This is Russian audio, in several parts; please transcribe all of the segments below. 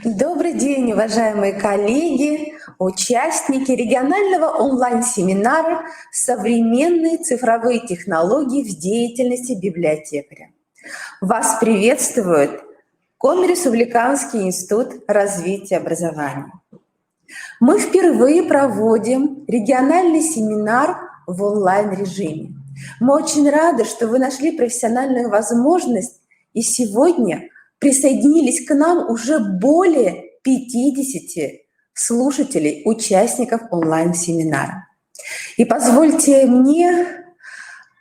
Добрый день, уважаемые коллеги, участники регионального онлайн-семинара «Современные цифровые технологии в деятельности библиотекаря». Вас приветствует Коми-Республиканский институт развития образования. Мы впервые проводим региональный семинар в онлайн-режиме. Мы очень рады, что вы нашли профессиональную возможность и сегодня присоединились к нам уже более 50 слушателей, участников онлайн-семинара. И позвольте мне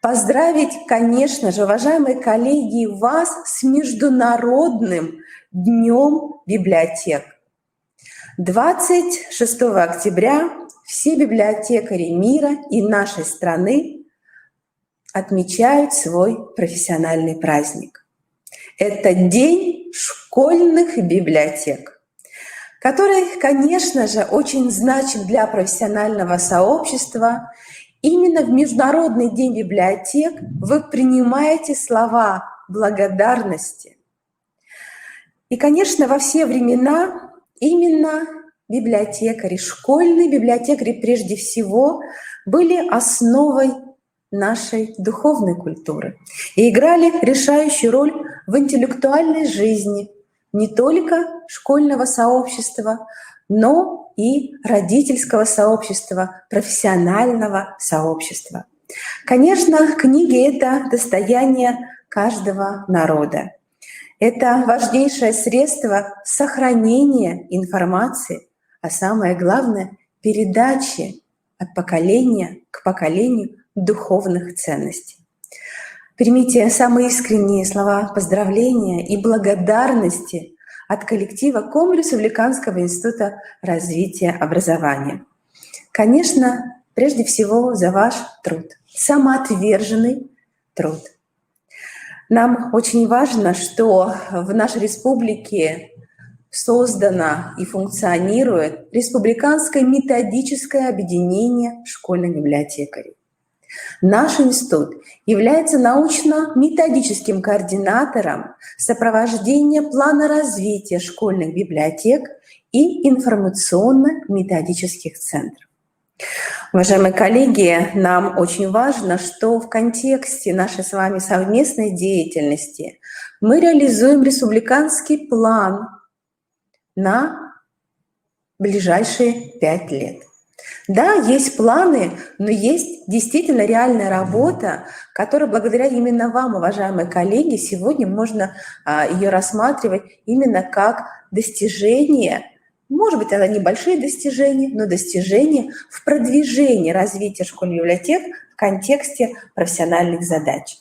поздравить, конечно же, уважаемые коллеги, вас с Международным днем библиотек. 26 октября все библиотекари мира и нашей страны отмечают свой профессиональный праздник. Это День школьных библиотек, который, конечно же, очень значим для профессионального сообщества. Именно в Международный день библиотек вы принимаете слова благодарности. И, конечно, во все времена именно библиотекари, школьные библиотекари прежде всего, были основой нашей духовной культуры и играли решающую роль в интеллектуальной жизни не только школьного сообщества, но и родительского сообщества, профессионального сообщества. Конечно, книги — это достояние каждого народа. Это важнейшее средство сохранения информации, а самое главное — передачи от поколения к поколению духовных ценностей. Примите самые искренние слова поздравления и благодарности от коллектива Коми-Республиканского института развития образования. Конечно, прежде всего за ваш труд, самоотверженный труд. Нам очень важно, что в нашей республике создано и функционирует Республиканское методическое объединение школьных библиотекарей. Наш институт является научно-методическим координатором сопровождения плана развития школьных библиотек и информационно-методических центров. Уважаемые коллеги, нам очень важно, что в контексте нашей с вами совместной деятельности мы реализуем республиканский план на ближайшие 5 лет. Да, есть планы, но есть действительно реальная работа, которая благодаря именно вам, уважаемые коллеги, сегодня можно ее рассматривать именно как достижение. Может быть, это небольшие достижения, но достижения в продвижении развития школьных библиотек в контексте профессиональных задач.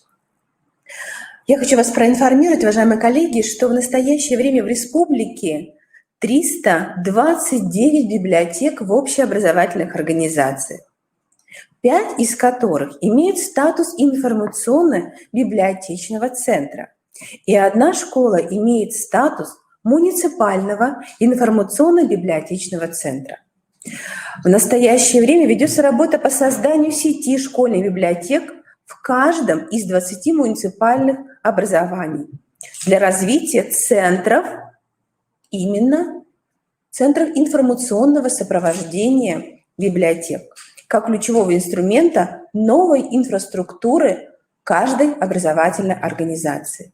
Я хочу вас проинформировать, уважаемые коллеги, что в настоящее время в республике 329 библиотек в общеобразовательных организациях, 5 из которых имеют статус информационно-библиотечного центра, и 1 школа имеет статус муниципального информационно-библиотечного центра. В настоящее время ведется работа по созданию сети школьных библиотек в каждом из 20 муниципальных образований для развития центров, именно центров информационного сопровождения библиотек, как ключевого инструмента новой инфраструктуры каждой образовательной организации.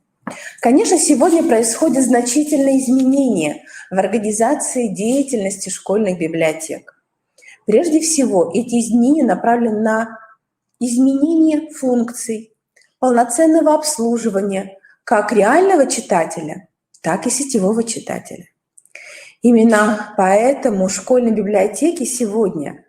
Конечно, сегодня происходят значительные изменения в организации деятельности школьных библиотек. Прежде всего, эти изменения направлены на изменение функций, полноценного обслуживания как реального читателя, так и сетевого читателя. Именно поэтому школьные библиотеки сегодня,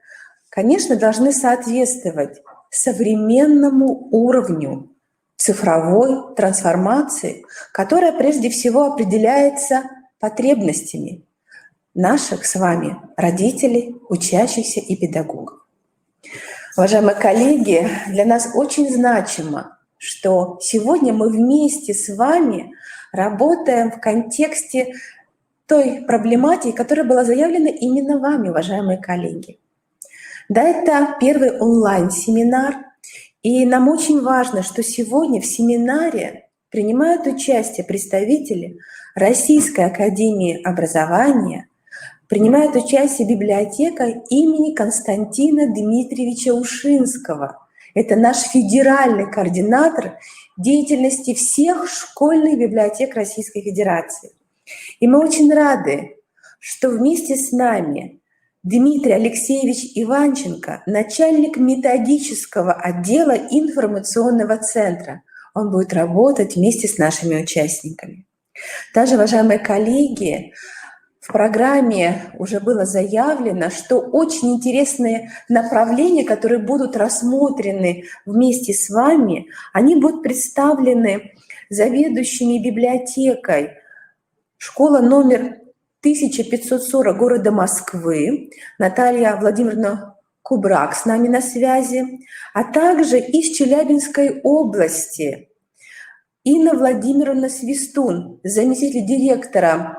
конечно, должны соответствовать современному уровню цифровой трансформации, которая прежде всего определяется потребностями наших с вами родителей, учащихся и педагогов. Уважаемые коллеги, для нас очень значимо, что сегодня мы вместе с вами работаем в контексте той проблематики, которая была заявлена именно вами, уважаемые коллеги. Да, это первый онлайн-семинар, и нам очень важно, что сегодня в семинаре принимают участие представители Российской академии образования принимает участие библиотека имени Константина Дмитриевича Ушинского. Это наш федеральный координатор деятельности всех школьных библиотек Российской Федерации. И мы очень рады, что вместе с нами Дмитрий Алексеевич Иванченко, начальник методического отдела информационного центра. Он будет работать вместе с нашими участниками. Также, уважаемые коллеги, в программе уже было заявлено, что очень интересные направления, которые будут рассмотрены вместе с вами, они будут представлены заведующими библиотекой школа номер 1540 города Москвы, Наталья Владимировна Кубрак с нами на связи, а также из Челябинской области Инна Владимировна Свистун, заместитель директора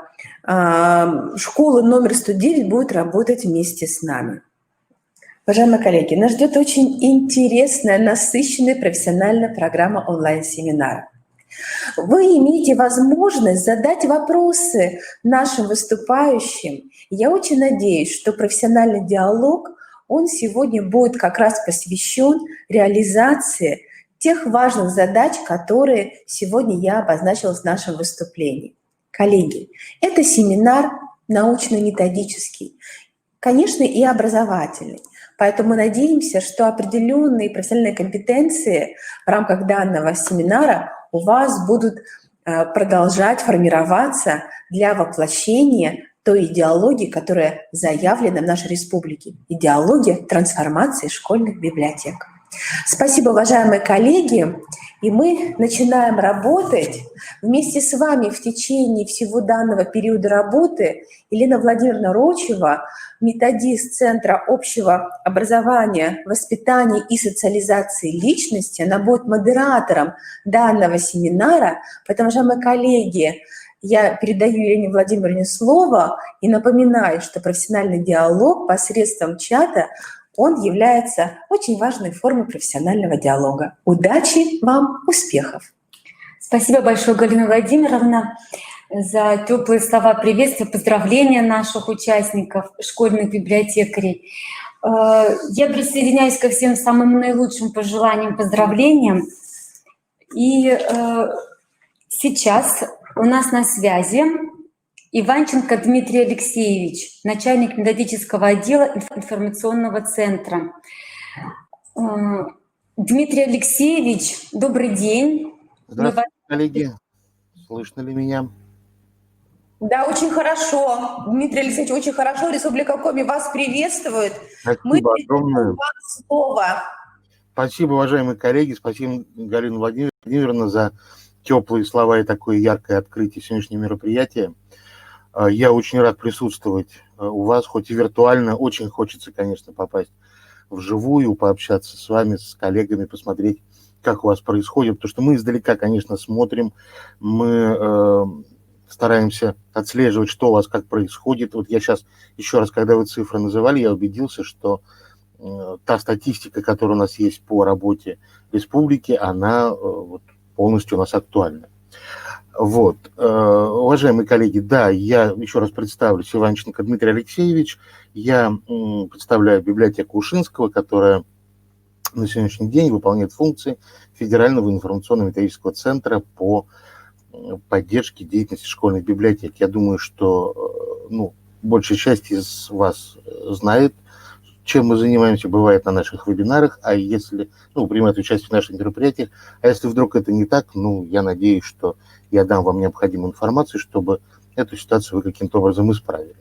школы номер 109, будет работать вместе с нами. Уважаемые коллеги, нас ждет очень интересная, насыщенная профессиональная программа онлайн-семинара. Вы имеете возможность задать вопросы нашим выступающим. Я очень надеюсь, что профессиональный диалог, он сегодня будет как раз посвящен реализации тех важных задач, которые сегодня я обозначила в нашем выступлении. Коллеги, это семинар научно-методический, конечно, и образовательный. Поэтому мы надеемся, что определенные профессиональные компетенции в рамках данного семинара у вас будут продолжать формироваться для воплощения той идеологии, которая заявлена в нашей республике. Идеология трансформации школьных библиотек. Спасибо, уважаемые коллеги. И мы начинаем работать вместе с вами в течение всего данного периода работы. Елена Владимировна Рочева, методист Центра общего образования, воспитания и социализации личности, она будет модератором данного семинара. Поэтому, уважаемые коллеги, я передаю Елене Владимировне слово и напоминаю, что профессиональный диалог посредством чата он является очень важной формой профессионального диалога. Удачи вам, успехов! Спасибо большое, Галина Владимировна, за теплые слова приветствия, поздравления наших участников, школьных библиотекарей. Я присоединяюсь ко всем самым наилучшим пожеланиям, поздравлениям. И сейчас у нас на связи Иванченко Дмитрий Алексеевич, начальник методического отдела информационного центра. Дмитрий Алексеевич, добрый день. Здравствуйте, коллеги. Слышно ли меня? Да, очень хорошо. Дмитрий Алексеевич, очень хорошо. Республика Коми вас приветствует. Спасибо огромное. Вам слово. Спасибо, уважаемые коллеги. Спасибо, Галина Владимировна, за теплые слова и такое яркое открытие сегодняшнего мероприятия. Я очень рад присутствовать у вас, хоть и виртуально. Очень хочется, конечно, попасть вживую, пообщаться с вами, с коллегами, посмотреть, как у вас происходит. Потому что мы издалека, конечно, смотрим, мы стараемся отслеживать, что у вас как происходит. Вот я сейчас еще раз, когда вы цифры называли, я убедился, что та статистика, которая у нас есть по работе республики, она вот полностью у нас актуальна. Вот, уважаемые коллеги, да, я еще раз представлюсь, Иванченко Дмитрий Алексеевич, я представляю библиотеку Ушинского, которая на сегодняшний день выполняет функции Федерального информационно-методического центра по поддержке деятельности школьных библиотек. Я думаю, что большая часть из вас знает, чем мы занимаемся, бывает на наших вебинарах, а если, принимают участие в наших мероприятиях, а если вдруг это не так, я надеюсь, что я дам вам необходимую информацию, чтобы эту ситуацию вы каким-то образом исправили.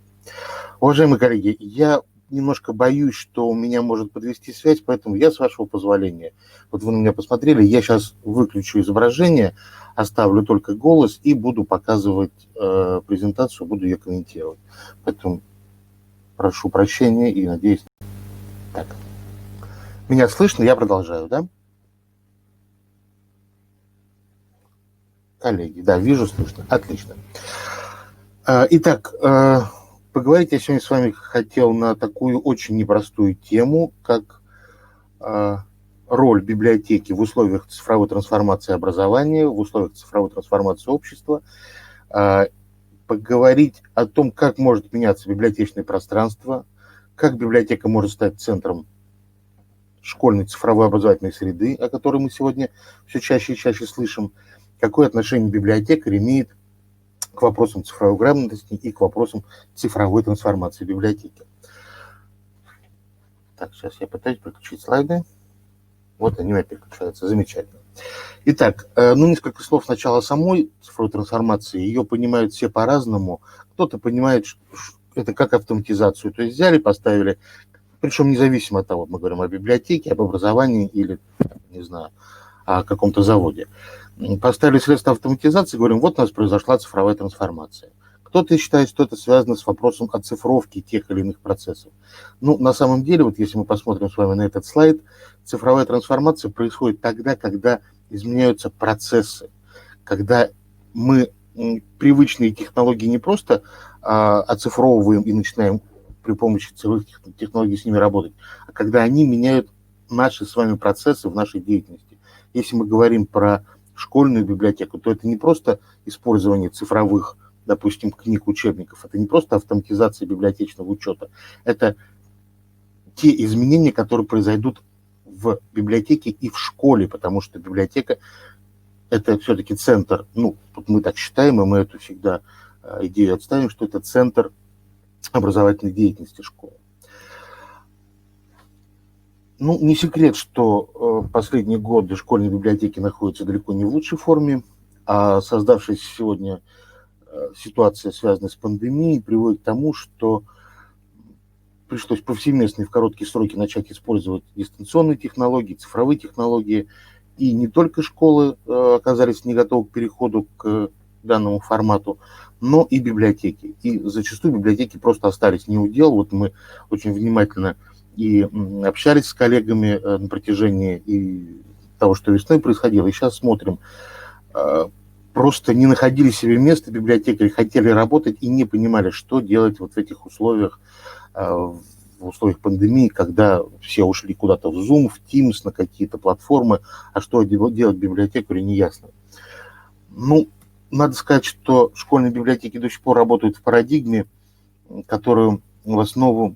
Уважаемые коллеги, я немножко боюсь, что у меня может подвести связь, поэтому я, с вашего позволения, вот вы на меня посмотрели, я сейчас выключу изображение, оставлю только голос и буду показывать презентацию, буду ее комментировать. Поэтому прошу прощения и надеюсь... Так. Меня слышно? Я продолжаю, да? Коллеги, да, вижу, слышно. Отлично. Итак, поговорить я сегодня с вами хотел на такую очень непростую тему, как роль библиотеки в условиях цифровой трансформации образования, в условиях цифровой трансформации общества. поговорить о том, как может меняться библиотечное пространство, как библиотека может стать центром школьной цифровой образовательной среды, о которой мы сегодня все чаще и чаще слышим, какое отношение библиотекарь имеет к вопросам цифровой грамотности и к вопросам цифровой трансформации библиотеки. Так, сейчас я пытаюсь переключить слайды. Вот они переключаются. Замечательно. Итак, несколько слов сначала о самой цифровой трансформации. Ее понимают все по-разному. Кто-то понимает это как автоматизацию. То есть взяли, поставили, причем независимо от того, мы говорим о библиотеке, об образовании или, не знаю, о каком-то заводе. Поставили средства автоматизации, говорим, вот у нас произошла цифровая трансформация. Кто-то считает, что это связано с вопросом оцифровки тех или иных процессов. Ну, на самом деле, вот если мы посмотрим с вами на этот слайд, цифровая трансформация происходит тогда, когда изменяются процессы, когда мы привычные технологии не просто оцифровываем и начинаем при помощи цифровых технологий с ними работать, а когда они меняют наши с вами процессы в нашей деятельности. Если мы говорим про школьную библиотеку, то это не просто использование цифровых, допустим, книг, учебников, это не просто автоматизация библиотечного учета, это те изменения, которые произойдут в библиотеке и в школе, потому что библиотека – это все-таки центр, ну, вот мы так считаем, и мы эту всегда идею отставим, что это центр образовательной деятельности школы. Ну, не секрет, что последние годы школьные библиотеки находятся далеко не в лучшей форме, а создавшаяся сегодня ситуация, связанная с пандемией, приводит к тому, что пришлось повсеместно и в короткие сроки начать использовать дистанционные технологии, цифровые технологии, и не только школы оказались не готовы к переходу к данному формату, но и библиотеки. И зачастую библиотеки просто остались не у дел. Вот мы очень внимательно и общались с коллегами на протяжении и того, что весной происходило, и сейчас смотрим. Просто не находили себе места библиотекари, хотели работать и не понимали, что делать вот в этих условиях, в условиях пандемии, когда все ушли куда-то в Zoom, в Teams, на какие-то платформы, а что делать библиотекарю, неясно. Ну, надо сказать, что школьные библиотеки до сих пор работают в парадигме, которую в основу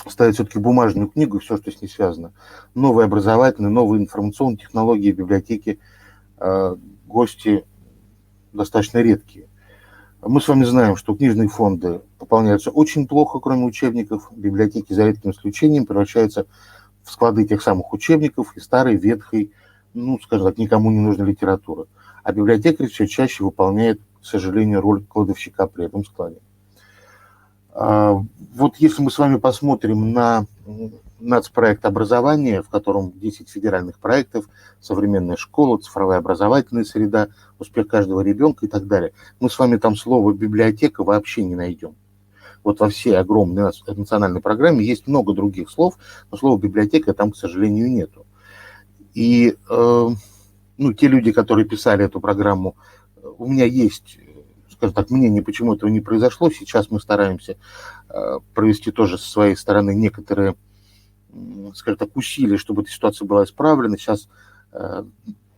ставит все-таки бумажную книгу и все, что с ней связано. Новые образовательные, новые информационные технологии библиотеки, гости достаточно редкие. Мы с вами знаем, что книжные фонды пополняются очень плохо, кроме учебников. Библиотеки, за редким исключением, превращаются в склады тех самых учебников и старой, ветхой, ну, скажем так, никому не нужной литературы. А библиотекарь все чаще выполняет, к сожалению, роль кладовщика при этом складе. Вот если мы с вами посмотрим на нацпроект образования, в котором 10 федеральных проектов, современная школа, цифровая образовательная среда, успех каждого ребенка и так далее, мы с вами там слово «библиотека» вообще не найдем. Вот во всей огромной национальной программе есть много других слов, но слова «библиотека» там, к сожалению, нету. И те люди, которые писали эту программу, у меня есть, скажем так, мнение, почему этого не произошло. Сейчас мы стараемся провести тоже со своей стороны некоторые, скажем так, усилия, чтобы эта ситуация была исправлена. Сейчас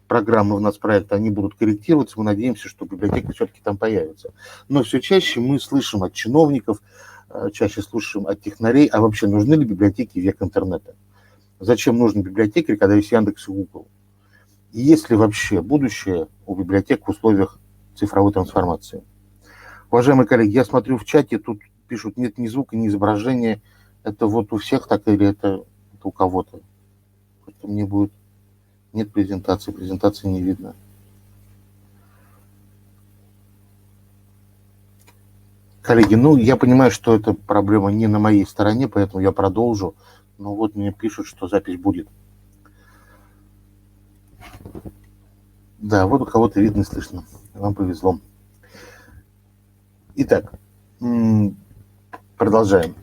программы у нас проекта, они будут корректироваться. Мы надеемся, что библиотека все-таки там появится. Но все чаще мы слышим от чиновников, чаще слышим от технарей, а вообще нужны ли библиотеки в век интернета? Зачем нужен библиотекарь, когда есть Яндекс и Google? И есть ли вообще будущее у библиотек в условиях цифровой трансформации? Уважаемые коллеги, я смотрю в чате, тут пишут, нет ни звука, ни изображения. Это вот у всех так или это у кого-то? Просто мне будет... Нет презентации не видно. Коллеги, я понимаю, что эта проблема не на моей стороне, поэтому я продолжу. Но вот мне пишут, что запись будет. Да, вот у кого-то видно и слышно. Вам повезло. Итак, продолжаем.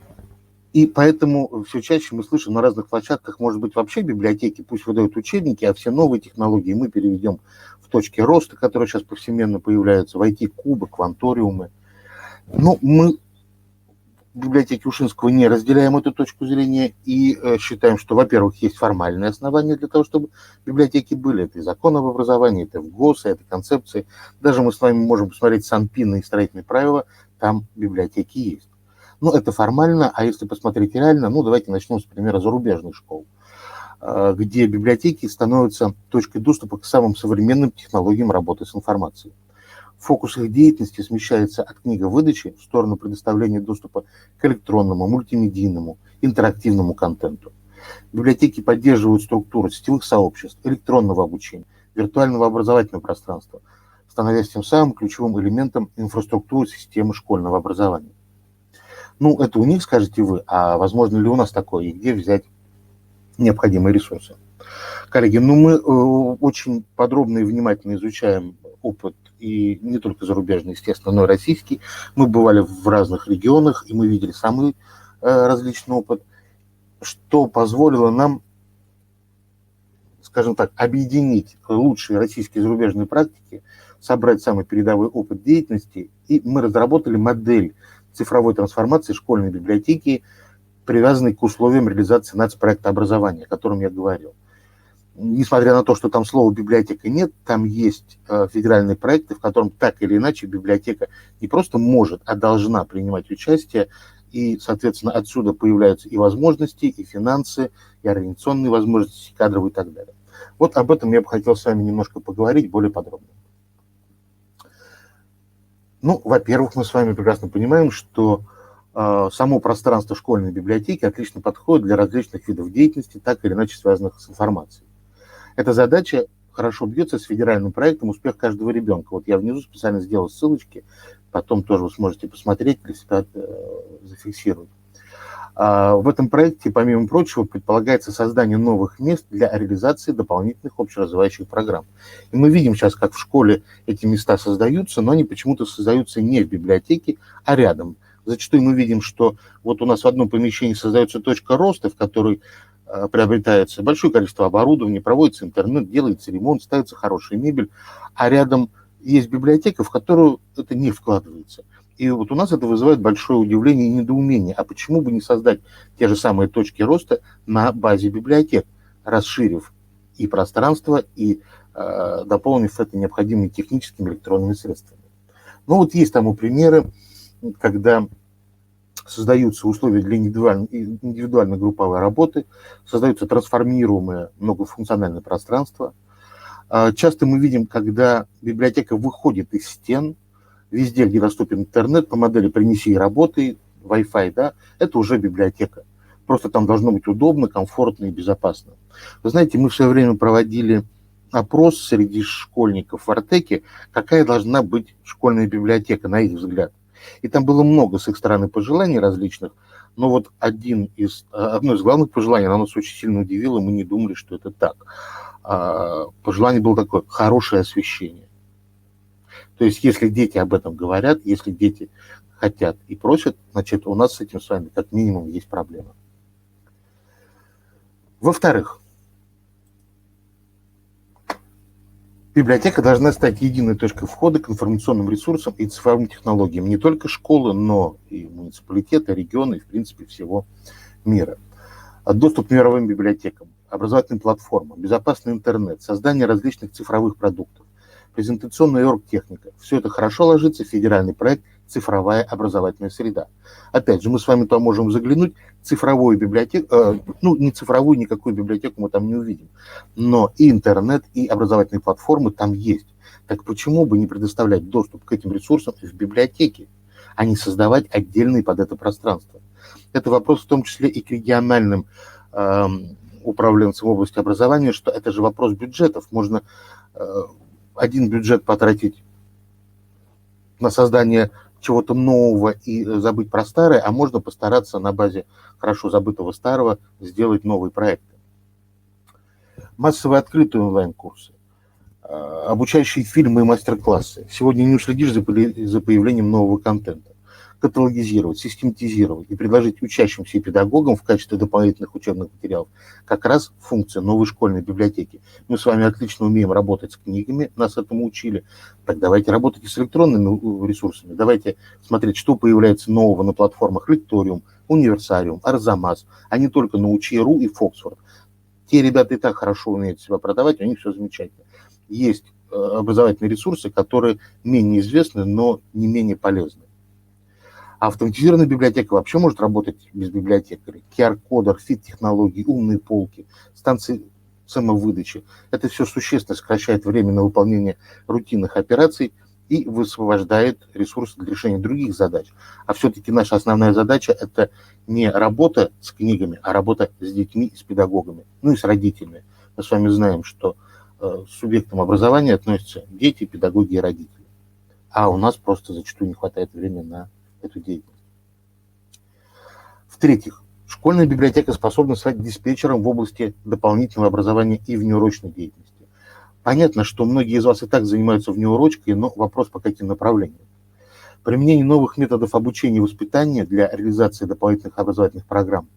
И поэтому все чаще мы слышим на разных площадках, может быть, вообще библиотеки пусть выдают учебники, а все новые технологии мы переведем в точки роста, которые сейчас повсеместно появляются, в IT-кубы, кванториумы. Но мы библиотеки Ушинского не разделяем эту точку зрения и считаем, что, во-первых, есть формальные основания для того, чтобы библиотеки были. Это и закон об образовании, это ВГОСы, это концепции. Даже мы с вами можем посмотреть Санпин и строительные правила, там библиотеки есть. Но это формально, а если посмотреть реально, ну давайте начнем с примера зарубежных школ, где библиотеки становятся точкой доступа к самым современным технологиям работы с информацией. Фокус их деятельности смещается от книговыдачи в сторону предоставления доступа к электронному, мультимедийному, интерактивному контенту. Библиотеки поддерживают структуру сетевых сообществ, электронного обучения, виртуального образовательного пространства, становясь тем самым ключевым элементом инфраструктуры системы школьного образования. Ну, это у них, скажете вы, а возможно ли у нас такое, и где взять необходимые ресурсы? Коллеги, ну мы очень подробно и внимательно изучаем опыт, и не только зарубежный, естественно, но и российский. Мы бывали в разных регионах, и мы видели самый различный опыт, что позволило нам, скажем так, объединить лучшие российские и зарубежные практики, собрать самый передовой опыт деятельности, и мы разработали модель цифровой трансформации школьной библиотеки, привязанной к условиям реализации нацпроекта образования, о котором я говорил. Несмотря на то, что там слова библиотека нет, там есть федеральные проекты, в котором так или иначе библиотека не просто может, а должна принимать участие, и, соответственно, отсюда появляются и возможности, и финансы, и организационные возможности, и кадровые и так далее. Вот об этом я бы хотел с вами немножко поговорить более подробно. Ну, во-первых, мы с вами прекрасно понимаем, что само пространство школьной библиотеки отлично подходит для различных видов деятельности, так или иначе связанных с информацией. Эта задача хорошо бьется с федеральным проектом «Успех каждого ребенка». Вот я внизу специально сделал ссылочки, потом тоже вы сможете посмотреть, для себя зафиксировать. В этом проекте, помимо прочего, предполагается создание новых мест для реализации дополнительных общеразвивающих программ. И мы видим сейчас, как в школе эти места создаются, но они почему-то создаются не в библиотеке, а рядом. Зачастую мы видим, что вот у нас в одном помещении создается точка роста, в которой приобретается большое количество оборудования, проводится интернет, делается ремонт, ставится хорошая мебель, а рядом есть библиотека, в которую это не вкладывается. И вот у нас это вызывает большое удивление и недоумение. А почему бы не создать те же самые точки роста на базе библиотек, расширив и пространство, и дополнив это необходимыми техническими электронными средствами? Ну вот есть тому примеры, когда создаются условия для индивидуальной групповой работы, создаются трансформируемые многофункциональные пространства. Часто мы видим, когда библиотека выходит из стен, везде, где доступен интернет, по модели «принеси и работай», Wi-Fi, да, это уже библиотека. Просто там должно быть удобно, комфортно и безопасно. Вы знаете, мы в свое время проводили опрос среди школьников в Артеке, какая должна быть школьная библиотека, на их взгляд. И там было много с их стороны пожеланий различных, но вот одно из главных пожеланий, оно нас очень сильно удивило, мы не думали, что это так. Пожелание было такое: хорошее освещение. То есть, если дети об этом говорят, если дети хотят и просят, значит, у нас с этим с вами как минимум есть проблема. Во-вторых, библиотека должна стать единой точкой входа к информационным ресурсам и цифровым технологиям не только школы, но и муниципалитета, региона и, в принципе, всего мира. Доступ к мировым библиотекам, образовательным платформам, безопасный интернет, создание различных цифровых продуктов, презентационная и оргтехника. Все это хорошо ложится в федеральный проект «Цифровая образовательная среда». Опять же, мы с вами там можем заглянуть, цифровую библиотеку, не цифровую, никакую библиотеку мы там не увидим, но и интернет, и образовательные платформы там есть. Так почему бы не предоставлять доступ к этим ресурсам в библиотеке, а не создавать отдельные под это пространство? Это вопрос в том числе и к региональным управленцам в области образования, что это же вопрос бюджетов. Можно один бюджет потратить на создание чего-то нового и забыть про старое, а можно постараться на базе хорошо забытого старого сделать новые проекты. Массовые открытые онлайн-курсы, обучающие фильмы и мастер-классы. Сегодня не уследишь за появлением нового контента. каталогизировать, систематизировать и предложить учащимся и педагогам в качестве дополнительных учебных материалов как раз функция новой школьной библиотеки. Мы с вами отлично умеем работать с книгами, нас этому учили. Так давайте работать и с электронными ресурсами. Давайте смотреть, что появляется нового на платформах Лекториум, Универсариум, Арзамас, а не только на Учи.ру и Фоксфорд. Те ребята и так хорошо умеют себя продавать, у них все замечательно. Есть образовательные ресурсы, которые менее известны, но не менее полезны. Автоматизированная библиотека вообще может работать без библиотекарей. QR-кодер, фит-технологии, умные полки, станции самовыдачи. Это все существенно сокращает время на выполнение рутинных операций и высвобождает ресурсы для решения других задач. А все-таки наша основная задача – это не работа с книгами, а работа с детьми и с педагогами, ну и с родителями. Мы с вами знаем, что субъектам образования относятся дети, педагоги и родители. А у нас просто зачастую не хватает времени на эту деятельность. В-третьих, школьная библиотека способна стать диспетчером в области дополнительного образования и внеурочной деятельности. Понятно, что многие из вас и так занимаются внеурочкой, но вопрос по каким направлениям. Применение новых методов обучения и воспитания для реализации дополнительных образовательных программ.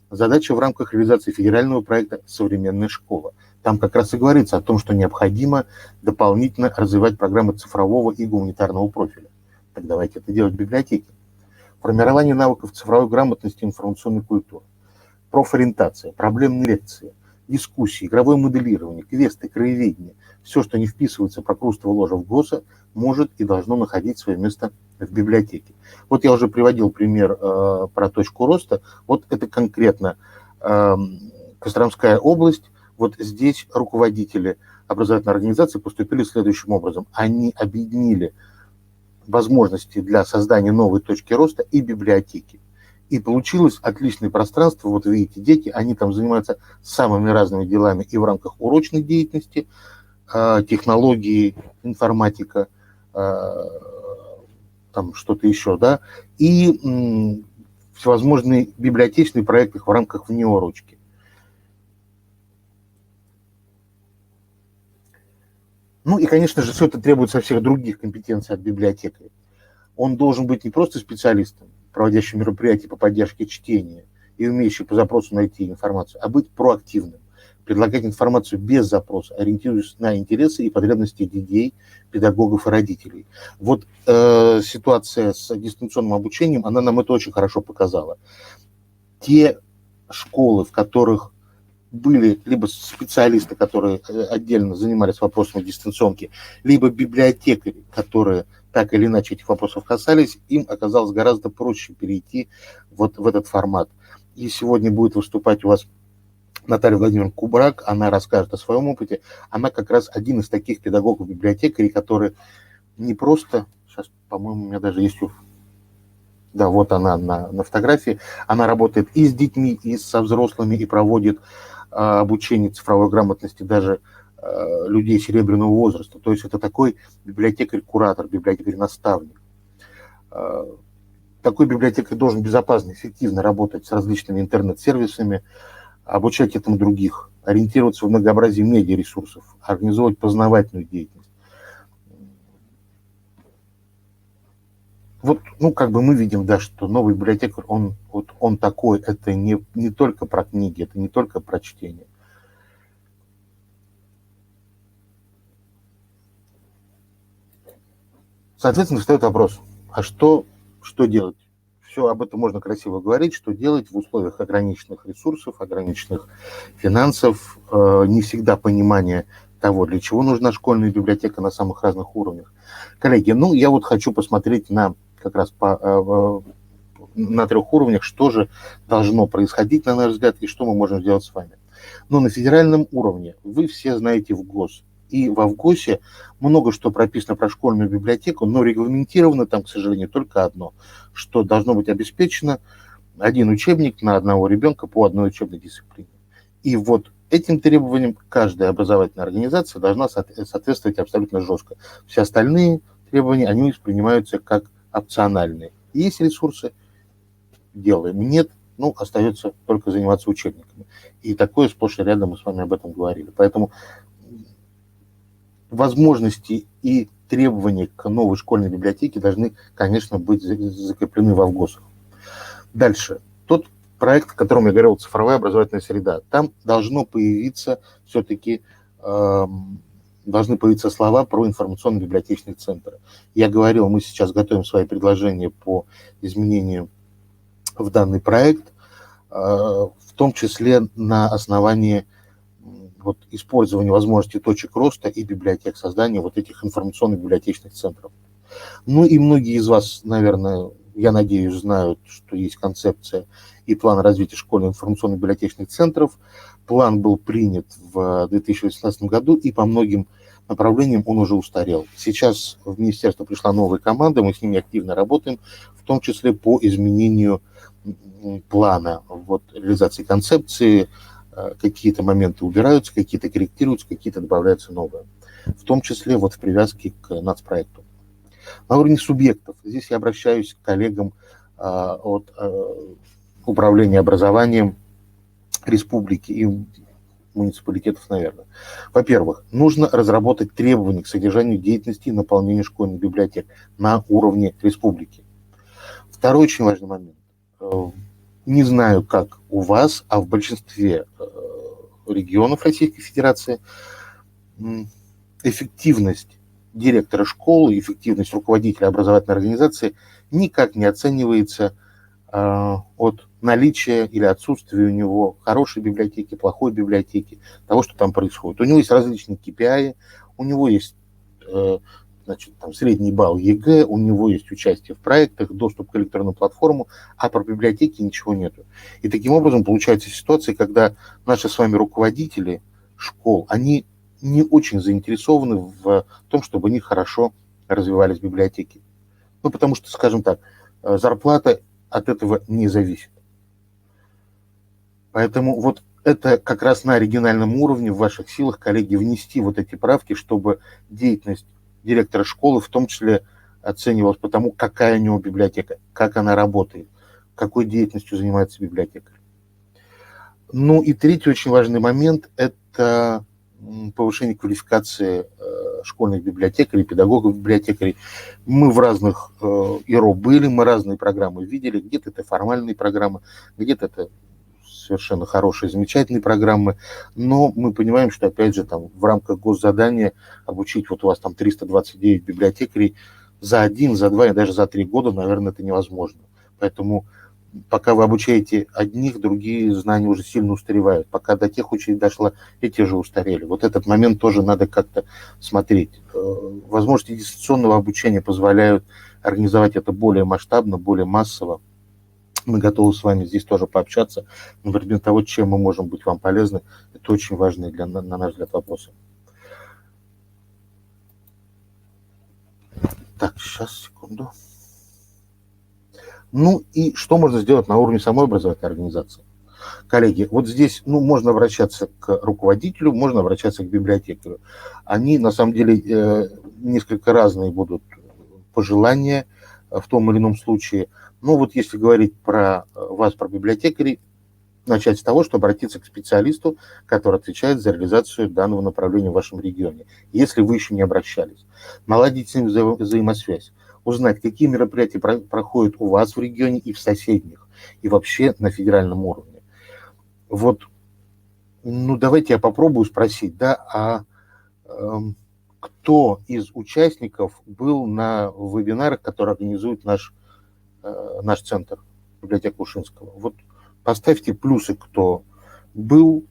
Задача в рамках реализации федерального проекта «Современная школа». Там как раз и говорится о том, что необходимо дополнительно развивать программы цифрового и гуманитарного профиля. Так давайте это делать в библиотеке. Формирование навыков цифровой грамотности и информационной культуры. Профориентация, проблемные лекции, дискуссии, игровое моделирование, квесты, краеведение. Все, что не вписывается прокрустово ложа в ГОСа, может и должно находить свое место в библиотеке. Вот я уже приводил пример про точку роста. Вот это конкретно Костромская область. Вот здесь руководители образовательной организации поступили следующим образом. Они объединили возможности для создания новой точки роста и библиотеки. И получилось отличное пространство. Вот видите, дети, они там занимаются самыми разными делами и в рамках урочной деятельности, технологии, информатика, там что-то еще, да, и всевозможные библиотечные проекты в рамках внеурочки. Ну и, конечно же, все это требует со всех других компетенций от библиотекаря. Он должен быть не просто специалистом, проводящим мероприятия по поддержке чтения и умеющим по запросу найти информацию, а быть проактивным, предлагать информацию без запроса, ориентируясь на интересы и потребности детей, педагогов и родителей. Вот ситуация с дистанционным обучением, она нам это очень хорошо показала. Те школы, в которых были либо специалисты, которые отдельно занимались вопросами дистанционки, либо библиотекари, которые так или иначе этих вопросов касались, им оказалось гораздо проще перейти вот в этот формат. И сегодня будет выступать у вас Наталья Владимировна Кубрак, она расскажет о своем опыте. Она как раз один из таких педагогов-библиотекарей, которые не просто, сейчас, по-моему, у меня даже есть, да, вот она на фотографии, она работает и с детьми, и со взрослыми, и проводит обучение цифровой грамотности даже людей серебряного возраста. То есть это такой библиотекарь-куратор, библиотекарь-наставник. Такой библиотекарь должен безопасно, эффективно работать с различными интернет-сервисами, обучать этому других, ориентироваться в многообразии медиаресурсов, организовывать познавательную деятельность. Вот, ну, как бы мы видим, да, что новый библиотекарь, он такой, это не только про книги, это не только про чтение. Соответственно, встает вопрос, а что делать? Все об этом можно красиво говорить, что делать в условиях ограниченных ресурсов, ограниченных финансов, не всегда понимания того, для чего нужна школьная библиотека на самых разных уровнях. Коллеги, ну, я вот хочу посмотреть как раз на 3 уровнях, что же должно происходить, на наш взгляд, и что мы можем сделать с вами. Но на федеральном уровне вы все знаете ВГОС. И во ВГОСе много что прописано про школьную библиотеку, но регламентировано там, к сожалению, только одно, что должно быть обеспечено 1 учебник на одного ребенка по одной учебной дисциплине. И вот этим требованиям каждая образовательная организация должна соответствовать абсолютно жестко. Все остальные требования, они воспринимаются как опциональные. Есть ресурсы, делаем. Нет, ну, остается только заниматься учебниками. И такое сплошь и рядом, мы с вами об этом говорили. Поэтому возможности и требования к новой школьной библиотеке должны, конечно, быть закреплены в Авгосах. Дальше. Тот проект, о котором я говорил, цифровая образовательная среда, там должно появиться все-таки, должны появиться слова про информационно-библиотечные центры. Я говорил, мы сейчас готовим свои предложения по изменению в данный проект, в том числе на основании вот использования возможностей точек роста и библиотек, создания вот этих информационно-библиотечных центров. Ну и многие из вас, наверное, я надеюсь, знают, что есть концепция и план развития школьных информационно-библиотечных центров. План был принят в 2018 году, и по многим направлениям он уже устарел. Сейчас в министерство пришла новая команда, мы с ними активно работаем, в том числе по изменению плана вот, реализации концепции. Какие-то моменты убираются, какие-то корректируются, какие-то добавляются новые. В том числе вот в привязке к нацпроекту. На уровне субъектов. Здесь я обращаюсь к коллегам от управления образованием республики и муниципалитетов, наверное. Во-первых, нужно разработать требования к содержанию деятельности и наполнению школьных библиотек на уровне республики. Второй очень важный момент. Не знаю, как у вас, а в большинстве регионов Российской Федерации эффективность директора школы, эффективность руководителя образовательной организации никак не оценивается от наличия или отсутствия у него хорошей библиотеки, плохой библиотеки, того, что там происходит. У него есть различные KPI, у него есть значит, там, средний балл ЕГЭ, у него есть участие в проектах, доступ к электронной платформе, а про библиотеки ничего нету. И таким образом получается ситуация, когда наши с вами руководители школ, они не очень заинтересованы в том, чтобы у них хорошо развивались библиотеки. Ну, потому что, скажем так, зарплата от этого не зависит. Поэтому вот это как раз на региональном уровне в ваших силах, коллеги, внести вот эти правки, чтобы деятельность директора школы в том числе оценивалась по тому, какая у него библиотека, как она работает, какой деятельностью занимается библиотекарь. Ну и третий очень важный момент – это повышение квалификации школьных библиотекарей, педагогов-библиотекарей. Мы в разных ИРО были, мы разные программы видели, где-то это формальные программы, где-то это совершенно хорошие, замечательные программы, но мы понимаем, что, опять же, там в рамках госзадания обучить, вот у вас там 329 библиотекарей за 1, за 2 и даже за 3 года, наверное, это невозможно. Поэтому пока вы обучаете одних, другие знания уже сильно устаревают. Пока до тех учителей дошло, эти же устарели. Вот этот момент тоже надо как-то смотреть. Возможности дистанционного обучения позволяют организовать это более масштабно, более массово. Мы готовы с вами здесь тоже пообщаться на предмет того, чем мы можем быть вам полезны. Это очень важные, на наш взгляд, вопросы. Так, сейчас, секунду. Ну и что можно сделать на уровне самой образовательной организации? Коллеги, вот здесь можно обращаться к руководителю, можно обращаться к библиотекарю. Они, на самом деле, несколько разные будут пожелания в том или ином случае. Но вот если говорить про вас, про библиотекарей, начать с того, что обратиться к специалисту, который отвечает за реализацию данного направления в вашем регионе, если вы еще не обращались. Наладить с ним взаимосвязь, узнать, какие мероприятия проходят у вас в регионе и в соседних, и вообще на федеральном уровне. Вот, давайте я попробую спросить, кто из участников был на вебинарах, которые организует наш центр, библиотека Ушинского. Вот поставьте плюсы, кто был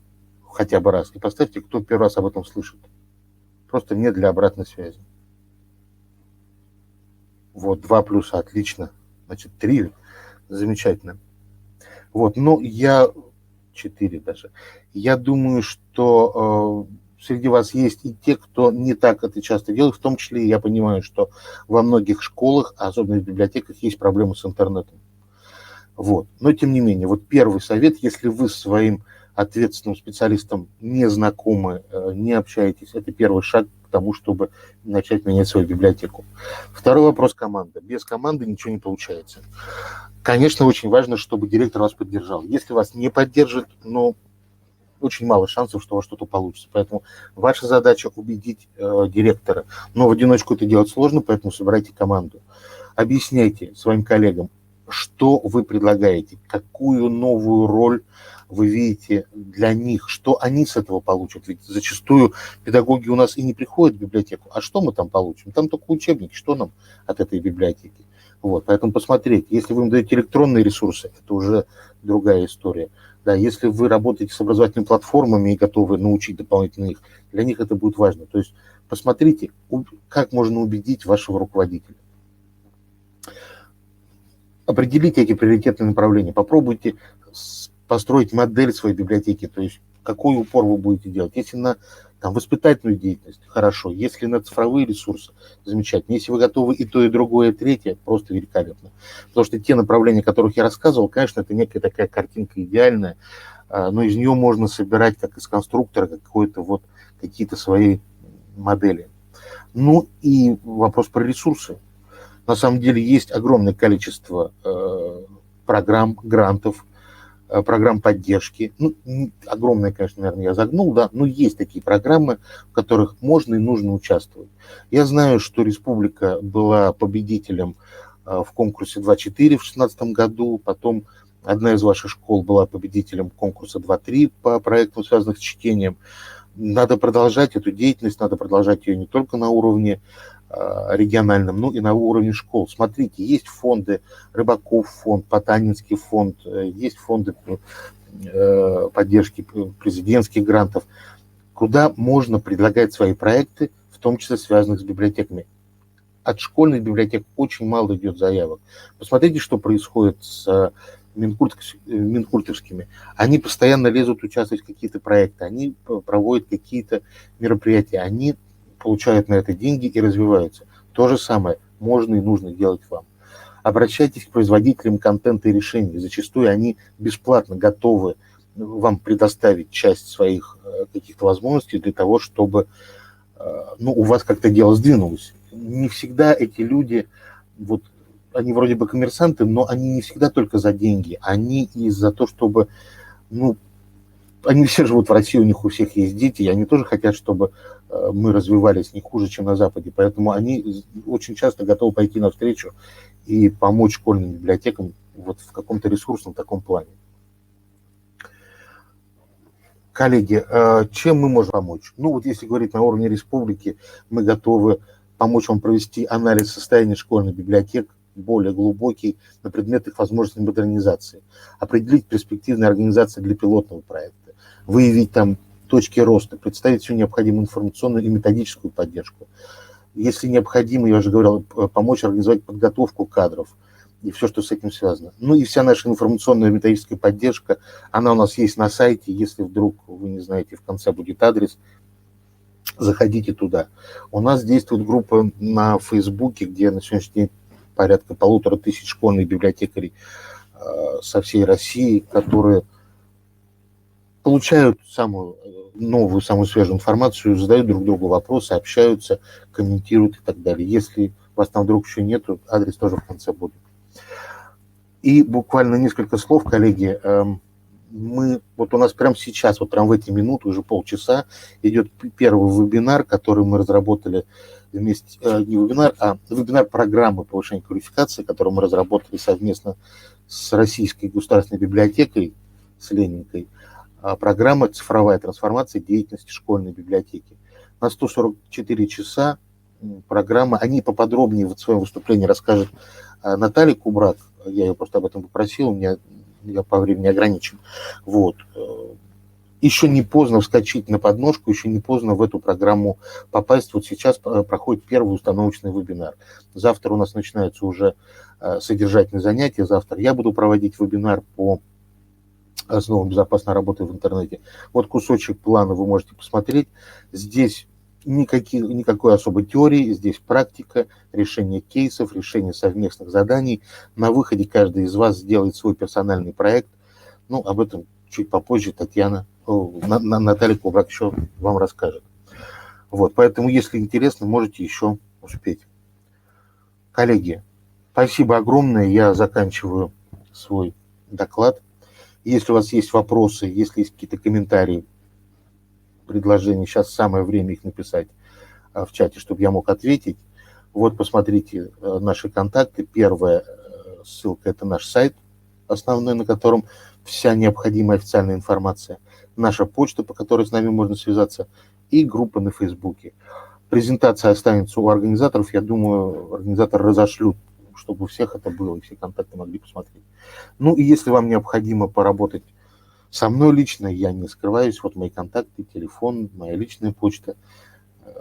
хотя бы раз, и поставьте, кто первый раз об этом слышит. Просто мне для обратной связи. Вот, 2 плюса, отлично. Значит, 3, замечательно. Вот, 4 даже. Я думаю, что среди вас есть и те, кто не так это часто делает, в том числе я понимаю, что во многих школах, особенно в библиотеках, есть проблемы с интернетом. Вот. Но тем не менее, вот первый совет, если вы с своим ответственным специалистом не знакомы, не общаетесь, это первый шаг к тому, чтобы начать менять свою библиотеку. Второй вопрос – команда. Без команды ничего не получается. Конечно, очень важно, чтобы директор вас поддержал. Если вас не поддержит, очень мало шансов, что у вас что-то получится. Поэтому ваша задача убедить директора. Но в одиночку это делать сложно, поэтому собирайте команду. Объясняйте своим коллегам, что вы предлагаете, какую новую роль вы видите для них, что они с этого получат. Ведь зачастую педагоги у нас и не приходят в библиотеку. А что мы там получим? Там только учебники. Что нам от этой библиотеки? Вот, поэтому посмотреть. Если вы им даете электронные ресурсы, это уже другая история. Да, если вы работаете с образовательными платформами и готовы научить дополнительно их, для них это будет важно. То есть посмотрите, как можно убедить вашего руководителя. Определите эти приоритетные направления. Попробуйте построить модель своей библиотеки, то есть какой упор вы будете делать. Если на воспитательную деятельность, хорошо. Если на цифровые ресурсы, замечательно. Если вы готовы и то, и другое, и третье, просто великолепно. Потому что те направления, о которых я рассказывал, конечно, это некая такая картинка идеальная, но из нее можно собирать, как из конструктора, какие-то свои модели. Ну и вопрос про ресурсы. На самом деле есть огромное количество программ, грантов, программ поддержки. Ну, огромное, конечно, наверное, я загнул, да, но есть такие программы, в которых можно и нужно участвовать. Я знаю, что республика была победителем в конкурсе 2.4 в 2016 году, потом одна из ваших школ была победителем конкурса 2.3 по проектам, связанных с чтением. Надо продолжать эту деятельность, надо продолжать ее не только на уровне региональном, но и на уровне школ. Смотрите, есть фонды, Рыбаков фонд, Потанинский фонд, есть фонды поддержки президентских грантов, куда можно предлагать свои проекты, в том числе связанных с библиотеками. От школьных библиотек очень мало идет заявок. Посмотрите, что происходит с минкультовскими. Они постоянно лезут участвовать в какие-то проекты, они проводят какие-то мероприятия, они получают на это деньги и развиваются. То же самое можно и нужно делать вам. Обращайтесь к производителям контента и решений. Зачастую они бесплатно готовы вам предоставить часть своих каких-то возможностей для того, чтобы у вас как-то дело сдвинулось. Не всегда эти люди, они вроде бы коммерсанты, но они не всегда только за деньги. Они и за то, чтобы, они все живут в России, у них у всех есть дети, и они тоже хотят, чтобы мы развивались не хуже, чем на Западе. Поэтому они очень часто готовы пойти навстречу и помочь школьным библиотекам в каком-то ресурсном таком плане. Коллеги, чем мы можем помочь? Если говорить на уровне республики, мы готовы помочь вам провести анализ состояния школьных библиотек, более глубокий, на предмет их возможностей модернизации, определить перспективные организации для пилотного проекта, выявить там точки роста, представить всю необходимую информационную и методическую поддержку. Если необходимо, я уже говорил, помочь организовать подготовку кадров и все, что с этим связано. И вся наша информационная и методическая поддержка, она у нас есть на сайте. Если вдруг вы не знаете, в конце будет адрес, заходите туда. У нас действует группа на Фейсбуке, где на сегодняшний день порядка 1500 школьных библиотекарей со всей России, которые получают самую новую, самую свежую информацию, задают друг другу вопросы, общаются, комментируют и так далее. Если вас там вдруг еще нету, адрес тоже в конце будет. И буквально несколько слов, коллеги. У нас прямо сейчас, прямо в эти минуты, уже полчаса, идет первый вебинар, который мы разработали вместе, не вебинар, а вебинар программы повышения квалификации, которую мы разработали совместно с Российской государственной библиотекой, с Ленинкой. Программа «Цифровая трансформация деятельности школьной библиотеки». На 144 часа программа, о ней поподробнее в своем выступлении расскажет Наталья Кубрак. Я ее просто об этом попросил, я по времени ограничен. Еще не поздно вскочить на подножку, еще не поздно в эту программу попасть. Сейчас проходит первый установочный вебинар. Завтра у нас начинаются уже содержательные занятия. Завтра я буду проводить вебинар по основам безопасной работы в интернете. Кусочек плана вы можете посмотреть. Здесь никакой особой теории, здесь практика, решение кейсов, решение совместных заданий. На выходе каждый из вас сделает свой персональный проект. Об этом чуть попозже Наталья Кубрак еще вам расскажет. Поэтому, если интересно, можете еще успеть. Коллеги, спасибо огромное. Я заканчиваю свой доклад. Если у вас есть вопросы, если есть какие-то комментарии, предложения. Сейчас самое время их написать в чате, чтобы я мог ответить. Вот, посмотрите наши контакты. Первая ссылка – это наш сайт основной, на котором вся необходимая официальная информация. Наша почта, по которой с нами можно связаться, и группа на Фейсбуке. Презентация останется у организаторов. Я думаю, организаторы разошлют, чтобы у всех это было, и все контакты могли посмотреть. Ну и если вам необходимо поработать со мной лично, я не скрываюсь, вот мои контакты, телефон, моя личная почта,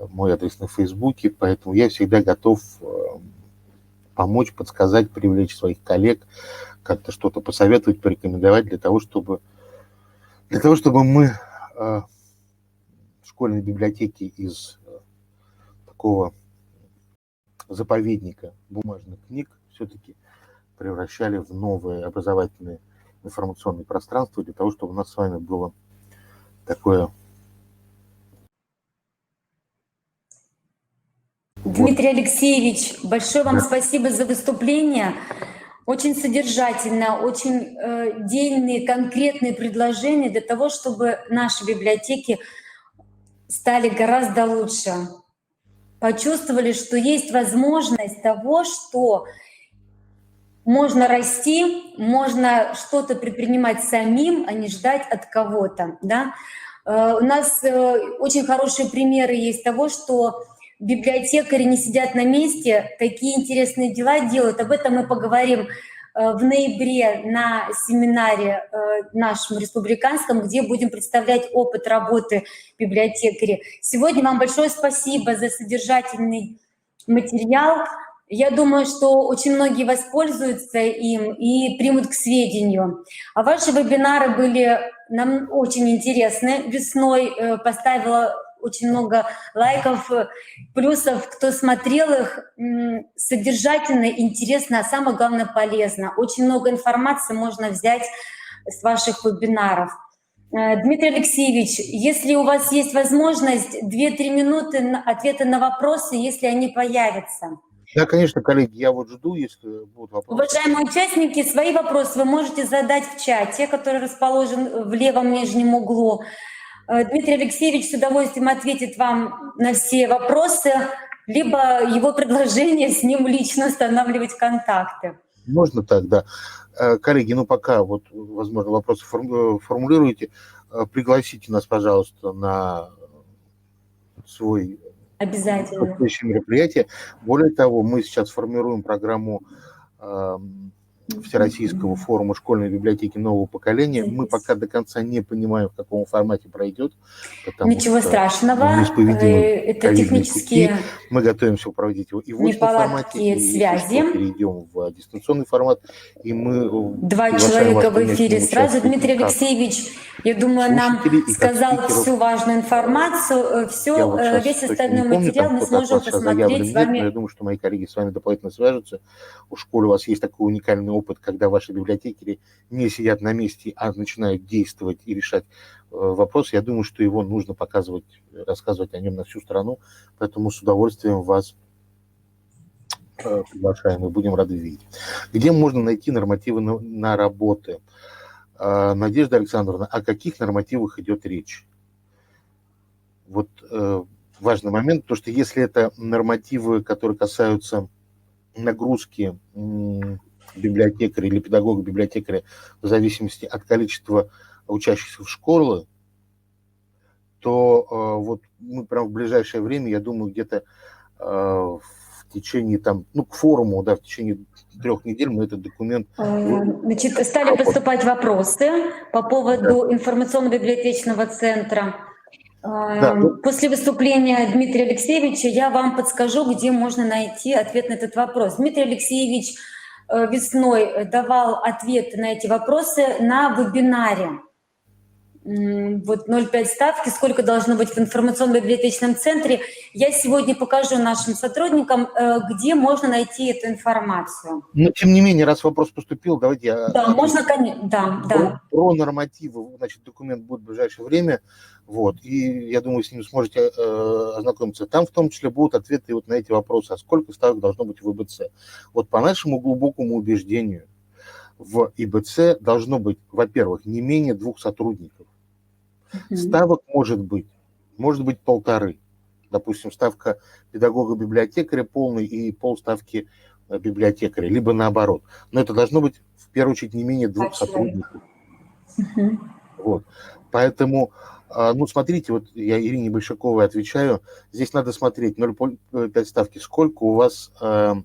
мой адрес на Фейсбуке, поэтому я всегда готов помочь, подсказать, привлечь своих коллег, как-то что-то посоветовать, порекомендовать для того, чтобы мы школьной библиотеки из такого заповедника бумажных книг все-таки превращали в новые образовательные информационные пространства для того, чтобы у нас с вами было такое... Дмитрий Алексеевич, большое вам спасибо за выступление. Очень содержательно, очень дельные, конкретные предложения для того, чтобы наши библиотеки стали гораздо лучше. Почувствовали, что есть возможность того, что можно расти, можно что-то предпринимать самим, а не ждать от кого-то. Да? У нас очень хорошие примеры есть того, что библиотекари не сидят на месте, такие интересные дела делают. Об этом мы поговорим в ноябре на семинаре нашем республиканском, где будем представлять опыт работы библиотекаря. Сегодня вам большое спасибо за содержательный материал. Я думаю, что очень многие воспользуются им и примут к сведению. А ваши вебинары были нам очень интересны. Весной поставила очень много лайков, плюсов, кто смотрел их, содержательно, интересно, а самое главное полезно. Очень много информации можно взять с ваших вебинаров. Дмитрий Алексеевич, если у вас есть возможность, 2-3 минуты ответа на вопросы, если они появятся. Да, конечно, коллеги, я вот жду, если будут вопросы. Уважаемые участники, свои вопросы вы можете задать в чате, который расположен в левом нижнем углу. Дмитрий Алексеевич с удовольствием ответит вам на все вопросы, либо его предложение с ним лично устанавливать контакты. Можно так, да. Коллеги, ну пока вот, возможно, вопросы формулируете, пригласите нас, пожалуйста, на свой Обязательно. следующее мероприятие. Более того, мы сейчас формируем программу Всероссийского форума школьной библиотеки нового поколения. Мы пока до конца не понимаем, в каком формате пройдет. Ничего страшного. Это технические мы готовимся проводить его и в очном формате, и связи. Перейдем в дистанционный формат. И мы 2 человека в эфире сразу. Дмитрий Алексеевич, я думаю, нам сказал всю важную информацию, весь остальной материал мы сможем посмотреть с вами. Я думаю, что мои коллеги с вами дополнительно свяжутся. У школы у вас есть такой уникальный опыт, когда ваши библиотекари не сидят на месте, а начинают действовать и решать вопросы. Я думаю, что его нужно показывать, рассказывать о нем на всю страну, поэтому с удовольствием вас приглашаем и будем рады видеть. Где можно найти нормативы на работы? Надежда Александровна, о каких нормативах идет речь? Вот важный момент, потому что если это нормативы, которые касаются нагрузки библиотекаря или педагога-библиотекаря в зависимости от количества учащихся в школы, то вот мы прям в ближайшее время, я думаю, где-то в течение там, к форуму, да, в течение 3 недель мы этот документ... Значит, стали поступать вопросы по поводу информационно-библиотечного центра. После выступления Дмитрия Алексеевича я вам подскажу, где можно найти ответ на этот вопрос. Дмитрий Алексеевич весной давал ответы на эти вопросы на вебинаре. Вот 0,5 ставки, сколько должно быть в информационно-библиотечном центре. Я сегодня покажу нашим сотрудникам, где можно найти эту информацию. Но тем не менее, раз вопрос поступил, давайте я... Да, можно, конечно, да. Про нормативы, значит, документ будет в ближайшее время, вот, и я думаю, с ним сможете ознакомиться. Там в том числе будут ответы вот на эти вопросы, а сколько ставок должно быть в ИБЦ. Вот по нашему глубокому убеждению, в ИБЦ должно быть, во-первых, не менее 2 сотрудников. Ставок может быть может быть 1,5. Допустим, ставка педагога-библиотекаря полный и полставки библиотекаря, либо наоборот. Но это должно быть, в первую очередь, не менее 2 сотрудников. Вот. Поэтому, ну, смотрите, вот я Ирине Большаковой отвечаю, здесь надо смотреть 0,5 ставки, сколько у вас, в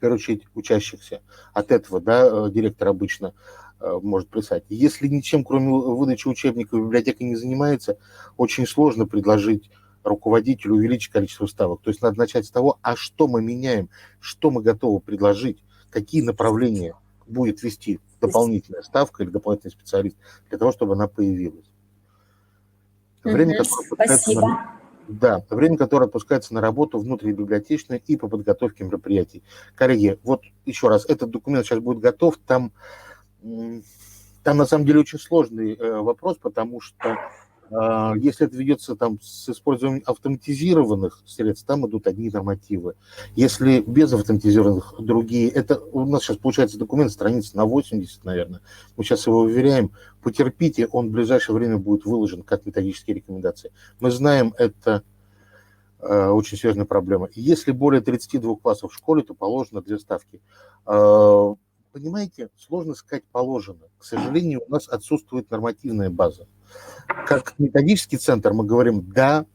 первую очередь, учащихся. От этого, да, директор обычно может писать. Если ничем, кроме выдачи учебников, библиотека не занимается, очень сложно предложить руководителю увеличить количество ставок. То есть надо начать с того, а что мы меняем, что мы готовы предложить, какие направления будет вести дополнительная ставка или дополнительный специалист для того, чтобы она появилась. Время, которое отпускается на работу внутрибиблиотечную и по подготовке мероприятий. Коллеги, вот еще раз, этот документ сейчас будет готов, там на самом деле очень сложный вопрос, потому что если это ведется там с использованием автоматизированных средств, там идут одни нормативы. Если без автоматизированных другие, это у нас сейчас получается документ страниц на 80, наверное. Мы сейчас его выверяем. Потерпите, он в ближайшее время будет выложен как методические рекомендации. Мы знаем, это очень серьезная проблема. Если более 32 классов в школе, то положено 2 ставки. Понимаете, сложно сказать положено. К сожалению, у нас отсутствует нормативная база. Как методический центр мы говорим, да,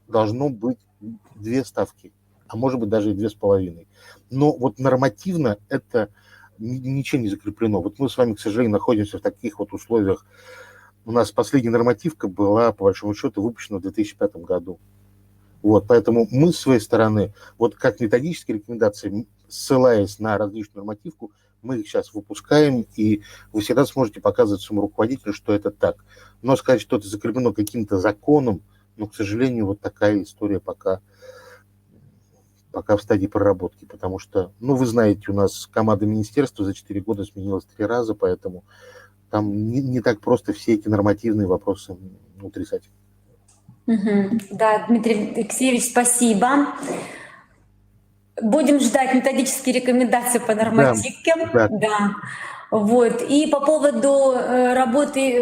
должно быть 2 ставки, а может быть даже и 2,5. Но вот нормативно это ничем не закреплено. Вот мы с вами, к сожалению, находимся в таких вот условиях. У нас последняя нормативка была, по большому счету, выпущена в 2005 году. Вот, поэтому мы с своей стороны, вот как методические рекомендации, ссылаясь на различную нормативку, мы их сейчас выпускаем, и вы всегда сможете показывать своему руководителю, что это так. Но сказать, что это закреплено каким-то законом, но, к сожалению, вот такая история пока в стадии проработки, потому что, ну, вы знаете, у нас команда министерства за 4 года сменилась 3 раза, поэтому там не так просто все эти нормативные вопросы утрясать. Да, Дмитрий Алексеевич, спасибо. Будем ждать методические рекомендации по нормативке. Да. Вот. И по поводу работы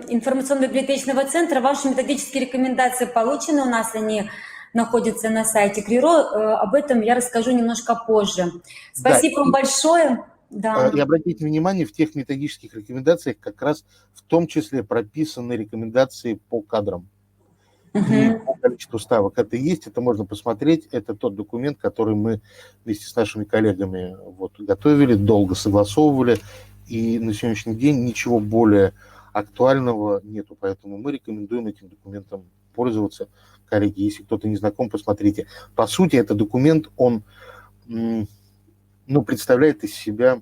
информационно-библиотечного центра, ваши методические рекомендации получены у нас, они находятся на сайте КРИРО. Об этом я расскажу немножко позже. Спасибо вам большое. Да. И обратите внимание, в тех методических рекомендациях как раз в том числе прописаны рекомендации по кадрам. И по количеству ставок это есть, это можно посмотреть. Это тот документ, который мы вместе с нашими коллегами вот готовили, долго согласовывали. И на сегодняшний день ничего более актуального нету. Поэтому мы рекомендуем этим документом пользоваться. Коллеги, если кто-то не знаком, посмотрите. По сути, этот документ, он представляет из себя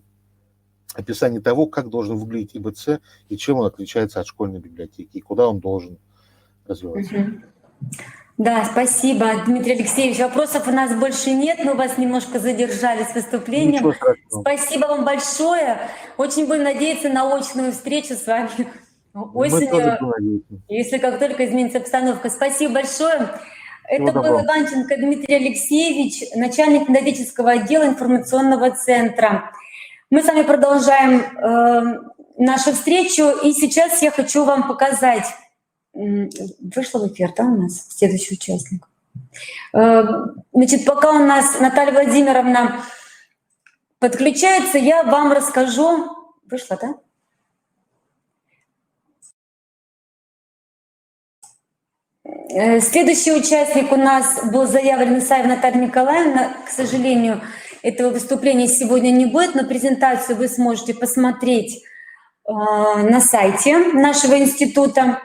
описание того, как должен выглядеть ИБЦ и чем он отличается от школьной библиотеки, и куда он должен развиваться. Да, спасибо, Дмитрий Алексеевич. Вопросов у нас больше нет, мы вас немножко задержали с выступлением. Спасибо вам большое. Очень будем надеяться на очную встречу с вами осенью, если как только изменится обстановка. Спасибо большое. Это был Иванченко Дмитрий Алексеевич, начальник методического отдела информационного центра. Мы с вами продолжаем нашу встречу, и сейчас я хочу вам показать. Вышла в эфир, да, у нас следующий участник. Значит, пока у нас Наталья Владимировна подключается, я вам расскажу. Вышла, да? Следующий участник у нас был заявлен Исаева Наталья Николаевна. К сожалению, этого выступления сегодня не будет, но презентацию вы сможете посмотреть на сайте нашего института.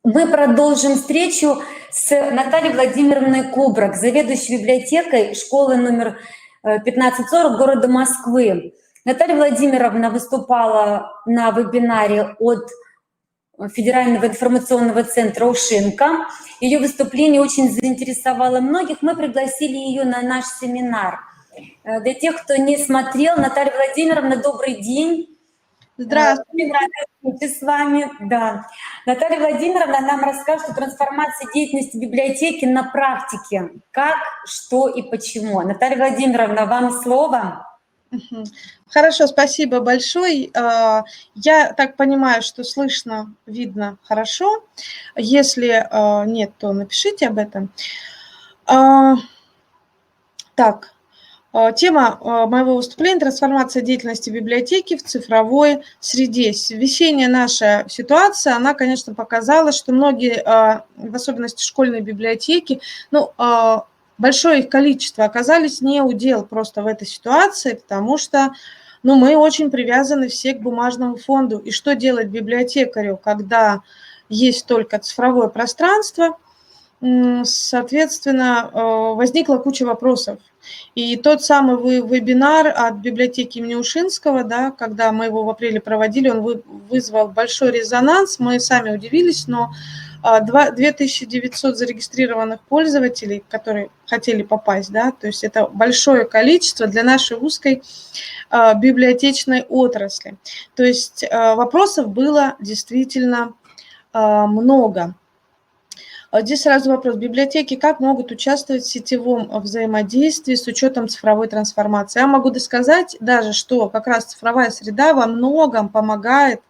Мы продолжим встречу с Натальей Владимировной Кубрак, заведующей библиотекой школы номер 1540 города Москвы. Наталья Владимировна выступала на вебинаре от Федерального информационного центра «Ушинка». Ее выступление очень заинтересовало многих. Мы пригласили ее на наш семинар. Для тех, кто не смотрел, Наталья Владимировна, добрый день. Здравствуйте. С вами. Да. Наталья Владимировна нам расскажет о трансформации деятельности библиотеки на практике. Как, что и почему. Наталья Владимировна, вам слово. Мгм. Хорошо, спасибо большое. Я так понимаю, что слышно, видно хорошо. Если нет, то напишите об этом. А, Так, тема моего выступления – трансформация деятельности библиотеки в цифровой среде. Весенняя наша ситуация, она, конечно, показала, что многие, в особенности школьные библиотеки, ну, большое их количество оказались не удел просто в этой ситуации, потому что ну, мы очень привязаны все к бумажному фонду. И что делать библиотекарю, когда есть только цифровое пространство? Соответственно, возникла куча вопросов. И тот самый вебинар от библиотеки имени Ушинского, да, когда мы его в апреле проводили, он вызвал большой резонанс, мы сами удивились, но 2900 зарегистрированных пользователей, которые хотели попасть, да, то есть это большое количество для нашей узкой библиотечной отрасли. То есть вопросов было действительно много. Здесь сразу вопрос. Библиотеки как могут участвовать в сетевом взаимодействии с учетом цифровой трансформации? Я могу сказать даже, что как раз цифровая среда во многом помогает,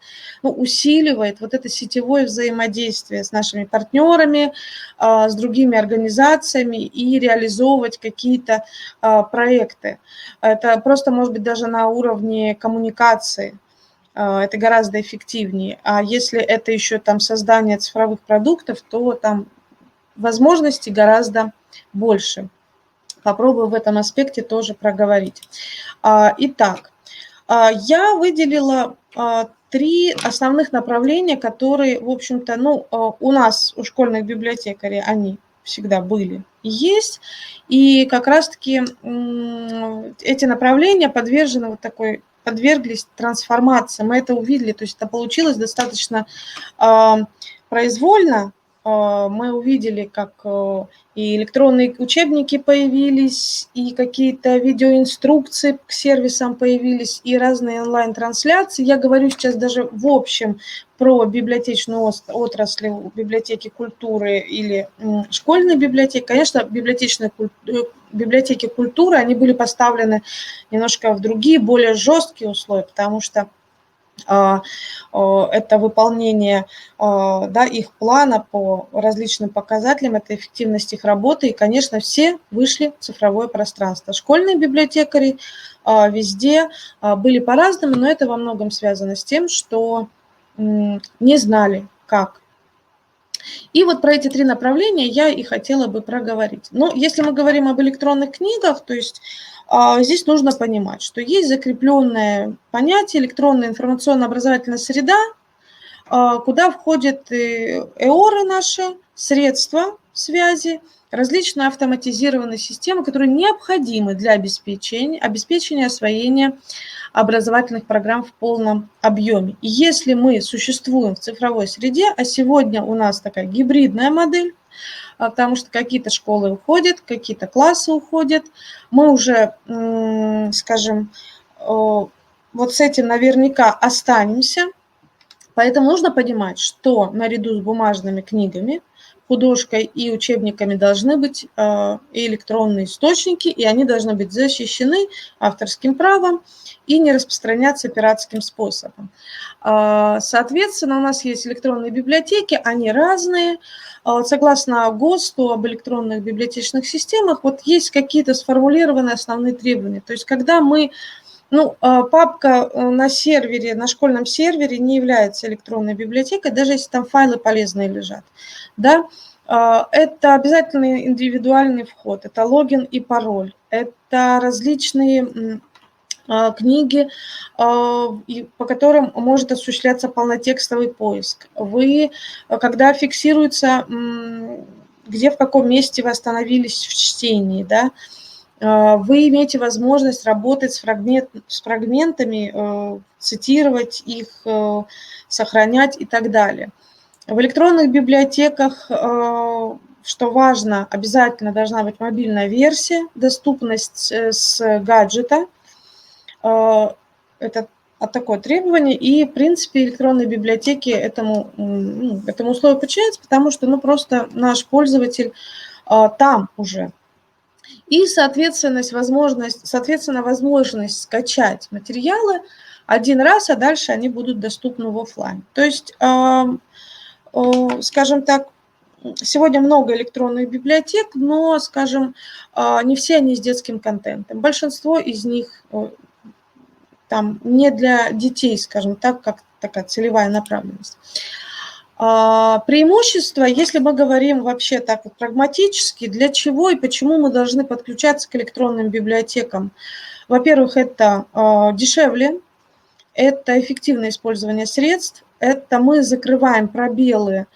ну, усиливает вот это сетевое взаимодействие с нашими партнерами, с другими организациями и реализовывать какие-то проекты. Это просто может быть даже на уровне коммуникации. Это гораздо эффективнее. А если это еще там создание цифровых продуктов, то там возможностей гораздо больше. Попробую в этом аспекте тоже проговорить. Итак, я выделила 3 основных направления, которые, в общем-то, ну, у нас, у школьных библиотекарей, они всегда были и есть. И как раз-таки эти направления подвержены вот такой подверглись трансформации. Мы это увидели, то есть это получилось достаточно произвольно. Мы увидели, как и электронные учебники появились, и какие-то видеоинструкции к сервисам появились, и разные онлайн-трансляции. Я говорю сейчас даже в общем про библиотечную отрасль, библиотеки культуры или школьные библиотеки. Конечно, библиотеки культуры, они были поставлены немножко в другие, более жесткие условия, потому что это выполнение, да, их плана по различным показателям, это эффективность их работы, и, конечно, все вышли в цифровое пространство. Школьные библиотекари везде были по-разному, но это во многом связано с тем, что не знали, как. И вот про эти 3 направления я и хотела бы проговорить. Но если мы говорим об электронных книгах, то есть здесь нужно понимать, что есть закрепленное понятие электронная информационно-образовательная среда, куда входят ЭОРы наши, средства связи, различные автоматизированные системы, которые необходимы для обеспечения освоения образовательных программ в полном объеме. И если мы существуем в цифровой среде, а сегодня у нас такая гибридная модель, потому что какие-то школы уходят, какие-то классы уходят, мы уже, скажем, вот с этим наверняка останемся. Поэтому нужно понимать, что наряду с бумажными книгами, художкой и учебниками должны быть и электронные источники, и они должны быть защищены авторским правом и не распространяться пиратским способом. Соответственно, у нас есть электронные библиотеки, они разные. Согласно ГОСТу об электронных библиотечных системах, вот есть какие-то сформулированные основные требования. То есть когда мы папка на сервере, на школьном сервере не является электронной библиотекой, даже если там файлы полезные лежат. Да? Это обязательный индивидуальный вход, это логин и пароль, это различные книги, по которым может осуществляться полнотекстовый поиск. Вы, когда фиксируется, где, в каком месте вы остановились в чтении, да, вы имеете возможность работать с фрагментами, цитировать их, сохранять и так далее. В электронных библиотеках, что важно, обязательно должна быть мобильная версия, доступность с гаджета. Это такое требование. И, в принципе, электронные библиотеки этому условию подчиняются, потому что просто наш пользователь там уже. И, соответственно, возможность скачать материалы один раз, а дальше они будут доступны в офлайн. То есть, скажем так, сегодня много электронных библиотек, но, скажем, не все они с детским контентом. Большинство из них там не для детей, скажем так, как такая целевая направленность. Преимущество, если мы говорим вообще так вот прагматически, для чего и почему мы должны подключаться к электронным библиотекам. Во-первых, это дешевле, это эффективное использование средств, это мы закрываем пробелы.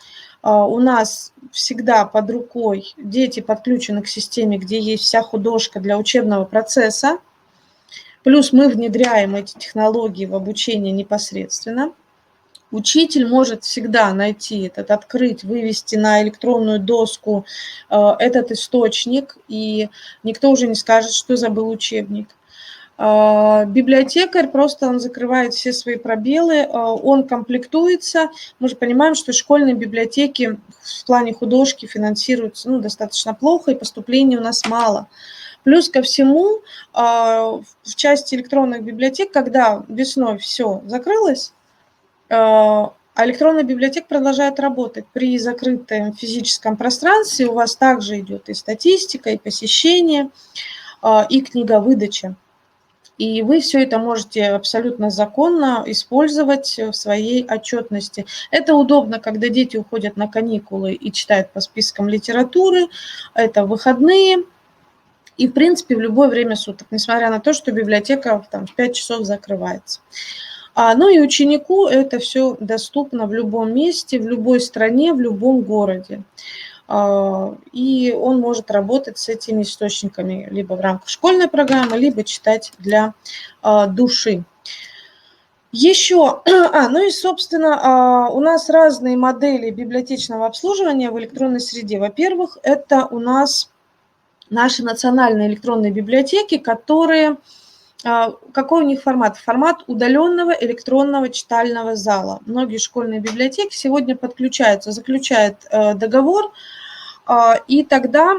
У нас всегда под рукой дети подключены к системе, где есть вся художка для учебного процесса. Плюс мы внедряем эти технологии в обучение непосредственно. Учитель может всегда найти открыть, вывести на электронную доску этот источник, и никто уже не скажет, что забыл учебник. Библиотекарь просто он закрывает все свои пробелы, он комплектуется. Мы же понимаем, что школьные библиотеки в плане художки финансируются достаточно плохо, и поступлений у нас мало. Плюс ко всему, в части электронных библиотек, когда весной все закрылось, а электронная библиотека продолжает работать. При закрытом физическом пространстве у вас также идет и статистика, и посещение, и книговыдача. И вы все это можете абсолютно законно использовать в своей отчетности. Это удобно, когда дети уходят на каникулы и читают по спискам литературы, это выходные, и, в принципе, в любое время суток, несмотря на то, что библиотека в 5 часов закрывается. Ну и ученику это все доступно в любом месте, в любой стране, в любом городе. И он может работать с этими источниками либо в рамках школьной программы, либо читать для души. Еще, ну и, собственно, у нас разные модели библиотечного обслуживания в электронной среде. Во-первых, это у нас наши национальные электронные библиотеки, которые... Какой у них формат? Формат удаленного электронного читального зала. Многие школьные библиотеки сегодня подключаются, заключают договор, и тогда,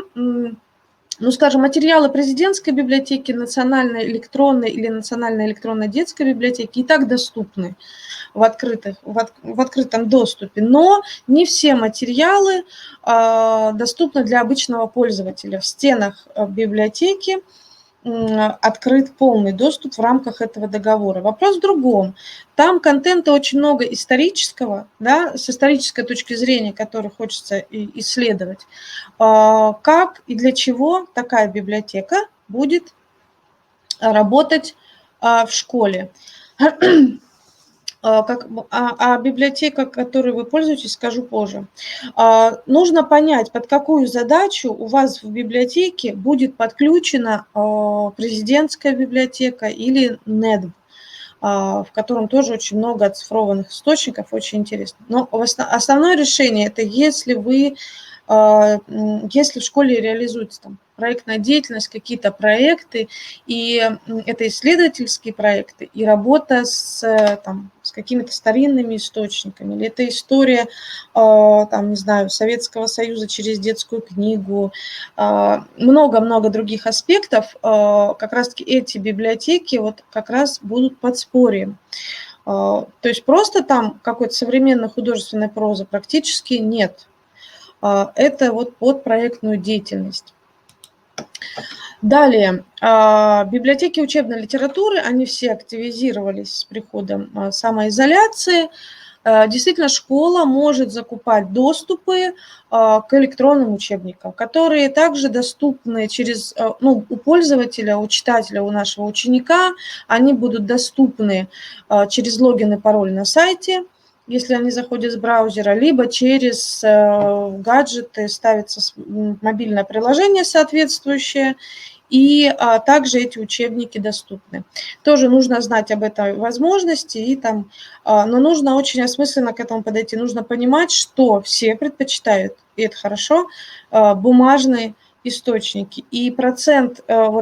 скажем, материалы президентской библиотеки, национальной электронной или национальной электронной детской библиотеки и так доступны в открытом доступе, но не все материалы доступны для обычного пользователя. В стенах библиотеки открыт полный доступ в рамках этого договора. Вопрос в другом. Там контента очень много исторического, да, с исторической точки зрения, который хочется исследовать. Как и для чего такая библиотека будет работать в школе. Библиотека, которой вы пользуетесь, скажу позже. Нужно понять, под какую задачу у вас в библиотеке будет подключена президентская библиотека или НЭДБ, в котором тоже очень много оцифрованных источников, очень интересно. Но основное решение – это если в школе реализуется проектная деятельность, какие-то проекты, и это исследовательские проекты, и работа с какими-то старинными источниками, или это история, не знаю, Советского Союза через детскую книгу, много-много других аспектов, как раз-таки эти библиотеки как раз будут подспорьем. То есть просто там какой-то современной художественной прозы практически нет. Это под проектную деятельность. Далее, библиотеки учебной литературы, они все активизировались с приходом самоизоляции. Действительно, школа может закупать доступы к электронным учебникам, которые также доступны у пользователя, у читателя, у нашего ученика. Они будут доступны через логин и пароль на сайте, если они заходят с браузера, либо через гаджеты ставится мобильное приложение соответствующее, и также эти учебники доступны. Тоже нужно знать об этой возможности, но нужно очень осмысленно к этому подойти. Нужно понимать, что все предпочитают, и это хорошо, бумажные источники. И процент,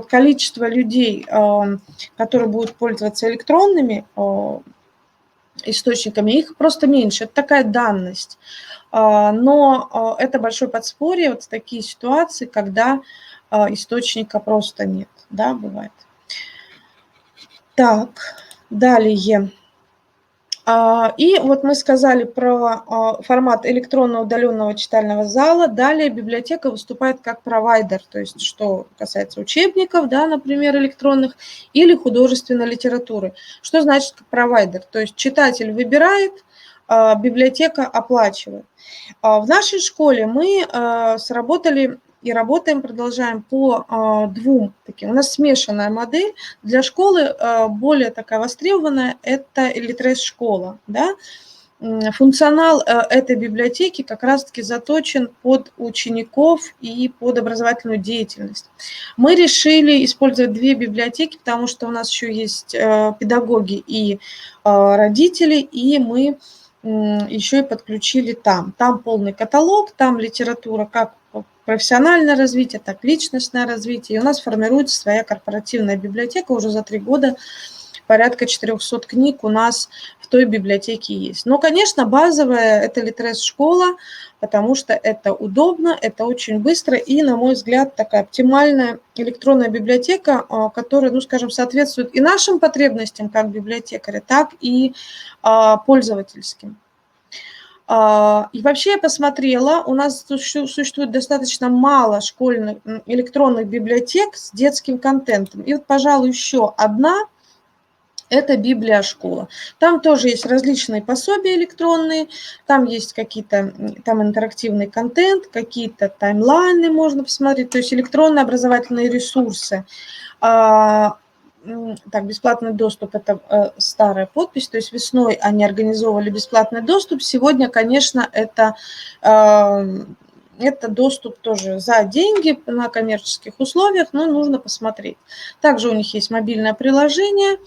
количество людей, которые будут пользоваться электронными источниками, их просто меньше. Это такая данность. Но это большое подспорье, такие ситуации, когда источника просто нет, да, бывает. Так, далее. И вот мы сказали про формат электронного удаленного читального зала. Далее библиотека выступает как провайдер, то есть что касается учебников, да, например, электронных, или художественной литературы. Что значит провайдер? То есть читатель выбирает, библиотека оплачивает. В нашей школе мы сработали и работаем, продолжаем по двум таким. У нас смешанная модель. Для школы более такая востребованная – это Литрес-школа. Да? Функционал этой библиотеки как раз-таки заточен под учеников и под образовательную деятельность. Мы решили использовать две библиотеки, потому что у нас еще есть педагоги и родители, и мы еще и подключили там. Там полный каталог, там литература как профессиональное развитие, так и личностное развитие. И у нас формируется своя корпоративная библиотека. Уже за 3 года порядка 400 книг у нас в той библиотеке есть. Но, конечно, базовая – это Литрес-школа, потому что это удобно, это очень быстро и, на мой взгляд, такая оптимальная электронная библиотека, которая, ну, скажем, соответствует и нашим потребностям как библиотекаря, так и пользовательским. И вообще я посмотрела, у нас существует достаточно мало школьных электронных библиотек с детским контентом. И вот, пожалуй, еще одна – это Библиошкола. Там тоже есть различные пособия электронные, там есть какие-то, там интерактивный контент, какие-то таймлайны можно посмотреть, то есть электронные образовательные ресурсы. Так, бесплатный доступ – это старая подпись, то есть весной они организовывали бесплатный доступ. Сегодня, конечно, это доступ тоже за деньги на коммерческих условиях, но нужно посмотреть. Также у них есть мобильное приложение.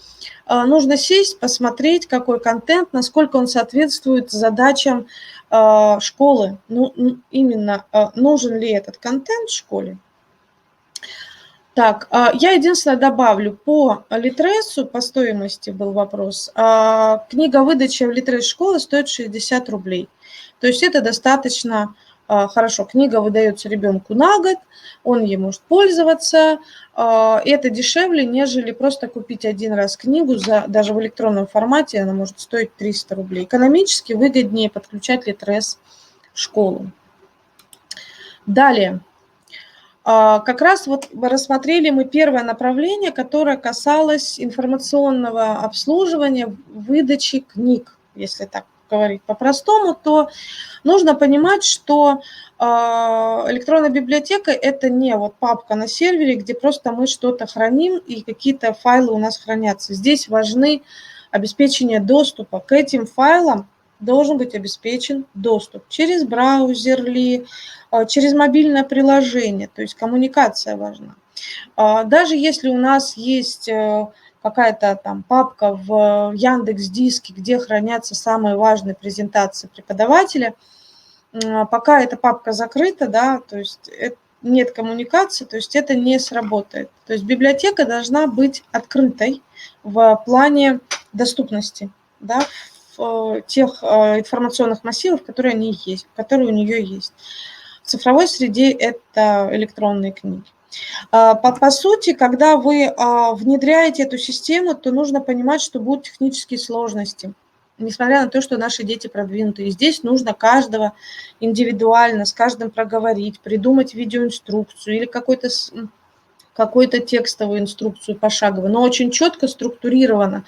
Нужно сесть, посмотреть, какой контент, насколько он соответствует задачам школы. Ну, именно нужен ли этот контент в школе. Так, я единственное добавлю, по Литресу, по стоимости был вопрос, книга выдачи в Литрес-школы стоит 60 рублей. То есть это достаточно хорошо. Книга выдается ребенку на год, он ей может пользоваться, и это дешевле, нежели просто купить один раз книгу, даже в электронном формате она может стоить 300 рублей. Экономически выгоднее подключать Литрес в школу. Далее. Как раз вот рассмотрели мы первое направление, которое касалось информационного обслуживания, выдачи книг. Если так говорить по-простому, то нужно понимать, что электронная библиотека – это не вот папка на сервере, где просто мы что-то храним и какие-то файлы у нас хранятся. Здесь важны обеспечение доступа к этим файлам. Должен быть обеспечен доступ через браузер ли, через мобильное приложение, то есть коммуникация важна. Даже если у нас есть какая-то там папка в Яндекс.Диске, где хранятся самые важные презентации преподавателя, пока эта папка закрыта, да, то есть нет коммуникации, то есть это не сработает. То есть библиотека должна быть открытой в плане доступности, да, тех информационных массивов, которые у нее есть. В цифровой среде это электронные книги. По сути, когда вы внедряете эту систему, то нужно понимать, что будут технические сложности, несмотря на то, что наши дети продвинутые. И здесь нужно каждого индивидуально, с каждым проговорить, придумать видеоинструкцию или какую-то текстовую инструкцию пошаговую, но очень четко структурировано,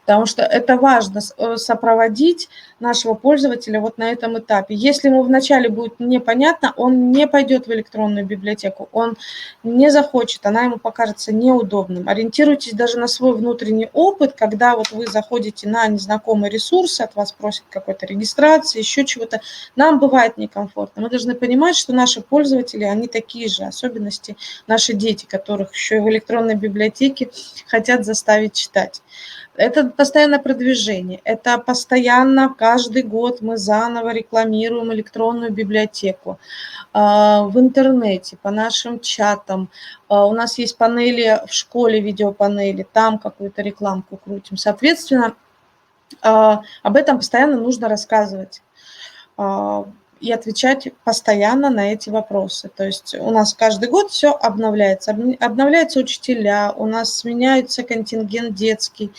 потому что это важно сопроводить нашего пользователя вот на этом этапе. Если ему вначале будет непонятно, он не пойдет в электронную библиотеку, он не захочет, она ему покажется неудобным. Ориентируйтесь даже на свой внутренний опыт, когда вот вы заходите на незнакомый ресурс, от вас просят какой-то регистрации, еще чего-то, нам бывает некомфортно. Мы должны понимать, что наши пользователи, они такие же, особенности наши дети, которых еще и в электронной библиотеке хотят заставить читать. Это постоянное продвижение, это постоянно, каждый год мы заново рекламируем электронную библиотеку в интернете, по нашим чатам. У нас есть панели в школе, видеопанели, там какую-то рекламку крутим. Соответственно, об этом постоянно нужно рассказывать. и отвечать постоянно на эти вопросы. То есть у нас каждый год все обновляется. Обновляются учителя, у нас сменяется контингент детский,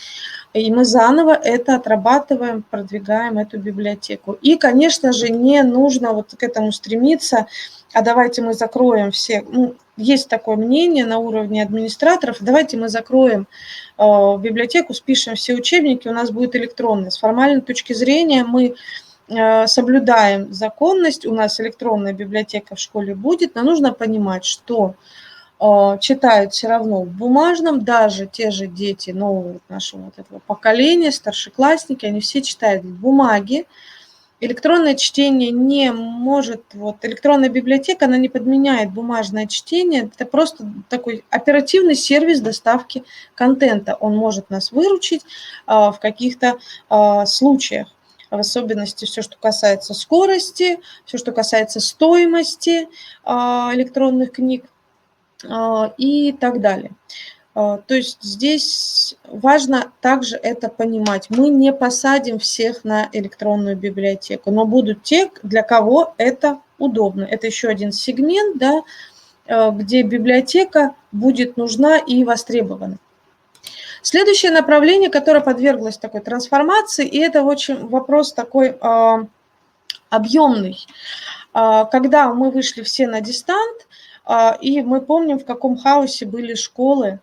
и мы заново это отрабатываем, продвигаем эту библиотеку. И, конечно же, не нужно вот к этому стремиться, а давайте мы закроем все. Ну, есть такое мнение на уровне администраторов, давайте мы закроем библиотеку, спишем все учебники, у нас будет электронно. С формальной точки зрения мы соблюдаем законность, у нас электронная библиотека в школе будет, но нужно понимать, что читают все равно в бумажном, даже те же дети нового нашего вот этого поколения, старшеклассники, они все читают в бумаге. Электронное чтение не может, вот электронная библиотека, она не подменяет бумажное чтение, это просто такой оперативный сервис доставки контента. Он может нас выручить в каких-то случаях, в особенности все, что касается скорости, все, что касается стоимости электронных книг и так далее. То есть здесь важно также это понимать. Мы не посадим всех на электронную библиотеку, но будут те, для кого это удобно. Это еще один сегмент, да, где библиотека будет нужна и востребована. Следующее направление, которое подверглось такой трансформации, и это очень вопрос такой объемный. Когда мы вышли все на дистант, и мы помним, в каком хаосе были школы,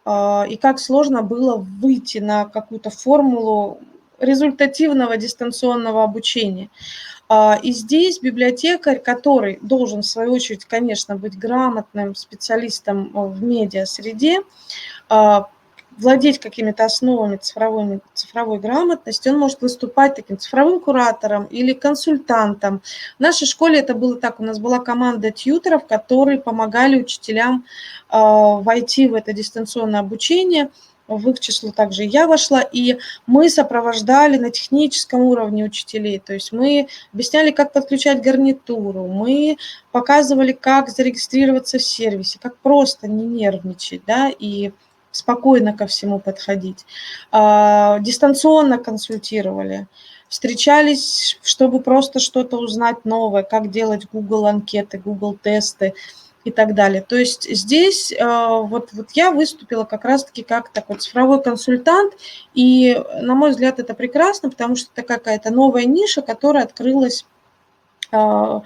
и как сложно было выйти на какую-то формулу результативного дистанционного обучения. И здесь библиотекарь, который должен, в свою очередь, конечно, быть грамотным специалистом в медиасреде, владеть какими-то основами цифровой грамотности, он может выступать таким цифровым куратором или консультантом. В нашей школе это было так, у нас была команда тьюторов, которые помогали учителям войти в это дистанционное обучение. В их число также я вошла, и мы сопровождали на техническом уровне учителей, то есть мы объясняли, как подключать гарнитуру, мы показывали, как зарегистрироваться в сервисе, как просто не нервничать, да, и спокойно ко всему подходить. Дистанционно консультировали, встречались, чтобы просто что-то узнать новое, как делать Google анкеты, Google тесты и так далее. То есть здесь вот я выступила как раз-таки как такой цифровой консультант, и, на мой взгляд, это прекрасно, потому что это какая-то новая ниша, которая открылась, да,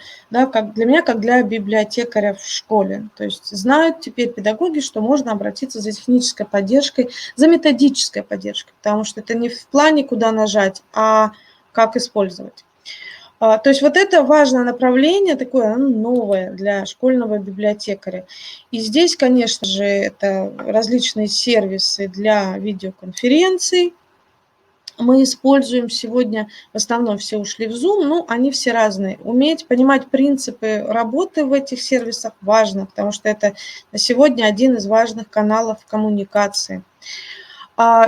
как для меня, как для библиотекаря в школе. То есть знают теперь педагоги, что можно обратиться за технической поддержкой, за методической поддержкой, потому что это не в плане, куда нажать, а как использовать. То есть вот это важное направление, такое новое для школьного библиотекаря. И здесь, конечно же, это различные сервисы для видеоконференций. Мы используем сегодня, в основном все ушли в Zoom, но они все разные. Уметь понимать принципы работы в этих сервисах важно, потому что это на сегодня один из важных каналов коммуникации.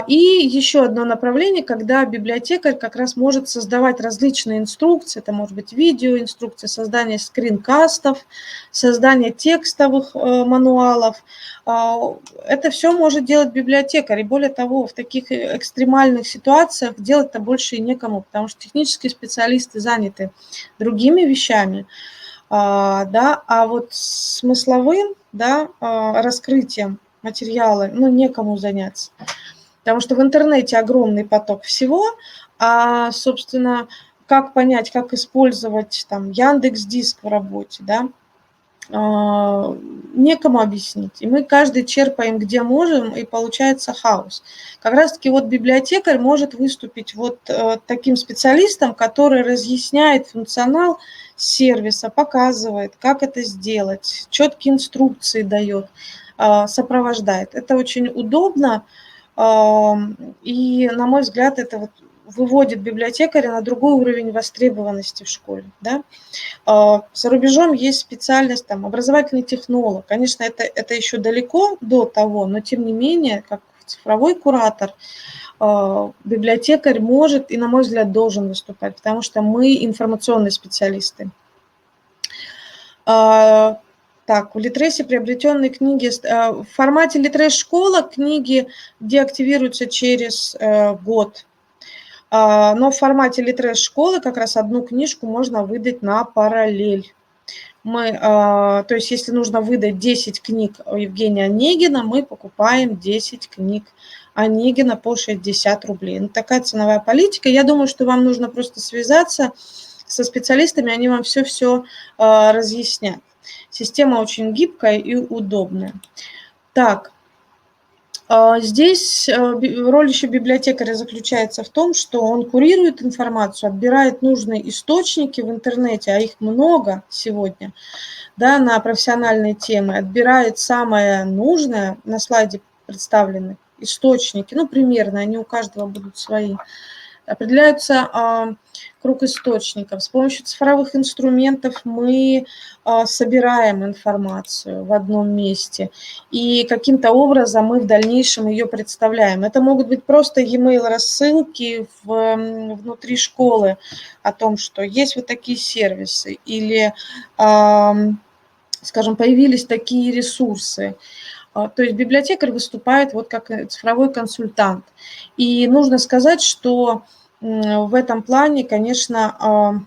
И еще одно направление, когда библиотекарь как раз может создавать различные инструкции, это может быть видеоинструкции, создание скринкастов, создание текстовых мануалов. Это все может делать библиотекарь. И более того, в таких экстремальных ситуациях делать-то больше и некому, потому что технические специалисты заняты другими вещами. Да, а вот смысловым, да, раскрытием материала, некому заняться. Потому что в интернете огромный поток всего, а, собственно, как понять, как использовать там Яндекс.Диск в работе, да, некому объяснить. И мы каждый черпаем, где можем, и получается хаос. Как раз-таки вот библиотекарь может выступить вот таким специалистом, который разъясняет функционал сервиса, показывает, как это сделать, четкие инструкции дает, сопровождает. Это очень удобно. И, на мой взгляд, это вот выводит библиотекаря на другой уровень востребованности в школе. Да? За рубежом есть специальность там, образовательный технолог. Конечно, это еще далеко до того, но тем не менее, как цифровой куратор, библиотекарь может и, на мой взгляд, должен выступать, потому что мы информационные специалисты. Так, в Литресе приобретенные книги, в формате Литрес школа книги деактивируются через год. Но в формате Литрес-школы как раз одну книжку можно выдать на параллель. То есть если нужно выдать 10 книг Евгения Онегина, мы покупаем 10 книг Онегина по 60 рублей. Ну, такая ценовая политика. Я думаю, что вам нужно просто связаться со специалистами, они вам все разъяснят. Система очень гибкая и удобная. Так, здесь роль еще библиотекаря заключается в том, что он курирует информацию, отбирает нужные источники в интернете, а их много сегодня, да, на профессиональные темы, отбирает самое нужное, на слайде представлены источники, ну, примерно, они у каждого будут свои. Определяется круг источников. С помощью цифровых инструментов мы собираем информацию в одном месте, и каким-то образом мы в дальнейшем ее представляем. Это могут быть просто e-mail рассылки внутри школы о том, что есть вот такие сервисы, или, скажем, появились такие ресурсы. То есть библиотекарь выступает вот как цифровой консультант. И нужно сказать, что в этом плане, конечно,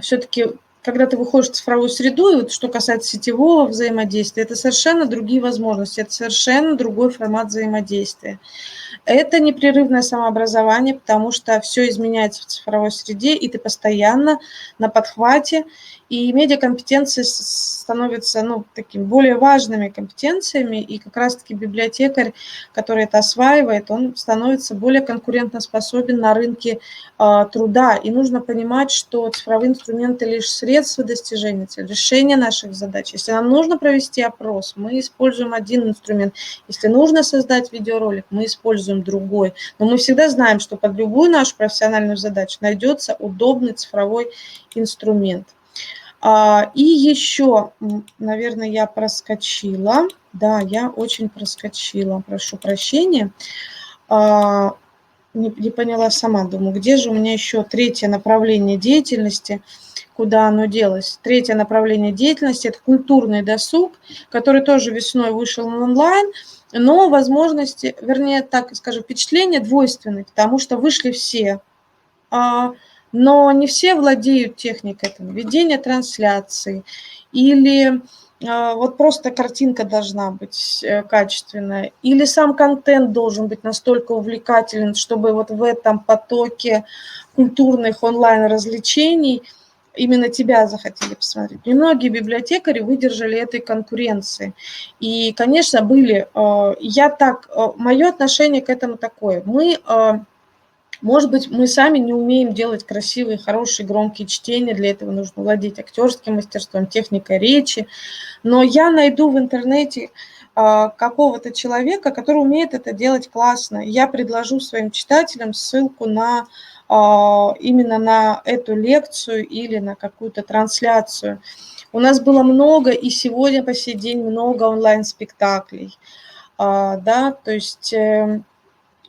все-таки, когда ты выходишь в цифровую среду, и вот что касается сетевого взаимодействия, это совершенно другие возможности, это совершенно другой формат взаимодействия. Это непрерывное самообразование, потому что все изменяется в цифровой среде, и ты постоянно на подхвате, и медиакомпетенции становятся, ну, такими более важными компетенциями, и как раз-таки библиотекарь, который это осваивает, он становится более конкурентоспособен на рынке труда. И нужно понимать, что цифровые инструменты лишь средства достижения цели, решения наших задач. Если нам нужно провести опрос, мы используем один инструмент. Если нужно создать видеоролик, мы используем другой. Но мы всегда знаем, что под любую нашу профессиональную задачу найдется удобный цифровой инструмент. И еще, наверное, я проскочила. Да, я очень проскочила, прошу прощения. Не поняла сама, думаю, где же у меня еще третье направление деятельности, куда оно делось. Третье направление деятельности – это культурный досуг, который тоже весной вышел онлайн, но возможности, вернее, так скажем, впечатления двойственные, потому что вышли все, но не все владеют техникой этого, ведения трансляции, или вот просто картинка должна быть качественная, или сам контент должен быть настолько увлекателен, чтобы вот в этом потоке культурных онлайн-развлечений именно тебя захотели посмотреть. Немногие библиотекари выдержали этой конкуренции. И, конечно, мое отношение к этому такое. Может быть, мы сами не умеем делать красивые, хорошие, громкие чтения, для этого нужно владеть актерским мастерством, техникой речи, но я найду в интернете какого-то человека, который умеет это делать классно. Я предложу своим читателям ссылку именно на эту лекцию или на какую-то трансляцию. У нас было много, и сегодня по сей день много онлайн-спектаклей, да, то есть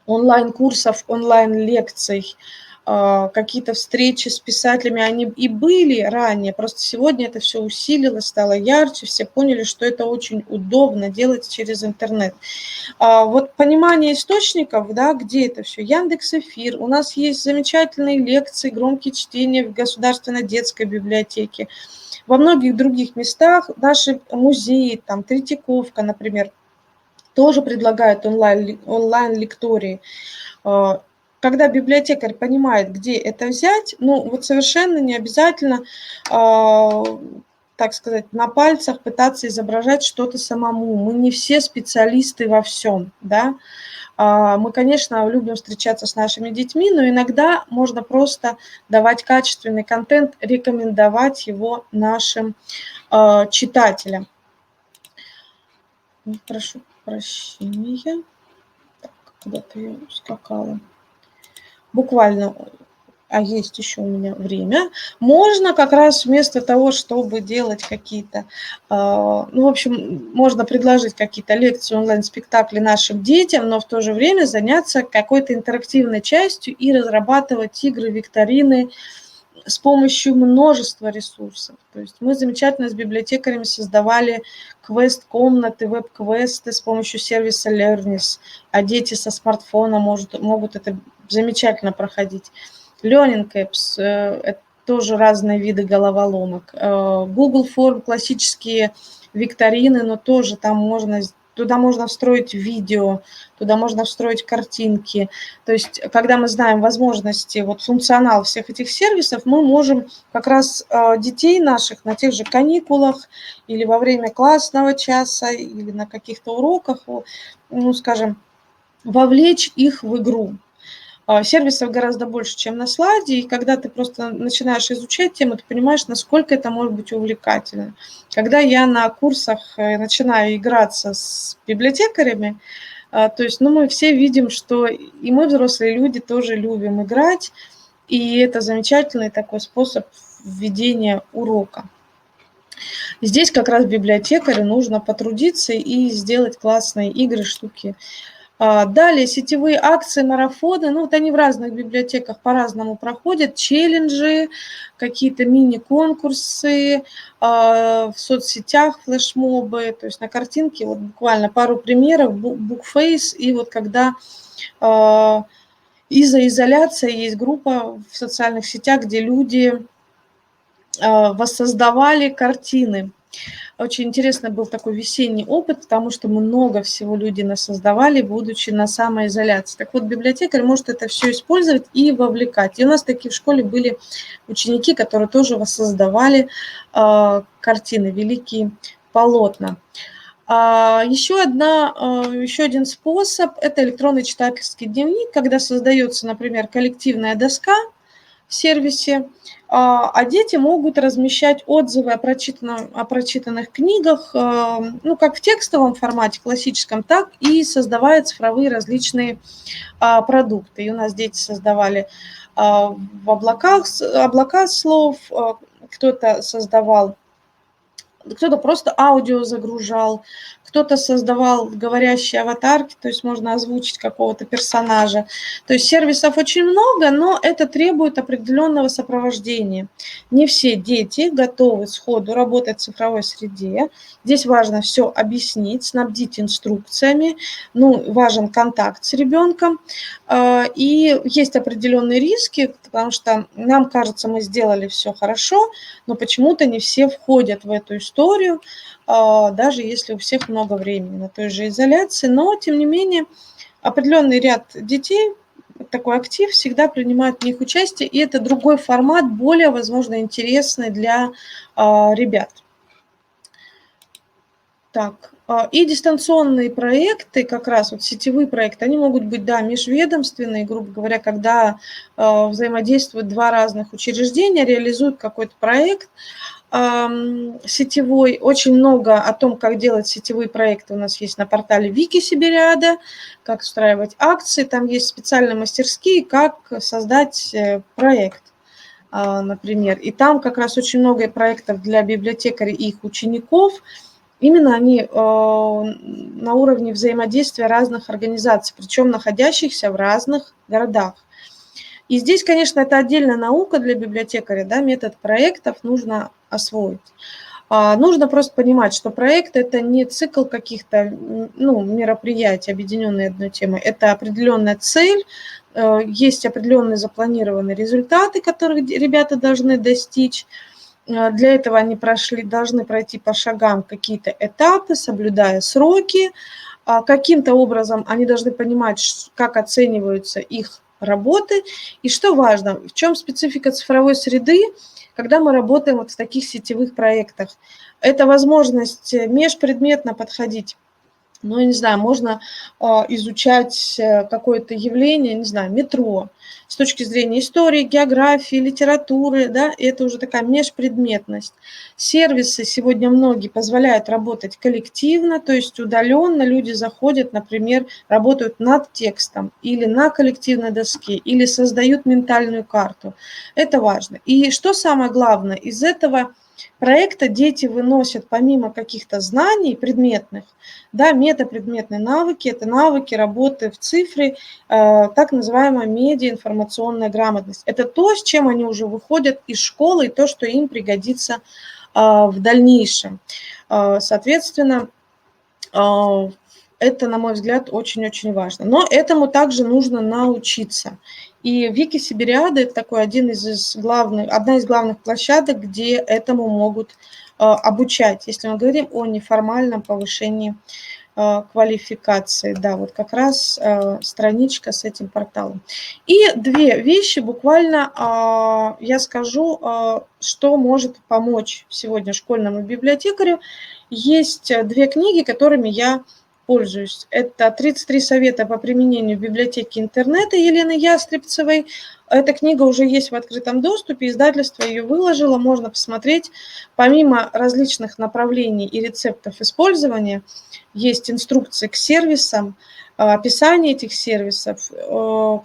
онлайн-курсов, онлайн-лекций, какие-то встречи с писателями, они и были ранее, просто сегодня это все усилилось, стало ярче, все поняли, что это очень удобно делать через интернет. Вот понимание источников, да, где это все, Яндекс.Эфир, у нас есть замечательные лекции, громкие чтения в Государственной детской библиотеке, во многих других местах наши музеи, там Третьяковка, например, тоже предлагают онлайн-лектории. Когда библиотекарь понимает, где это взять, ну вот совершенно не обязательно, так сказать, на пальцах пытаться изображать что-то самому. Мы не все специалисты во всем, да. Мы, конечно, любим встречаться с нашими детьми, но иногда можно просто давать качественный контент, рекомендовать его нашим читателям. Прошу прощения. Так, куда-то я ускакала. Буквально, есть еще у меня время. Можно как раз вместо того, чтобы делать какие-то, в общем, можно предложить какие-то лекции, онлайн-спектакли нашим детям, но в то же время заняться какой-то интерактивной частью и разрабатывать игры, викторины с помощью множества ресурсов. То есть мы замечательно с библиотекарями создавали квест-комнаты, веб-квесты с помощью сервиса Learnis, а дети со смартфона могут это замечательно проходить. Learning Apps, это тоже разные виды головоломок. Google Form, классические викторины, но тоже там туда можно встроить видео, туда можно встроить картинки. То есть, когда мы знаем возможности, вот функционал всех этих сервисов, мы можем как раз детей наших на тех же каникулах или во время классного часа, или на каких-то уроках, ну, скажем, вовлечь их в игру. Сервисов гораздо больше, чем на слайде, и когда ты просто начинаешь изучать тему, ты понимаешь, насколько это может быть увлекательно. Когда я на курсах начинаю играться с библиотекарями, то есть, ну, мы все видим, что и мы, взрослые люди, тоже любим играть, и это замечательный такой способ введения урока. Здесь как раз библиотекарю нужно потрудиться и сделать классные игры, штуки. Далее сетевые акции, марафоны, ну вот они в разных библиотеках по-разному проходят, челленджи, какие-то мини-конкурсы, в соцсетях флешмобы, то есть на картинке вот буквально пару примеров, Bookface, и вот когда из-за изоляции есть группа в социальных сетях, где люди воссоздавали картины. Очень интересный был такой весенний опыт, потому что много всего люди насоздавали, будучи на самоизоляции. Так вот, библиотекарь может это все использовать и вовлекать. И у нас такие в школе были ученики, которые тоже воссоздавали картины, великие полотна. Еще один способ – это электронный читательский дневник, когда создается, например, коллективная доска в сервисе, а дети могут размещать отзывы о прочитанных книгах, ну, как в текстовом формате классическом, так и создавая цифровые различные продукты. И у нас дети создавали в облака слов, кто-то просто аудио загружал, кто-то создавал говорящие аватарки, то есть можно озвучить какого-то персонажа. То есть сервисов очень много, но это требует определенного сопровождения. Не все дети готовы сходу работать в цифровой среде. Здесь важно все объяснить, снабдить инструкциями. Ну, важен контакт с ребенком. И есть определенные риски, потому что нам кажется, мы сделали все хорошо, но почему-то не все входят в эту историю, даже если у всех много времени на той же изоляции. Но, тем не менее, определенный ряд детей, такой актив, всегда принимают в них участие, и это другой формат, более, возможно, интересный для ребят. Так, и дистанционные проекты, как раз вот сетевые проекты, они могут быть, да, межведомственные, грубо говоря, когда взаимодействуют два разных учреждения, реализуют какой-то проект сетевой. Очень много о том, как делать сетевые проекты, у нас есть на портале Викисибириада, как устраивать акции, там есть специальные мастерские, как создать проект, например. И там как раз очень много проектов для библиотекарей и их учеников. Именно они на уровне взаимодействия разных организаций, причем находящихся в разных городах. И здесь, конечно, это отдельная наука для библиотекаря, да, метод проектов нужно освоить. Нужно просто понимать, что проект – это не цикл каких-то мероприятий, объединенные одной темой, это определенная цель, есть определенные запланированные результаты, которых ребята должны достичь. Для этого они должны пройти по шагам какие-то этапы, соблюдая сроки. Каким-то образом они должны понимать, как оцениваются их работы. И что важно, в чем специфика цифровой среды, когда мы работаем вот в таких сетевых проектах. Это возможность межпредметно подходить. Ну, я не знаю, можно изучать какое-то явление, не знаю, метро, с точки зрения истории, географии, литературы, да, и это уже такая межпредметность. Сервисы сегодня многие позволяют работать коллективно, то есть удаленно люди заходят, например, работают над текстом или на коллективной доске, или создают ментальную карту. Это важно. И что самое главное, из этого проекта дети выносят помимо каких-то знаний предметных, да, метапредметные навыки, это навыки работы в цифре, так называемая медиаинформационная грамотность. Это то, с чем они уже выходят из школы, и то, что им пригодится в дальнейшем. Соответственно, это Это, на мой взгляд, очень-очень важно. Но этому также нужно научиться. И Вики Сибириада – это такой одна из главных площадок, где этому могут обучать, если мы говорим о неформальном повышении квалификации. Да, вот как раз страничка с этим порталом. И две вещи буквально я скажу, что может помочь сегодня школьному библиотекарю. Есть две книги, которыми я пользуюсь. Это «33 совета по применению библиотеки интернета» Елены Ястребцевой. Эта книга уже есть в открытом доступе, издательство ее выложило, можно посмотреть. Помимо различных направлений и рецептов использования, есть инструкции к сервисам, описание этих сервисов.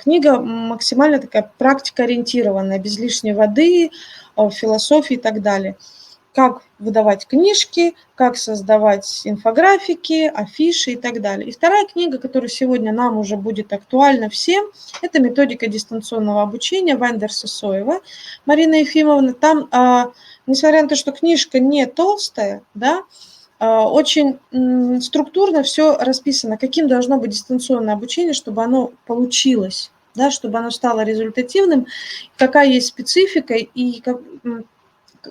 Книга максимально такая практикоориентированная, без лишней воды, философии и так далее. Как выдавать книжки, как создавать инфографики, афиши и так далее. И вторая книга, которая сегодня нам уже будет актуальна всем, это «Методика дистанционного обучения» Вайндерса-Соева Марина Ефимовна. Там, несмотря на то, что книжка не толстая, да, очень структурно все расписано, каким должно быть дистанционное обучение, чтобы оно получилось, да, чтобы оно стало результативным, какая есть специфика и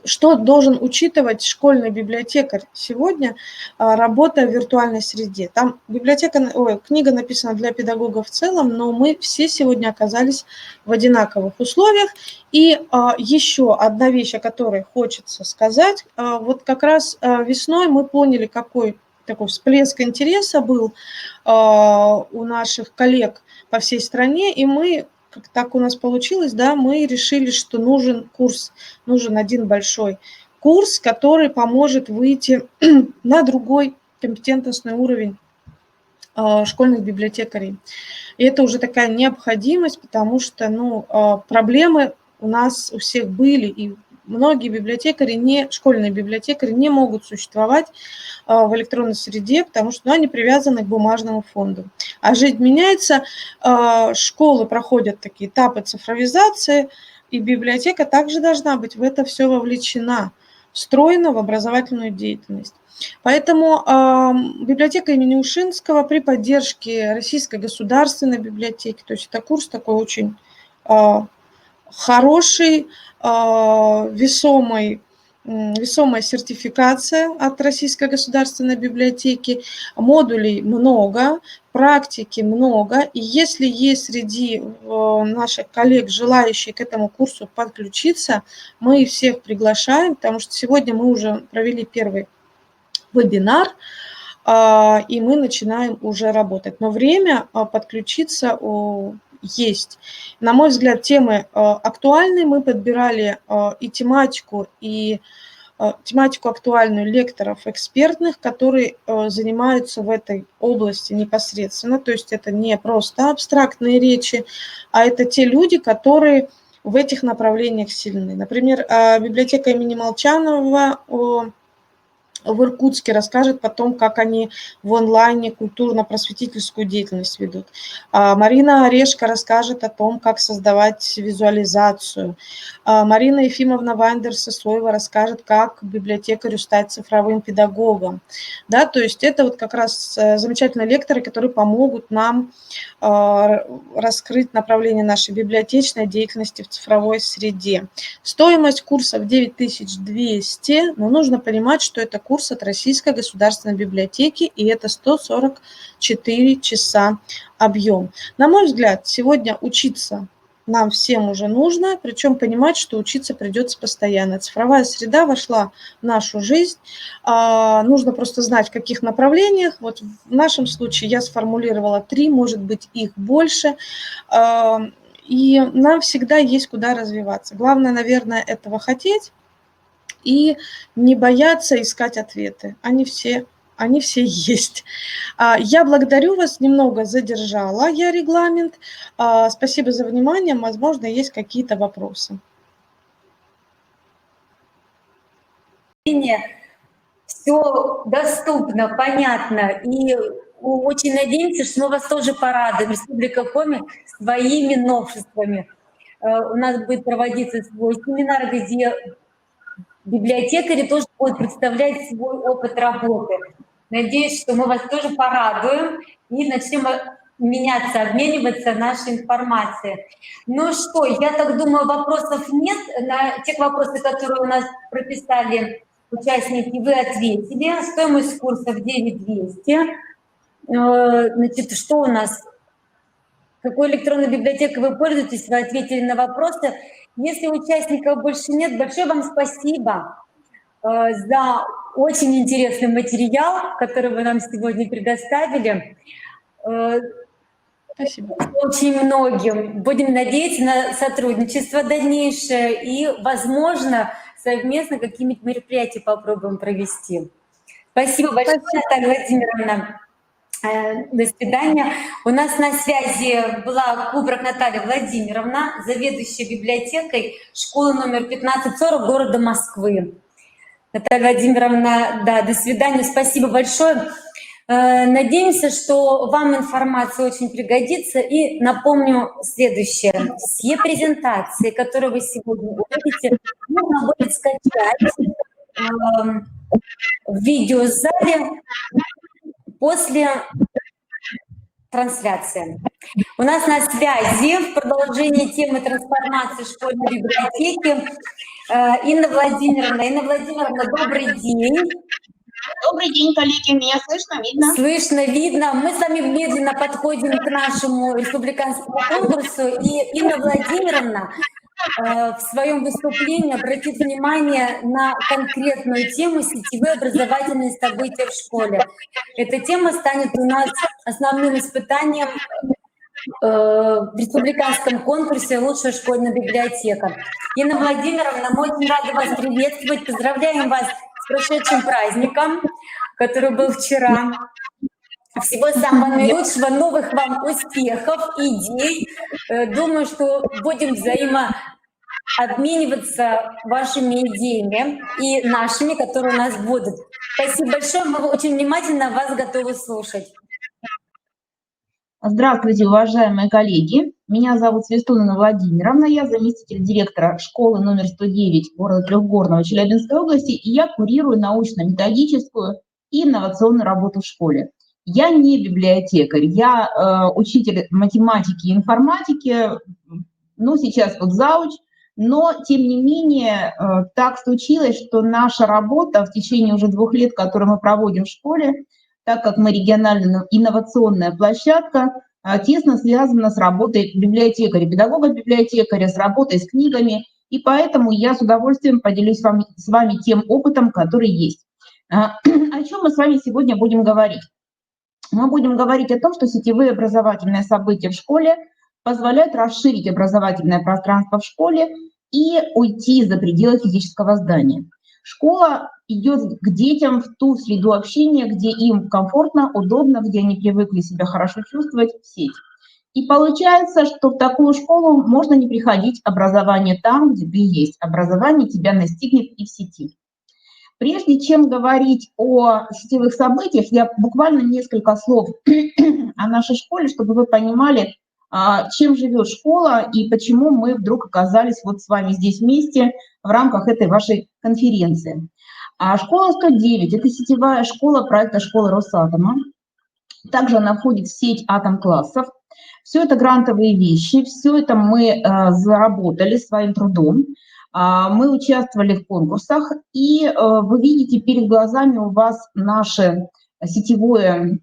что должен учитывать школьный библиотекарь сегодня, работая в виртуальной среде. Там книга написана для педагогов в целом, но мы все сегодня оказались в одинаковых условиях. И еще одна вещь, о которой хочется сказать. Вот как раз весной мы поняли, какой такой всплеск интереса был у наших коллег по всей стране, и мы, как так у нас получилось, да, мы решили, что нужен курс, нужен один большой курс, который поможет выйти на другой компетентностный уровень школьных библиотекарей. И это уже такая необходимость, потому что проблемы у нас у всех были, и многие библиотекари, школьные библиотекари не могут существовать в электронной среде, потому что они привязаны к бумажному фонду. А жизнь меняется, школы проходят такие этапы цифровизации, и библиотека также должна быть в это все вовлечена, встроена в образовательную деятельность. Поэтому библиотека имени Ушинского при поддержке Российской государственной библиотеки, то есть это курс такой очень хороший, весомая сертификация от Российской государственной библиотеки, модулей много, практики много, и если есть среди наших коллег желающие к этому курсу подключиться, мы всех приглашаем, потому что сегодня мы уже провели первый вебинар, и мы начинаем уже работать. Но время подключиться есть. На мой взгляд, темы актуальны. Мы подбирали и тематику актуальную лекторов экспертных, которые занимаются в этой области непосредственно. То есть это не просто абстрактные речи, а это те люди, которые в этих направлениях сильны. Например, библиотека имени Молчанова в Иркутске расскажет потом, как они в онлайне культурно-просветительскую деятельность ведут. Марина Орешко расскажет о том, как создавать визуализацию. Марина Ефимовна Вайндерса-Соева расскажет, как библиотекарю стать цифровым педагогом. Да, то есть это вот как раз замечательные лекторы, которые помогут нам раскрыть направление нашей библиотечной деятельности в цифровой среде. Стоимость курсов 9200, но нужно понимать, что это курс от Российской государственной библиотеки, и это 144 часа объем. На мой взгляд, сегодня учиться нам всем уже нужно, причем понимать, что учиться придется постоянно. Цифровая среда вошла в нашу жизнь, нужно просто знать, в каких направлениях. Вот в нашем случае я сформулировала 3, может быть, их больше, и нам всегда есть куда развиваться. Главное, наверное, этого хотеть и не бояться искать ответы. Они все есть. Я благодарю вас, немного задержала я регламент. Спасибо за внимание. Возможно, есть какие-то вопросы. Все доступно, понятно. И очень надеемся, что мы вас тоже порадуем. Республика Коми своими новшествами. У нас будет проводиться свой семинар, где библиотекари тоже будут представлять свой опыт работы. Надеюсь, что мы вас тоже порадуем и начнем меняться, обмениваться нашей информацией. Ну что, я так думаю, вопросов нет. На те вопросы, которые у нас прописали участники, вы ответили. Стоимость курсов 9200. Значит, что у нас? Какой электронной библиотекой вы пользуетесь? Вы ответили на вопросы. Если участников больше нет, большое вам спасибо за очень интересный материал, который вы нам сегодня предоставили. Спасибо. Очень многим. Будем надеяться на сотрудничество дальнейшее и, возможно, совместно какие-нибудь мероприятия попробуем провести. Спасибо большое, Наталья Владимировна. До свидания. У нас на связи была Кубрак Наталья Владимировна, заведующая библиотекой школы номер 1540 города Москвы. Наталья Владимировна, да, до свидания, спасибо большое. Надеемся, что вам информация очень пригодится. И напомню следующее. Все презентации, которые вы сегодня увидите, можно будет скачать в видеозале после трансляции. У нас на связи в продолжении темы трансформации школьной библиотеки Инна Владимировна. Инна Владимировна, добрый день. Добрый день, коллеги. Меня слышно, видно? Слышно, видно. Мы с вами медленно подходим к нашему республиканскому конкурсу. И Инна Владимировна в своем выступлении обратит внимание на конкретную тему сетевые образовательные события в школе. Эта тема станет у нас основным испытанием в республиканском конкурсе «Лучшая школьная библиотека». Инна Владимировна, мы очень рады вас приветствовать. Поздравляем вас с прошедшим праздником, который был вчера. Всего самого наилучшего, новых вам успехов, идей. Думаю, что будем обмениваться вашими идеями и нашими, которые у нас будут. Спасибо большое, мы очень внимательно вас готовы слушать. Здравствуйте, уважаемые коллеги. Меня зовут Свистунина Владимировна, я заместитель директора школы номер 109 города Трехгорного Челябинской области, и я курирую научно-методическую и инновационную работу в школе. Я не библиотекарь, я учитель математики и информатики, ну, сейчас вот зауч, но, тем не менее, так случилось, что наша работа в течение уже 2 лет, которую мы проводим в школе, так как мы региональная инновационная площадка, тесно связана с работой библиотекаря, педагога-библиотекаря, с работой с книгами, и поэтому я с удовольствием поделюсь с вами тем опытом, который есть. О чем мы с вами сегодня будем говорить? Мы будем говорить о том, что сетевые образовательные события в школе позволяют расширить образовательное пространство в школе и уйти за пределы физического здания. Школа идет к детям в ту среду общения, где им комфортно, удобно, где они привыкли себя хорошо чувствовать, в сеть. И получается, что в такую школу можно не приходить, образование там, где ты есть, образование тебя настигнет и в сети. Прежде чем говорить о сетевых событиях, я буквально несколько слов о нашей школе, чтобы вы понимали, чем живет школа и почему мы вдруг оказались вот с вами здесь вместе в рамках этой вашей конференции. Школа 109 – это сетевая школа проекта «Школа Росатома». Также она входит в сеть атом-классов. Все это грантовые вещи, все это мы заработали своим трудом. Мы участвовали в конкурсах, и вы видите перед глазами у вас наше сетевое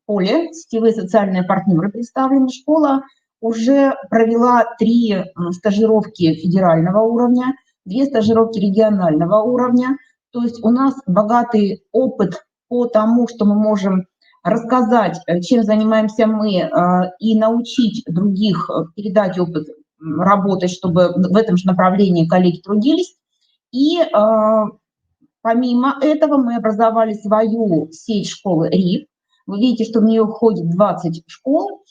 поле, сетевые социальные партнеры представлены. Школа уже провела 3 стажировки федерального уровня, 2 стажировки регионального уровня. То есть у нас богатый опыт по тому, что мы можем рассказать, чем занимаемся мы, и научить других передать опыт работать, чтобы в этом же направлении коллеги трудились. И помимо этого мы образовали свою сеть школы РИП. Вы видите, что в нее входит 20 школ.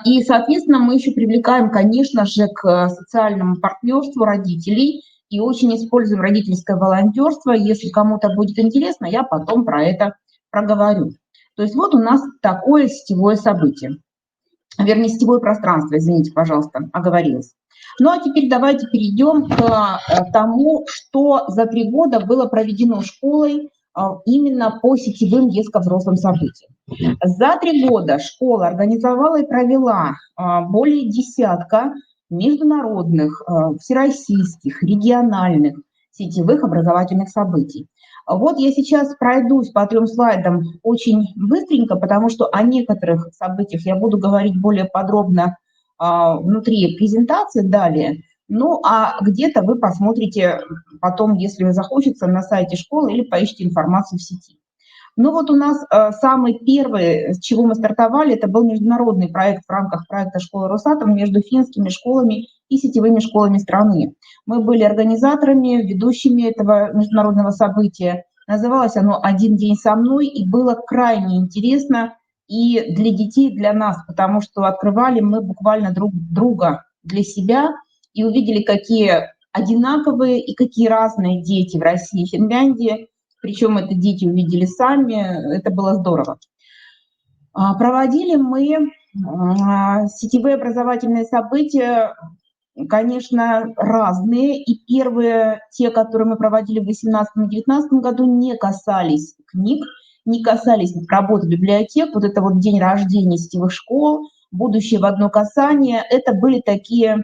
И, соответственно, мы еще привлекаем, конечно же, к социальному партнерству родителей и очень используем родительское волонтерство. Если кому-то будет интересно, я потом про это проговорю. То есть вот у нас такое сетевое событие. Вернее, сетевое пространство, извините, пожалуйста, оговорилась. Ну а теперь давайте перейдем к тому, что за 3 года было проведено школой именно по сетевым детско-взрослым событиям. За 3 года школа организовала и провела более десятка международных, всероссийских, региональных сетевых образовательных событий. Вот я сейчас пройдусь по 3 слайдам очень быстренько, потому что о некоторых событиях я буду говорить более подробно внутри презентации далее. Ну, а где-то вы посмотрите потом, если захочется, на сайте школы или поищите информацию в сети. Ну вот у нас самый первый, с чего мы стартовали, это был международный проект в рамках проекта «Школа Росатом» между финскими школами и сетевыми школами страны. Мы были организаторами, ведущими этого международного события. Называлось оно «Один день со мной», и было крайне интересно и для детей, и для нас, потому что открывали мы буквально друг друга для себя и увидели, какие одинаковые и какие разные дети в России и Финляндии. Причем это дети увидели сами, это было здорово. Проводили мы сетевые образовательные события, конечно, разные. И первые, те, которые мы проводили в 2018-2019 году, не касались книг, не касались работы библиотек. Вот это вот день рождения сетевых школ, будущее в одно касание. Это были такие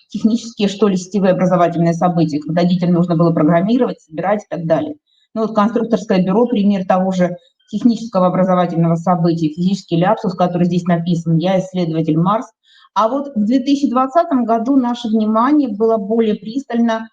технические, что ли, сетевые образовательные события, когда детям нужно было программировать, собирать и так далее. Ну вот конструкторское бюро, пример того же технического образовательного события, физический ляпсус, который здесь написан, я исследователь Марс. А вот в 2020 году наше внимание было более пристально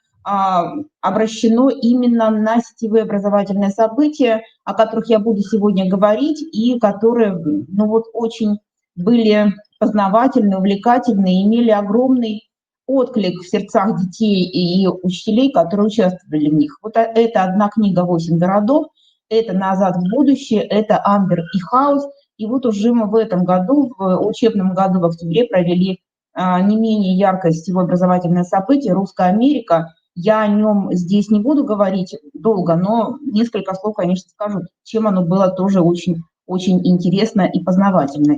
обращено именно на сетевые образовательные события, о которых я буду сегодня говорить, и которые, ну вот, очень были познавательны, увлекательны, имели огромный отклик в сердцах детей и учителей, которые участвовали в них. Вот это одна книга «8 городов», это «Назад в будущее», это «Амбер и Хаус». И вот уже мы в этом году, в учебном году в октябре, провели не менее яркое сетевое образовательное событие «Русская Америка». Я о нем здесь не буду говорить долго, но несколько слов, конечно, скажу, чем оно было тоже очень, очень интересно и познавательно.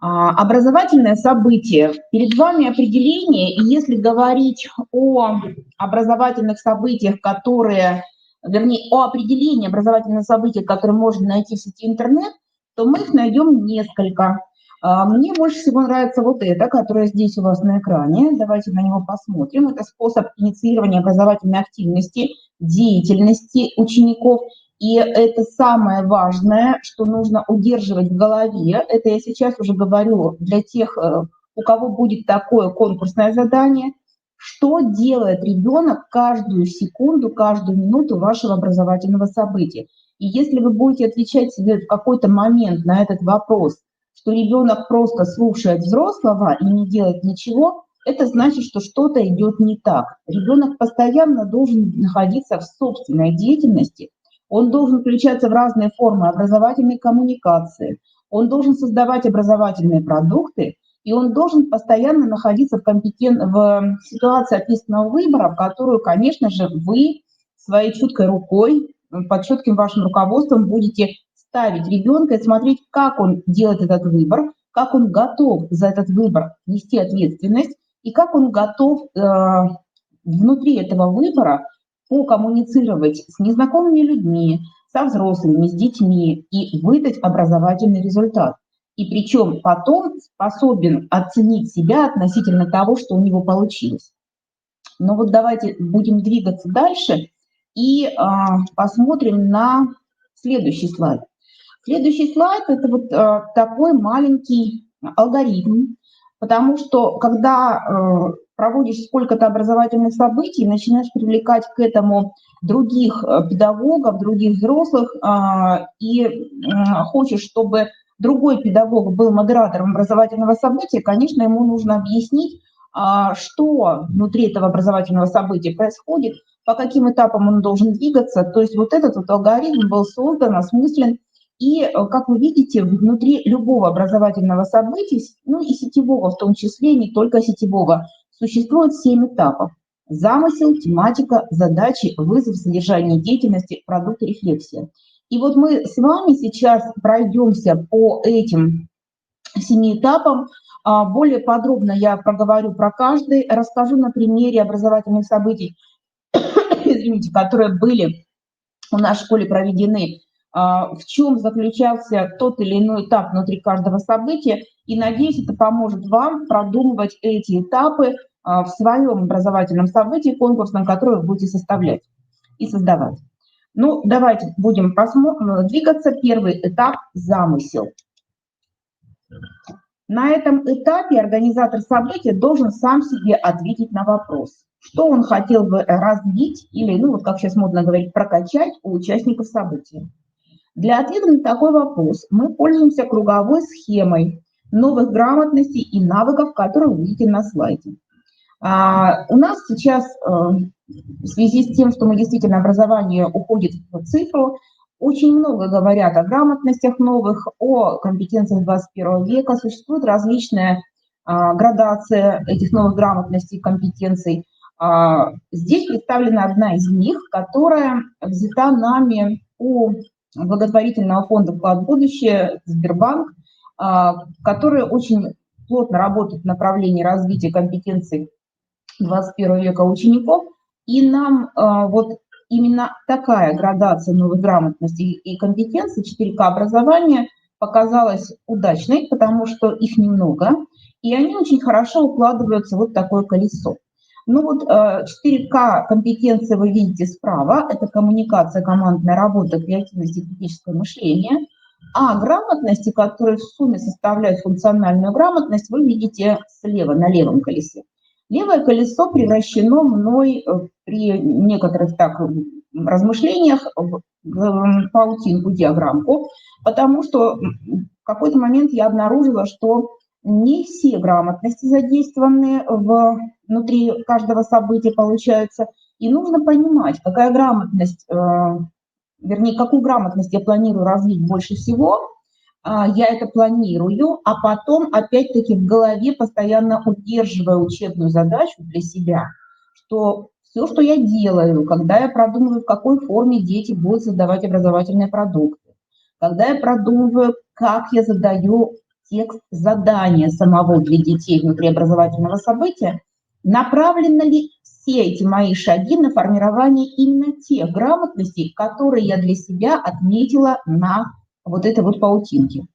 Образовательное событие. Перед вами определение, и если говорить о образовательных событиях, которые, вернее, о определении образовательных событий, которые можно найти в сети интернет, то мы их найдем несколько. Мне больше всего нравится вот это, которое здесь у вас на экране. Давайте на него посмотрим. Это способ инициирования образовательной активности, деятельности учеников. И это самое важное, что нужно удерживать в голове. Это я сейчас уже говорю для тех, у кого будет такое конкурсное задание. Что делает ребенок каждую секунду, каждую минуту вашего образовательного события? И если вы будете отвечать себе в какой-то момент на этот вопрос, что ребенок просто слушает взрослого и не делает ничего, это значит, что что-то идет не так. Ребенок постоянно должен находиться в собственной деятельности. Он должен включаться в разные формы образовательной коммуникации, он должен создавать образовательные продукты, и он должен постоянно находиться в ситуации ответственного выбора, в которую, конечно же, вы своей чуткой рукой, под чутким вашим руководством будете ставить ребенка и смотреть, как он делает этот выбор, как он готов за этот выбор нести ответственность, и как он готов внутри этого выбора покоммуницировать с незнакомыми людьми, со взрослыми, с детьми и выдать образовательный результат. И причем потом способен оценить себя относительно того, что у него получилось. Но вот давайте будем двигаться дальше и посмотрим на следующий слайд. Следующий слайд – это вот такой маленький алгоритм, потому что когда проводишь сколько-то образовательных событий, начинаешь привлекать к этому других педагогов, других взрослых, и хочешь, чтобы другой педагог был модератором образовательного события, конечно, ему нужно объяснить, что внутри этого образовательного события происходит, по каким этапам он должен двигаться. То есть вот этот вот алгоритм был создан, осмыслен. И, как вы видите, внутри любого образовательного события, ну и сетевого в том числе, не только сетевого, существует 7 этапов. Замысел, тематика, задачи, вызов, содержание деятельности, продукт, рефлексия. И вот мы с вами сейчас пройдемся по этим 7 этапам. Более подробно я проговорю про каждый, расскажу на примере образовательных событий, извините, которые были в нашей школе проведены, в чем заключался тот или иной этап внутри каждого события. И, надеюсь, это поможет вам продумывать эти этапы в своем образовательном событии конкурсном, которое вы будете составлять и создавать. Ну, давайте будем двигаться. Первый этап – замысел. На этом этапе организатор события должен сам себе ответить на вопрос, что он хотел бы развить или, ну вот как сейчас модно говорить, прокачать у участников события. Для ответа на такой вопрос мы пользуемся круговой схемой новых грамотностей и навыков, которые вы видите на слайде. У нас сейчас, в связи с тем, что мы действительно образование уходит в цифру, очень много говорят о грамотностях новых, о компетенциях 21 века. Существует различная градация этих новых грамотностей и компетенций. Здесь представлена одна из них, которая взята нами у благотворительного фонда «Вклад в будущее» Сбербанк, который очень плотно работает в направлении развития компетенций 21 века учеников. И нам вот именно такая градация новых грамотностей и компетенций 4К образования показалась удачной, потому что их немного, и они очень хорошо укладываются в вот такое колесо. Ну вот 4К компетенции вы видите справа, это коммуникация, командная работа, креативность и критическое мышление, а грамотности, которые в сумме составляют функциональную грамотность, вы видите слева, на левом колесе. Левое колесо превращено мной при некоторых так размышлениях в паутинку, диаграммку, потому что в какой-то момент я обнаружила, что не все грамотности задействованы внутри каждого события получаются, и нужно понимать, какая грамотность, вернее, какую грамотность я планирую развить больше всего. Я это планирую, а потом, опять-таки, в голове постоянно удерживаю учебную задачу для себя, что все, что я делаю, когда я продумываю, в какой форме дети будут создавать образовательные продукты, когда я продумываю, как я задаю текст задания самого для детей внутри образовательного события, направлены ли все эти мои шаги на формирование именно тех грамотностей, которые я для себя отметила на вот этой вот паутинке.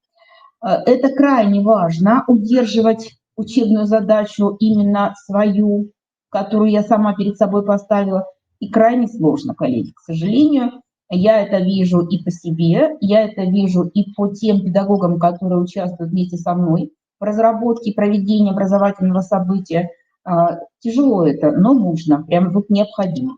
Это крайне важно, удерживать учебную задачу именно свою, которую я сама перед собой поставила, и крайне сложно, коллеги, к сожалению. Я это вижу и по себе, я это вижу и по тем педагогам, которые участвуют вместе со мной в разработке и проведении образовательного события. Тяжело это, но нужно, прямо вот необходимо.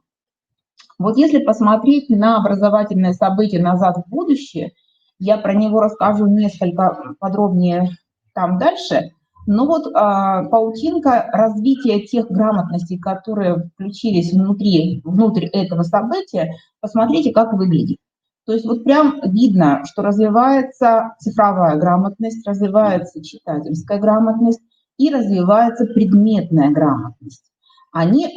Вот если посмотреть на образовательное событие «Назад в будущее», я про него расскажу несколько подробнее там дальше, но вот паутинка развития тех грамотностей, которые включились внутрь этого события, посмотрите, как выглядит. То есть вот прям видно, что развивается цифровая грамотность, развивается читательская грамотность и развивается предметная грамотность. Они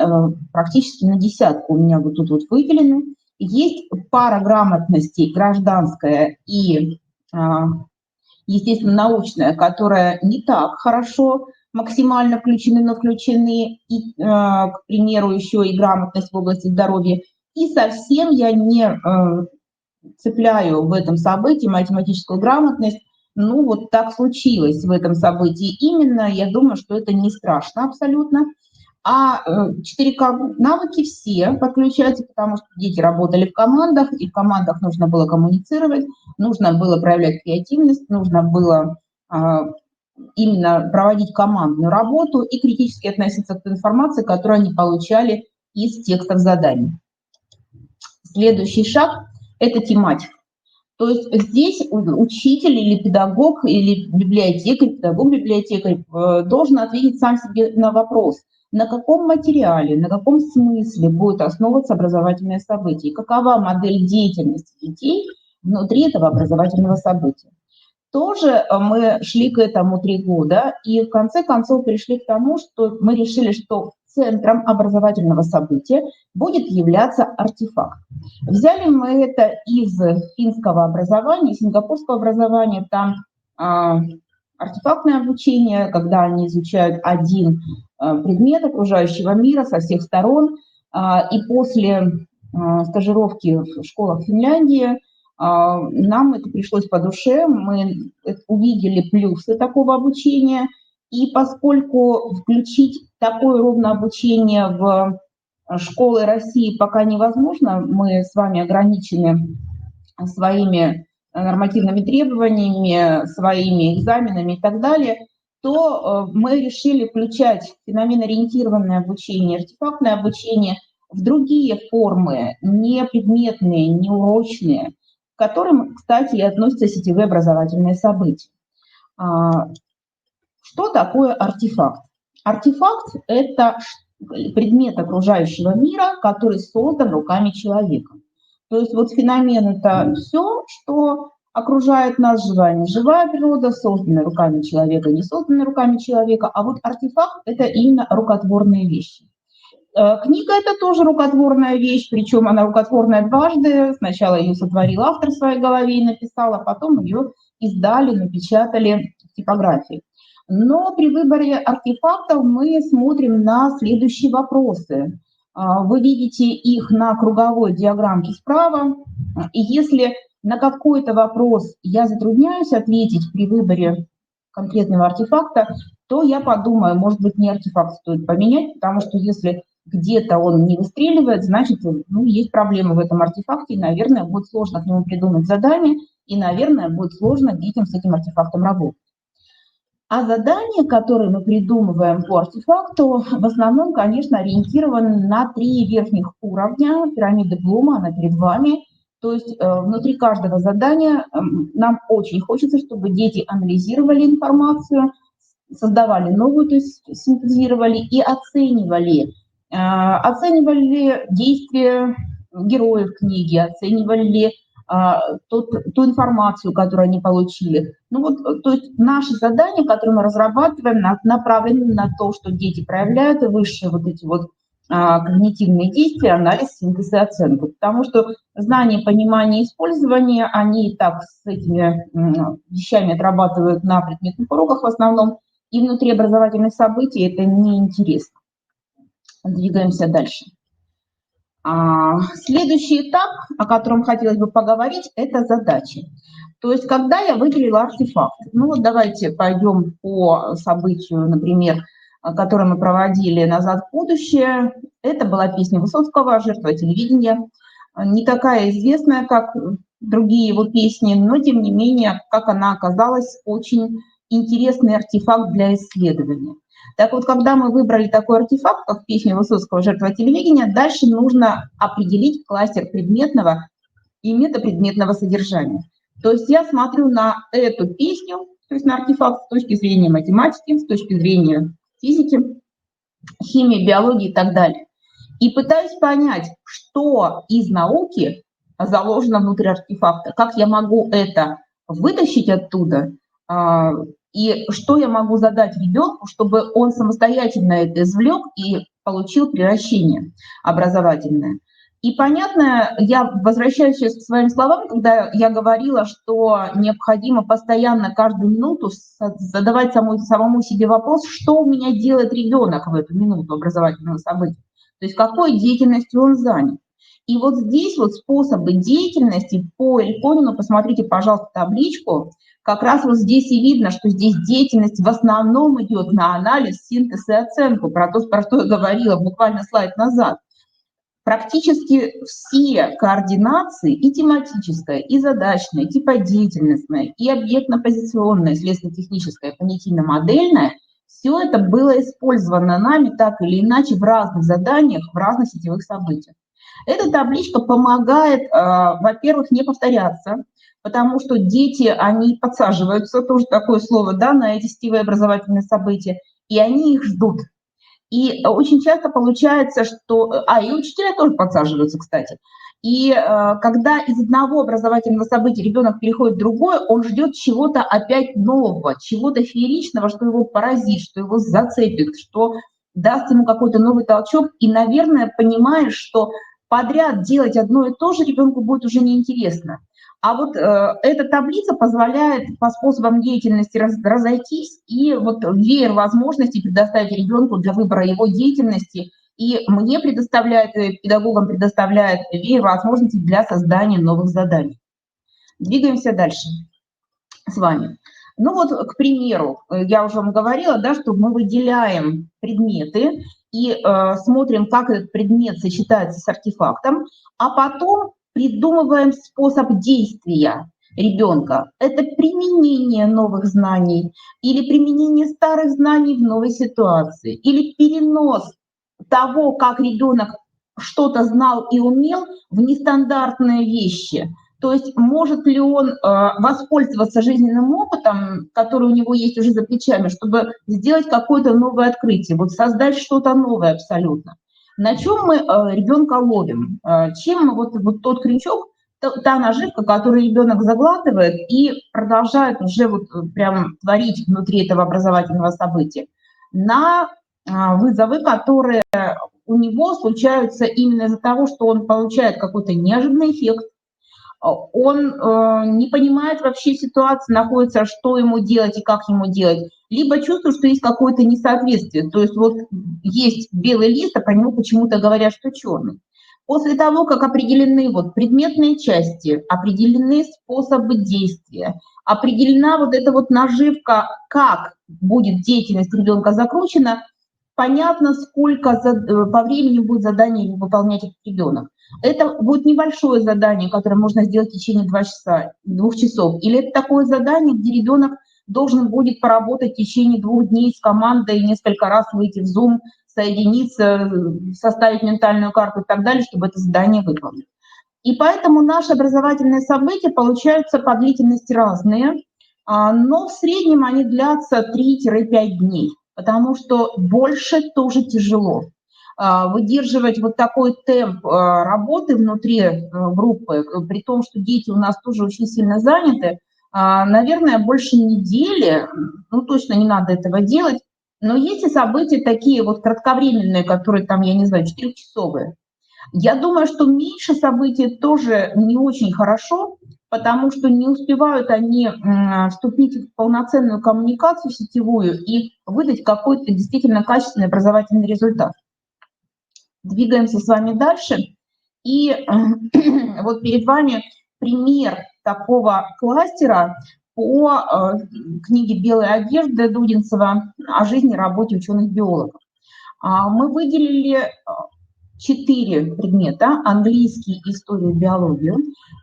практически на десятку у меня вот тут вот выделены. Есть пара грамотностей, гражданская и, естественно, научная, которая не так хорошо максимально включены, но включены, и, к примеру, еще и грамотность в области здоровья. И совсем я не цепляю в этом событии математическую грамотность. Ну, вот так случилось в этом событии. Именно, я думаю, что это не страшно абсолютно. А 4К навыки все подключаются, потому что дети работали в командах, и в командах нужно было коммуницировать, нужно было проявлять креативность, нужно было именно проводить командную работу и критически относиться к той информации, которую они получали из текстов заданий. Следующий шаг – это тематика. То есть здесь учитель или педагог, или библиотекарь, педагог-библиотекарь должен ответить сам себе на вопрос, на каком материале, на каком смысле будет основываться образовательное событие, и какова модель деятельности детей внутри этого образовательного события. Тоже мы шли к этому 3 года, и в конце концов пришли к тому, что мы решили, что центром образовательного события будет являться артефакт. Взяли мы это из финского образования, сингапурского образования, там артефактное обучение, когда они изучают один предмет окружающего мира со всех сторон, и после стажировки в школах Финляндии. Нам это пришлось по душе, мы увидели плюсы такого обучения, и поскольку включить такое ровно обучение в школы России пока невозможно, мы с вами ограничены своими нормативными требованиями, своими экзаменами и так далее, то мы решили включать феноменоориентированное обучение, артефактное обучение в другие формы, не предметные, не урочные, к которым, кстати, и относятся сетевые образовательные события. Что такое артефакт? Артефакт – это предмет окружающего мира, который создан руками человека. То есть вот феномен – это все, что окружает нас, живая, неживая природа, созданная руками человека, не созданная руками человека, а вот артефакт – это именно рукотворные вещи. Книга – это тоже рукотворная вещь, причем она рукотворная дважды. Сначала ее сотворил автор в своей голове и написал, а потом ее издали, напечатали в типографии. Но при выборе артефактов мы смотрим на следующие вопросы. Вы видите их на круговой диаграмме справа. И если на какой-то вопрос я затрудняюсь ответить при выборе конкретного артефакта, то я подумаю, может быть, не артефакт стоит поменять, потому что если где-то он не выстреливает, значит, есть проблемы в этом артефакте, и, наверное, будет сложно к нему придумать задание, и, наверное, будет сложно детям с этим артефактом работать. А задания, которые мы придумываем по артефакту, в основном, конечно, ориентированы на 3 верхних уровня пирамиды Блума, она перед вами. То есть внутри каждого задания нам очень хочется, чтобы дети анализировали информацию, создавали новую, то есть синтезировали и оценивали действия героев книги, оценивали ту информацию, которую они получили. То есть наши задания, которые мы разрабатываем, направлены на то, что дети проявляют высшие вот эти вот когнитивные действия, анализ, синтез и оценку. Потому что знание, понимание, использование, они и так с этими вещами отрабатывают на предметных уроках в основном, и внутри образовательных событий это неинтересно. Двигаемся дальше. Следующий этап, о котором хотелось бы поговорить, это задачи. То есть, когда я выделила артефакт, давайте пойдем по событию, например, которое мы проводили «Назад в будущее». Это была песня Высоцкого «Жертва телевидения». Не такая известная, как другие его песни, но, тем не менее, как она оказалась, очень интересный артефакт для исследования. Так вот, когда мы выбрали такой артефакт, как песня Высоцкого «Жертва телевидения», дальше нужно определить кластер предметного и метапредметного содержания. То есть я смотрю на эту песню, то есть на артефакт с точки зрения математики, с точки зрения физики, химии, биологии и так далее. И пытаюсь понять, что из науки заложено внутри артефакта, как я могу это вытащить оттуда, и что я могу задать ребенку, чтобы он самостоятельно это извлек и получил превращение образовательное. И понятно, я возвращаюсь сейчас к своим словам, когда я говорила, что необходимо постоянно каждую минуту задавать самому себе вопрос, что у меня делает ребенок в эту минуту образовательного события, то есть какой деятельностью он занят. И вот здесь вот способы деятельности по Эльконину, посмотрите, пожалуйста, табличку, как раз вот здесь и видно, что здесь деятельность в основном идет на анализ, синтез и оценку, про что я говорила буквально слайд назад. Практически все координации, и тематическая, и задачная, и типодеятельностная, и объектно-позиционная, следственно-техническая, понятийно-модельная, все это было использовано нами так или иначе в разных заданиях, в разных сетевых событиях. Эта табличка помогает, во-первых, не повторяться, потому что дети, они подсаживаются, тоже такое слово, да, на эти сетевые образовательные события, и они их ждут. И очень часто получается, что... и учителя тоже подсаживаются, кстати. И когда из одного образовательного события ребенок переходит в другое, он ждет чего-то опять нового, чего-то фееричного, что его поразит, что его зацепит, что даст ему какой-то новый толчок. И, наверное, понимаешь, что подряд делать одно и то же ребенку будет уже неинтересно. А вот эта таблица позволяет по способам деятельности разойтись и вот веер возможностей предоставить ребенку для выбора его деятельности и мне предоставляет, и педагогам предоставляет возможности для создания новых заданий. Двигаемся дальше с вами. Ну вот, к примеру, я уже вам говорила, да, что мы выделяем предметы и смотрим, как этот предмет сочетается с артефактом, а потом придумываем способ действия ребенка. Это применение новых знаний или применение старых знаний в новой ситуации, или перенос того, как ребенок что-то знал и умел, в нестандартные вещи. То есть может ли он воспользоваться жизненным опытом, который у него есть уже за плечами, чтобы сделать какое-то новое открытие, вот создать что-то новое абсолютно. На чем мы ребенка ловим? Чем вот тот крючок, та наживка, которую ребенок заглатывает и продолжает уже вот прям творить внутри этого образовательного события, на вызовы, которые у него случаются именно из-за того, что он получает какой-то неожиданный эффект, он не понимает вообще ситуации, находится, что ему делать и как ему делать, либо чувствует, что есть какое-то несоответствие. То есть вот есть белый лист, а по нему почему-то говорят, что черный. После того, как определены вот предметные части, определены способы действия, определена вот эта вот наживка, как будет деятельность ребенка закручена, понятно, сколько по времени будет задание выполнять этот ребенок. Это будет небольшое задание, которое можно сделать в течение 2 часов, или это такое задание, где ребенок должен будет поработать в течение 2 дней с командой, несколько раз выйти в Zoom, соединиться, составить ментальную карту и так далее, чтобы это задание выполнить. И поэтому наши образовательные события получаются по длительности разные, но в среднем они длятся 3-5 дней, потому что больше тоже тяжело. Выдерживать вот такой темп работы внутри группы, при том, что дети у нас тоже очень сильно заняты, наверное, больше недели, ну точно не надо этого делать, но есть и события такие вот кратковременные, которые там, я не знаю, 4-часовые. Я думаю, что меньше событий тоже не очень хорошо, потому что не успевают они вступить в полноценную коммуникацию сетевую и выдать какой-то действительно качественный образовательный результат. Двигаемся с вами дальше. И вот перед вами пример такого кластера по книге «Белая одежда» Дудинцева о жизни и работе ученых-биологов. Мы выделили 4 предмета: английский, историю, биологию.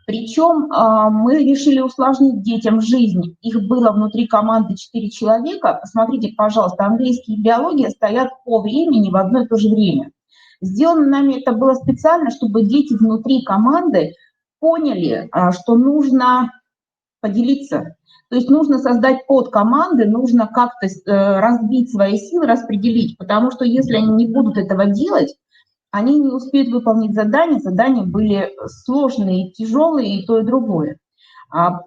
Причем мы решили усложнить детям жизнь. Их было внутри команды 4 человека. Посмотрите, пожалуйста, английский и биология стоят по времени в одно и то же время. Сделано нами это было специально, чтобы дети внутри команды поняли, что нужно поделиться. То есть нужно создать подкоманды, нужно как-то разбить свои силы, распределить, потому что если они не будут этого делать, они не успеют выполнить задания. Задания были сложные, тяжелые, и то, и другое.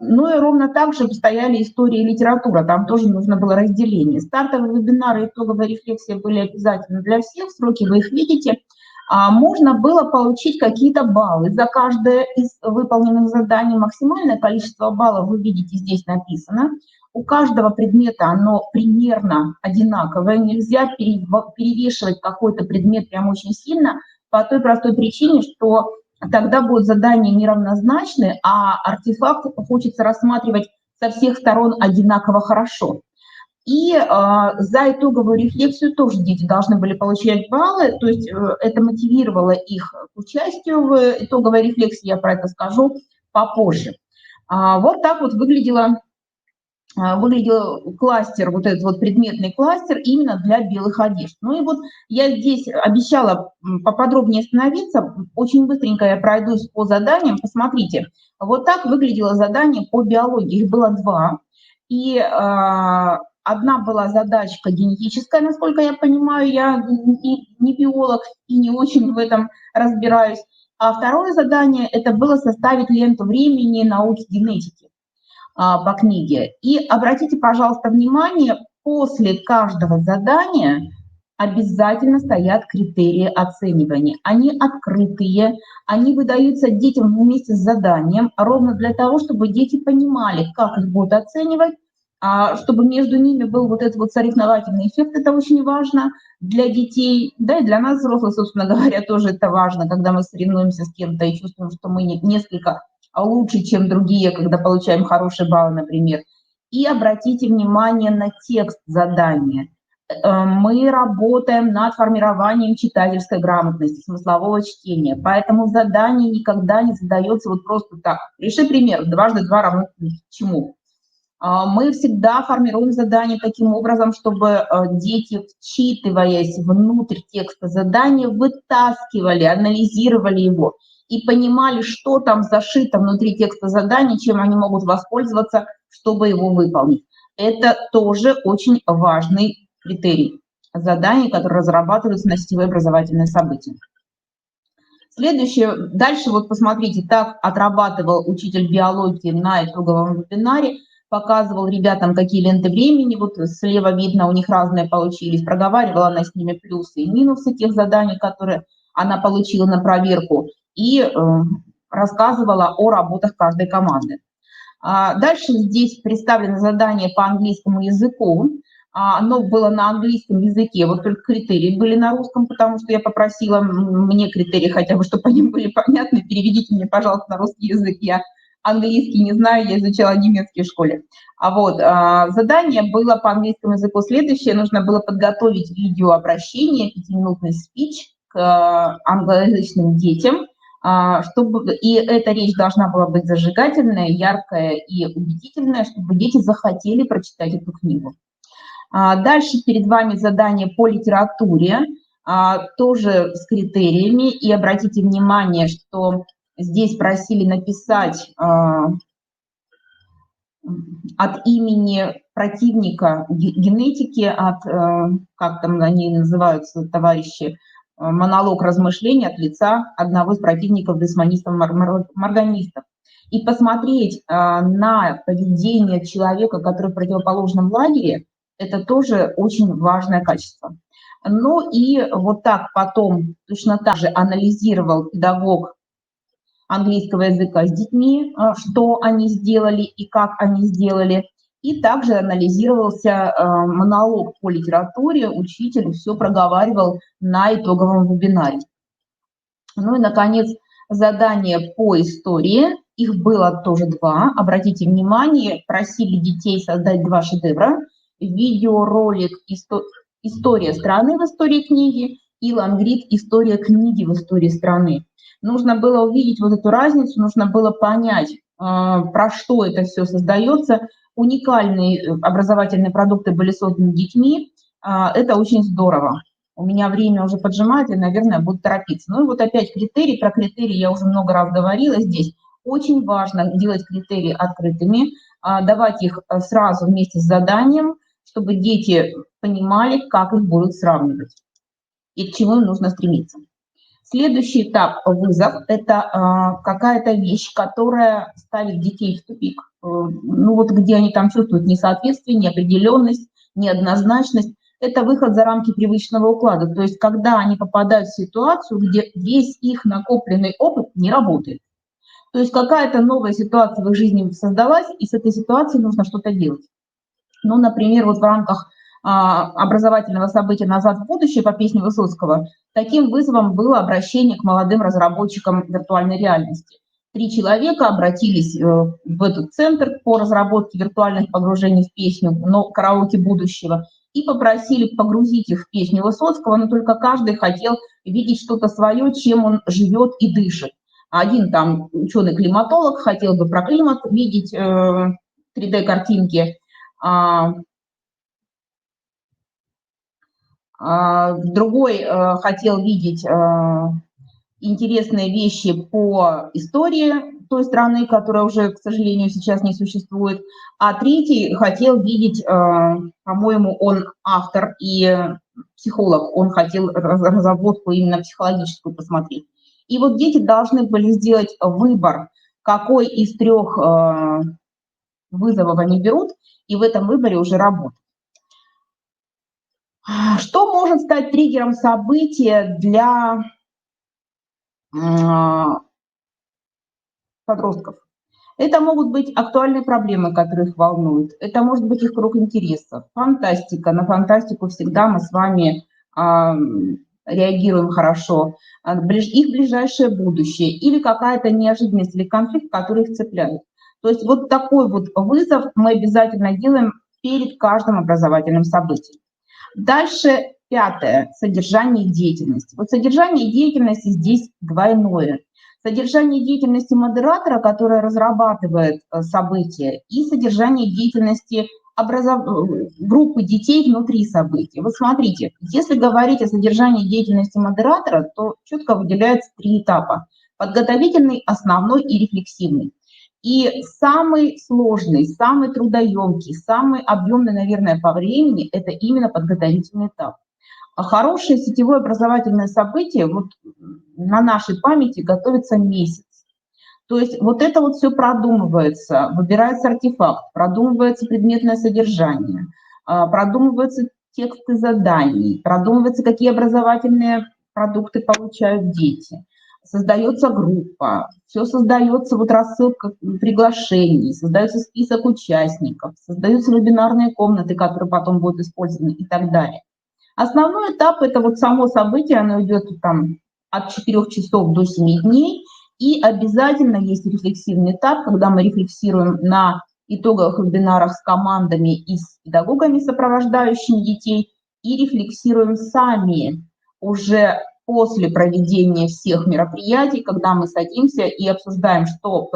Ну и ровно так же стояли история и литература, там тоже нужно было разделение. Стартовые вебинары и итоговая рефлексия были обязательно для всех, сроки вы их видите. Можно было получить какие-то баллы за каждое из выполненных заданий. Максимальное количество баллов вы видите здесь написано. У каждого предмета оно примерно одинаковое. Нельзя перевешивать какой-то предмет прям очень сильно по той простой причине, что тогда будут задания неравнозначны, а артефакт хочется рассматривать со всех сторон одинаково хорошо. И за итоговую рефлексию тоже дети должны были получать баллы, то есть это мотивировало их к участию в итоговой рефлексии, я про это скажу попозже. Вот так вот выглядел кластер, вот этот вот предметный кластер именно для белых одежд. Ну и вот я здесь обещала поподробнее остановиться, очень быстренько я пройдусь по заданиям. Посмотрите, вот так выглядело задание по биологии, их было 2, и одна была задачка генетическая, насколько я понимаю, я не биолог и не очень в этом разбираюсь, а второе задание это было составить ленту времени науки генетики по книге. И обратите, пожалуйста, внимание, после каждого задания обязательно стоят критерии оценивания. Они открытые, они выдаются детям вместе с заданием, ровно для того, чтобы дети понимали, как их будут оценивать, чтобы между ними был вот этот вот соревновательный эффект, это очень важно для детей, да, и для нас, взрослых, собственно говоря, тоже это важно, когда мы соревнуемся с кем-то и чувствуем, что мы несколько лучше, чем другие, когда получаем хорошие баллы, например. И обратите внимание на текст задания. Мы работаем над формированием читательской грамотности, смыслового чтения, поэтому задание никогда не задается вот просто так. Реши пример, 2 × 2 равно чему? Мы всегда формируем задание таким образом, чтобы дети, вчитываясь внутрь текста задания, вытаскивали, анализировали его и понимали, что там зашито внутри текста задания, чем они могут воспользоваться, чтобы его выполнить. Это тоже очень важный критерий заданий, которые разрабатываются на сетевые образовательные события. Следующее, дальше вот посмотрите, так отрабатывал учитель биологии на итоговом вебинаре, показывал ребятам, какие ленты времени, вот слева видно, у них разные получились, проговаривала она с ними плюсы и минусы тех заданий, которые она получила на проверку, и рассказывала о работах каждой команды. Дальше здесь представлено задание по английскому языку. Оно было на английском языке, вот только критерии были на русском, потому что я попросила мне критерии хотя бы, чтобы они были понятны. Переведите мне, пожалуйста, на русский язык. Я английский не знаю, я изучала немецкий в школе. Задание было по английскому языку следующее. Нужно было подготовить видеообращение, 5-минутный спич к англоязычным детям, и эта речь должна была быть зажигательная, яркая и убедительная, чтобы дети захотели прочитать эту книгу. Дальше перед вами задание по литературе, тоже с критериями. И обратите внимание, что здесь просили написать от имени противника генетики, как там они называются, товарищи, монолог размышлений от лица одного из противников десмонистов-морганистов. И посмотреть на поведение человека, который в противоположном лагере, это тоже очень важное качество. Ну и вот так потом точно так же анализировал педагог английского языка с детьми, что они сделали и как они сделали. И также анализировался монолог по литературе, учитель все проговаривал на итоговом вебинаре. Ну и, наконец, задание по истории. Их было тоже 2. Обратите внимание, просили детей создать 2 шедевра. Видеоролик «История страны в истории книги» и лонгрид «История книги в истории страны». Нужно было увидеть вот эту разницу, нужно было понять, про что это все создается. Уникальные образовательные продукты были созданы детьми. Это очень здорово. У меня время уже поджимает, и, наверное, буду торопиться. Ну и вот опять критерии. Про критерии я уже много раз говорила здесь. Очень важно делать критерии открытыми, давать их сразу вместе с заданием, чтобы дети понимали, как их будут сравнивать и к чему им нужно стремиться. Следующий этап – вызов. Это какая-то вещь, которая ставит детей в тупик. Ну вот где они там чувствуют несоответствие, неопределенность, неоднозначность. Это выход за рамки привычного уклада. То есть когда они попадают в ситуацию, где весь их накопленный опыт не работает. То есть какая-то новая ситуация в их жизни создалась, и с этой ситуацией нужно что-то делать. Ну, например, вот в рамках образовательного события «Назад в будущее» по песне Высоцкого таким вызовом было обращение к молодым разработчикам виртуальной реальности. 3 человека обратились в этот центр по разработке виртуальных погружений в песню, но караоке будущего, и попросили погрузить их в песню Высоцкого, но только каждый хотел видеть что-то свое, чем он живет и дышит. Один там ученый-климатолог хотел бы про климат видеть 3D-картинки, другой хотел видеть интересные вещи по истории той страны, которая уже, к сожалению, сейчас не существует, а третий хотел видеть, по-моему, он автор и психолог, он хотел разработку именно психологическую посмотреть. И вот дети должны были сделать выбор, какой из 3 вызовов они берут, и в этом выборе уже работать. Что может стать триггером события для подростков? Это могут быть актуальные проблемы, которые их волнуют. Это может быть их круг интересов. Фантастика. На фантастику всегда мы с вами реагируем хорошо. Их ближайшее будущее. Или какая-то неожиданность или конфликт, который их цепляет. То есть вот такой вот вызов мы обязательно делаем перед каждым образовательным событием. Дальше 5. Содержание деятельности. Вот содержание деятельности здесь двойное. Содержание деятельности модератора, который разрабатывает события, и содержание деятельности группы детей внутри событий. Вот смотрите, если говорить о содержании деятельности модератора, то четко выделяется 3 этапа: подготовительный, основной и рефлексивный. И самый сложный, самый трудоемкий, самый объемный, наверное, по времени – это именно подготовительный этап. А хорошее сетевое образовательное событие вот на нашей памяти готовится месяц. То есть вот это вот все продумывается, выбирается артефакт, продумывается предметное содержание, продумываются тексты заданий, продумывается, какие образовательные продукты получают дети. Создается группа, все создается, вот рассылка приглашений, создается список участников, создаются вебинарные комнаты, которые потом будут использованы и так далее. Основной этап – это вот само событие, оно идет там от 4 часов до 7 дней, и обязательно есть рефлексивный этап, когда мы рефлексируем на итоговых вебинарах с командами и с педагогами, сопровождающими детей, и рефлексируем сами уже после проведения всех мероприятий, когда мы садимся и обсуждаем, что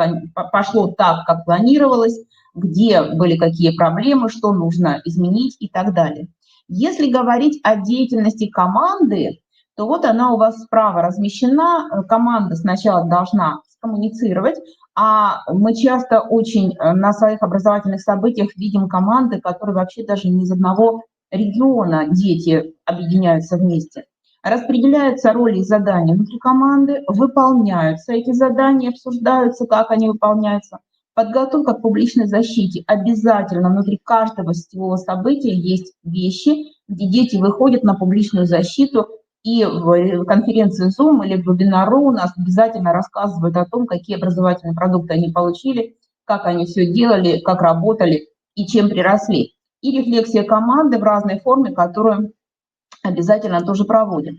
пошло так, как планировалось, где были какие проблемы, что нужно изменить и так далее. Если говорить о деятельности команды, то вот она у вас справа размещена. Команда сначала должна коммуницировать, а мы часто очень на своих образовательных событиях видим команды, которые вообще даже не из одного региона дети объединяются вместе. Распределяются роли и задания внутри команды, выполняются эти задания, обсуждаются, как они выполняются. Подготовка к публичной защите. Обязательно внутри каждого сетевого события есть вещи, где дети выходят на публичную защиту, и в конференции Zoom или в вебинару у нас обязательно рассказывают о том, какие образовательные продукты они получили, как они все делали, как работали и чем приросли. И рефлексия команды в разной форме, которую обязательно тоже проводим.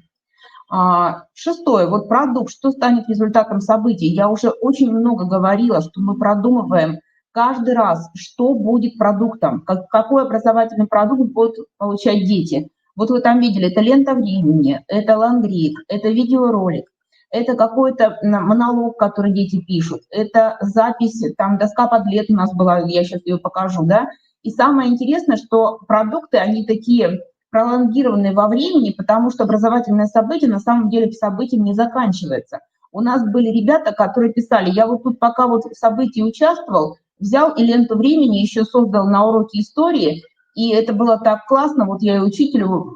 6. Вот продукт, что станет результатом событий. Я уже очень много говорила, что мы продумываем каждый раз, что будет продуктом, какой образовательный продукт будут получать дети. Вот вы там видели, это лента времени, это лонгрид, это видеоролик, это какой-то монолог, который дети пишут, это запись, там доска Padlet у нас была, я сейчас ее покажу, да. И самое интересное, что продукты, они такие пролонгированные во времени, потому что образовательное событие на самом деле событием не заканчивается. У нас были ребята, которые писали: я вот тут пока вот в событии участвовал, взял и ленту времени еще создал на уроке истории, и это было так классно, вот я и учителю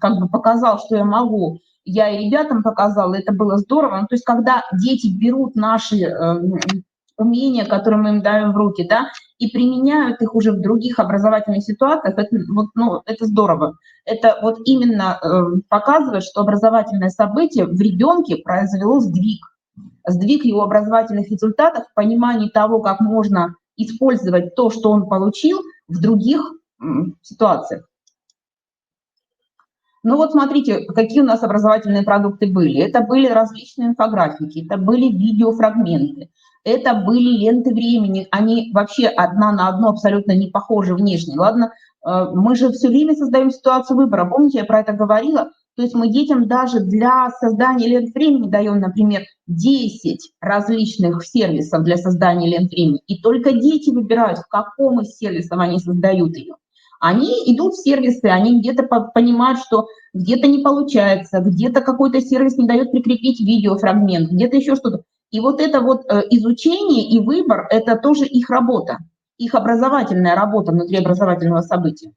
как бы показал, что я могу, я и ребятам показала, это было здорово. Ну, то есть когда дети берут наши умения, которые мы им даем в руки, да, и применяют их уже в других образовательных ситуациях, это, вот, ну, это здорово. Это вот именно показывает, что образовательное событие в ребенке произвело сдвиг его образовательных результатов, понимание того, как можно использовать то, что он получил в других ситуациях. Ну вот смотрите, какие у нас образовательные продукты были. Это были различные инфографики, это были видеофрагменты, это были ленты времени. Они вообще одна на одну абсолютно не похожи внешне. Ладно, мы же все время создаем ситуацию выбора. Помните, я про это говорила? То есть мы детям даже для создания лент времени даем, например, 10 различных сервисов для создания лент времени. И только дети выбирают, в каком из сервисов они создают ее. Они идут в сервисы, они где-то понимают, что где-то не получается, где-то какой-то сервис не дает прикрепить видеофрагмент, где-то еще что-то. И вот это вот изучение и выбор – это тоже их работа, их образовательная работа внутри образовательного события.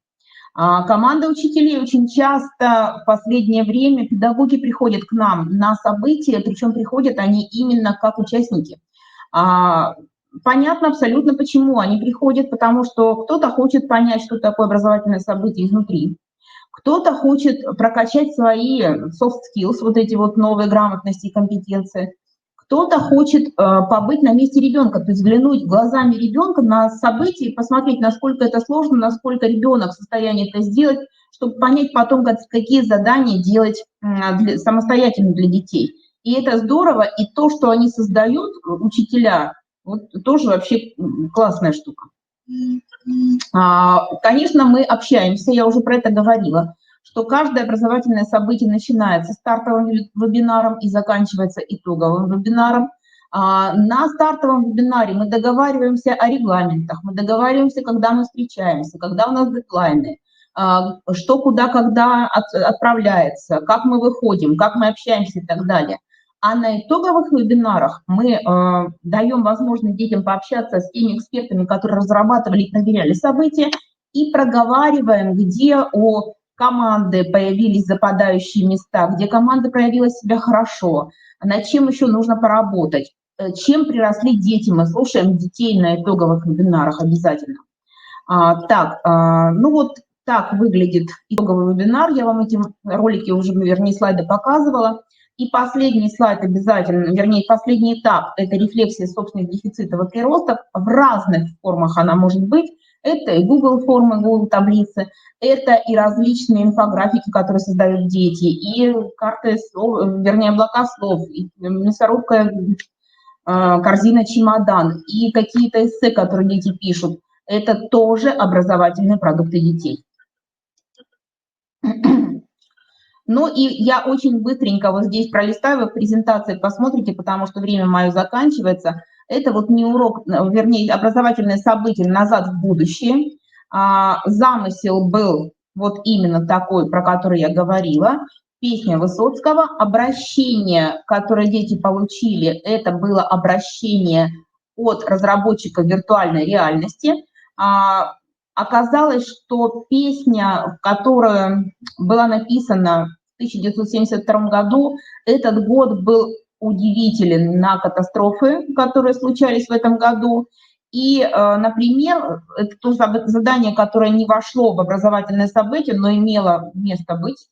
Команда учителей очень часто в последнее время, педагоги приходят к нам на события, причем приходят они именно как участники. Понятно абсолютно почему. Они приходят, потому что кто-то хочет понять, что такое образовательное событие изнутри, кто-то хочет прокачать свои soft skills, вот эти вот новые грамотности и компетенции, Кто-то хочет побыть на месте ребенка, то есть взглянуть глазами ребенка на события, посмотреть, насколько это сложно, насколько ребенок в состоянии это сделать, чтобы понять потом, какие задания делать самостоятельно для детей. И это здорово, и то, что они создают, учителя, вот тоже вообще классная штука. Конечно, мы общаемся, я уже про это говорила, что каждое образовательное событие начинается стартовым вебинаром и заканчивается итоговым вебинаром. На стартовом вебинаре мы договариваемся о регламентах, мы договариваемся, когда мы встречаемся, когда у нас дедлайны, что, куда, когда отправляется, как мы выходим, как мы общаемся и так далее. А на итоговых вебинарах мы даем возможность детям пообщаться с теми экспертами, которые разрабатывали и проверяли события, и проговариваем, где у команды появились западающие места, где команда проявила себя хорошо, над чем еще нужно поработать, чем приросли дети. Мы слушаем детей на итоговых вебинарах обязательно. Ну вот так выглядит итоговый вебинар. Я вам эти ролики уже, вернее, слайды показывала. И последний слайд обязательно, вернее, последний этап – это рефлексия собственных дефицитов и приростов. В разных формах она может быть. Это и Google формы, Google таблицы, это и различные инфографики, которые создают дети, и карты слов, вернее, облака слов, и мясорубка, корзина, чемодан, и какие-то эссе, которые дети пишут. Это тоже образовательные продукты детей. Ну и я очень быстренько вот здесь пролистаю, вы в презентации посмотрите, потому что время мое заканчивается. Это вот не урок, вернее, образовательное событие «Назад в будущее». Замысел был вот именно такой, про который я говорила. Песня Высоцкого. Обращение, которое дети получили, это было обращение от разработчика виртуальной реальности. Оказалось, что песня, которая была написана в 1972 году, этот год был удивителен на катастрофы, которые случались в этом году. И, например, это то задание, которое не вошло в образовательное событие, но имело место быть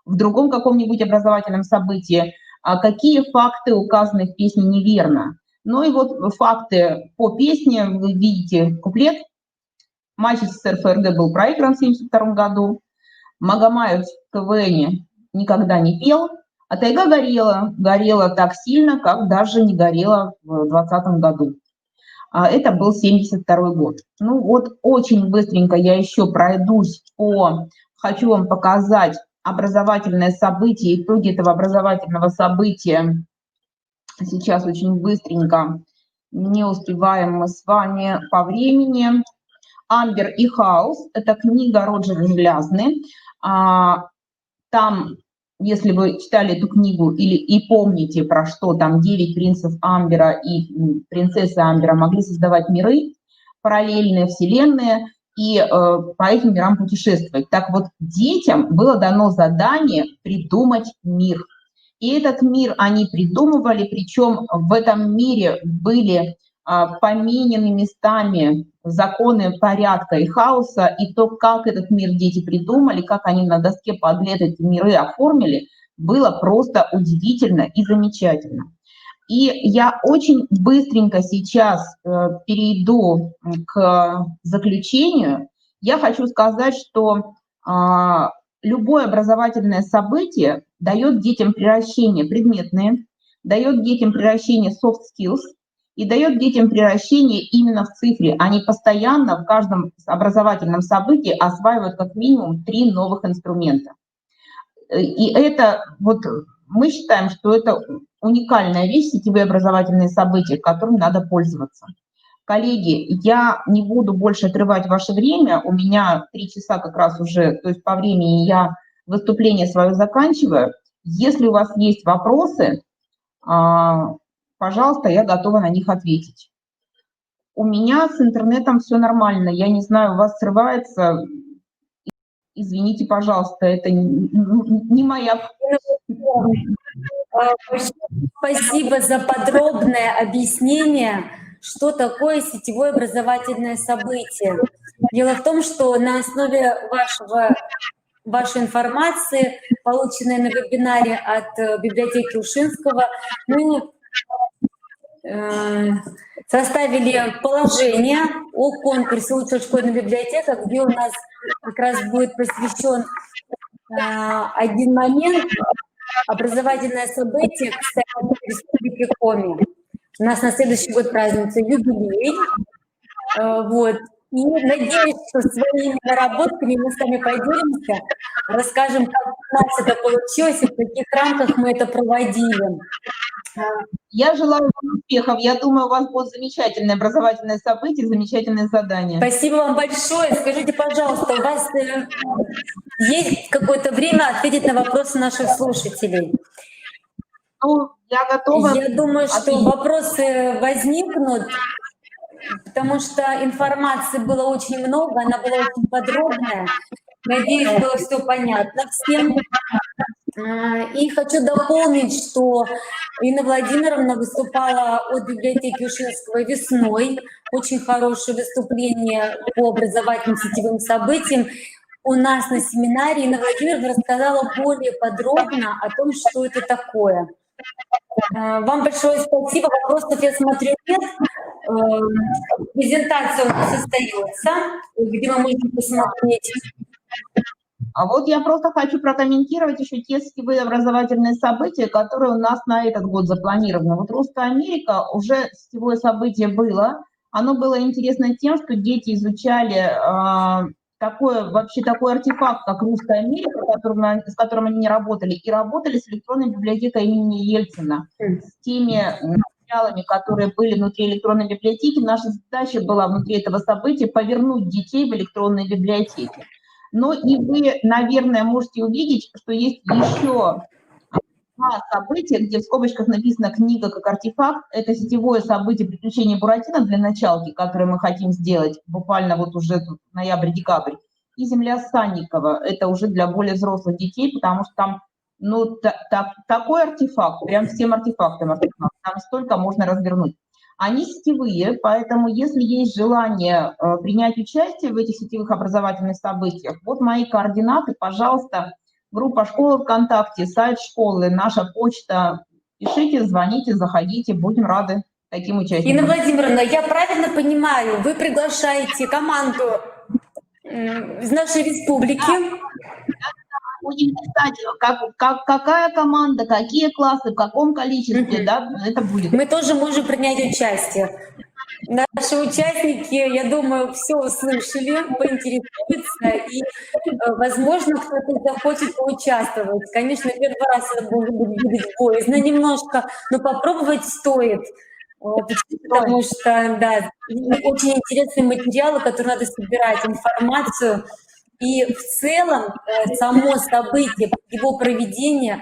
в другом каком-нибудь образовательном событии. Какие факты указаны в песне неверно? Ну и вот факты по песне, вы видите куплет. Матч СССР ФРГ был проигран в 1972 году. Магомаев в КВН никогда не пел. А тайга горела так сильно, как даже не горела в 2020 году. Это был 1972 год. Ну вот очень быстренько я еще пройдусь хочу вам показать образовательное событие, итоги этого образовательного события. Сейчас очень быстренько, не успеваем мы с вами по времени. «Амбер и Хаус» – это книга Роджера Желязны. Там, если вы читали эту книгу и помните, про что там 9 принцев Амбера и принцесса Амбера могли создавать миры, параллельные вселенные, и по этим мирам путешествовать. Так вот, детям было дано задание придумать мир. И этот мир они придумывали, причем в этом мире были поменены местами законы порядка и хаоса, и то, как этот мир дети придумали, как они на доске Padlet эти миры оформили, было просто удивительно и замечательно. И я очень быстренько сейчас перейду к заключению. Я хочу сказать, что любое образовательное событие дает детям приращение предметные, дает детям приращение soft skills, и дает детям приращение именно в цифре. Они постоянно в каждом образовательном событии осваивают как минимум 3 новых инструмента. И это вот мы считаем, что это уникальная вещь, сетевые образовательные события, которым надо пользоваться. Коллеги, я не буду больше отрывать ваше время, у меня 3 часа как раз уже, то есть по времени я выступление свое заканчиваю. Если у вас есть вопросы, пожалуйста, я готова на них ответить. У меня с интернетом все нормально. Я не знаю, у вас срывается. Извините, пожалуйста, это не моя... Спасибо за подробное объяснение, что такое сетевое образовательное событие. Дело в том, что на основе вашей информации, полученной на вебинаре от библиотеки Ушинского, мы составили положение о конкурсе «Лучшая школьная библиотека», где у нас как раз будет посвящен один момент, образовательное событие, кстати, в Республике Коми. У нас на следующий год празднуется юбилей. Вот. И надеюсь, что своими наработками мы с вами поделимся, расскажем, как у нас это получилось и в каких рамках мы это проводили. Я желаю вам успехов. Я думаю, у вас будет замечательное образовательное событие, замечательное задание. Спасибо вам большое. Скажите, пожалуйста, у вас есть какое-то время ответить на вопросы наших слушателей? Ну, я готова. Я думаю, что вопросы возникнут, потому что информации было очень много, она была очень подробная. Надеюсь, было все понятно всем. И хочу дополнить, что Инна Владимировна выступала от библиотеки Ушинского весной. Очень хорошее выступление по образовательным сетевым событиям. У нас на семинаре Инна Владимировна рассказала более подробно о том, что это такое. Вам большое спасибо. Вопросов, я смотрю, нет. Презентация у нас остается, где мы можем посмотреть. А вот я просто хочу прокомментировать еще те сетевые образовательные события, которые у нас на этот год запланированы. Вот «Русская Америка» уже сетевое событие было. Оно было интересно тем, что дети изучали такой артефакт, как «Русская Америка», с которым они не работали, и работали с электронной библиотекой имени Ельцина, с теми материалами, которые были внутри электронной библиотеки. Наша задача была внутри этого события повернуть детей в электронные библиотеки. Но и вы, наверное, можете увидеть, что есть еще два события, где в скобочках написано «Книга как артефакт». Это сетевое событие «Приключения Буратино» для началки, которое мы хотим сделать буквально вот уже ноябрь-декабрь. И «Земля Санникова». Это уже для более взрослых детей, потому что там такой артефакт, прям всем артефактам артефакт, там столько можно развернуть. Они сетевые, поэтому если есть желание принять участие в этих сетевых образовательных событиях, вот мои координаты, пожалуйста, группа «Школа ВКонтакте», сайт школы, наша почта. Пишите, звоните, заходите, будем рады таким участиям. Инна Владимировна, я правильно понимаю, вы приглашаете команду из нашей республики? Будем писать, какая команда, какие классы, в каком количестве, да, это будет. Мы тоже можем принять участие. Наши участники, я думаю, все услышали, поинтересуются, и, возможно, кто-то захочет поучаствовать. Конечно, первый раз это может быть боязно немножко, но попробовать стоит. Потому что, да, очень интересные материалы, которые надо собирать, информацию. И в целом само событие, его проведение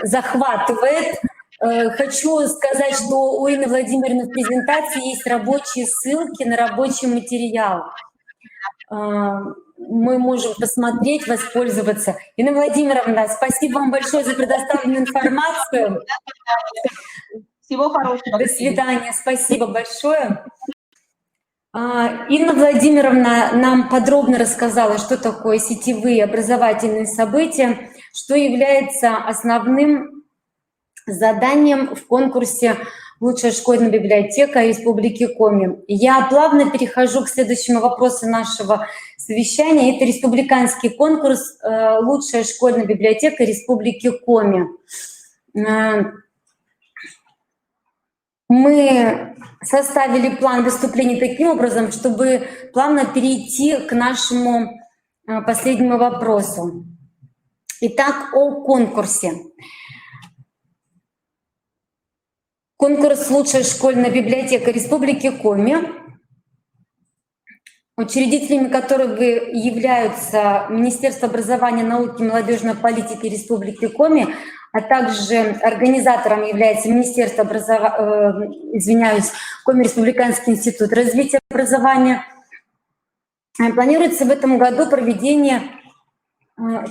захватывает. Хочу сказать, что у Инны Владимировны в презентации есть рабочие ссылки на рабочий материал. Мы можем посмотреть, воспользоваться. Инна Владимировна, спасибо вам большое за предоставленную информацию. Всего хорошего. До свидания. Спасибо большое. Инна Владимировна нам подробно рассказала, что такое сетевые образовательные события, что является основным заданием в конкурсе «Лучшая школьная библиотека Республики Коми». Я плавно перехожу к следующему вопросу нашего совещания. Это республиканский конкурс «Лучшая школьная библиотека Республики Коми». Мы составили план выступлений таким образом, чтобы плавно перейти к нашему последнему вопросу. Итак, о конкурсе. Конкурс «Лучшая школьная библиотека Республики Коми», учредителями которого являются Министерство образования, науки и молодежной политики Республики Коми, а также организатором является Министерство Коми Республиканский институт развития образования. Планируется в этом году проведение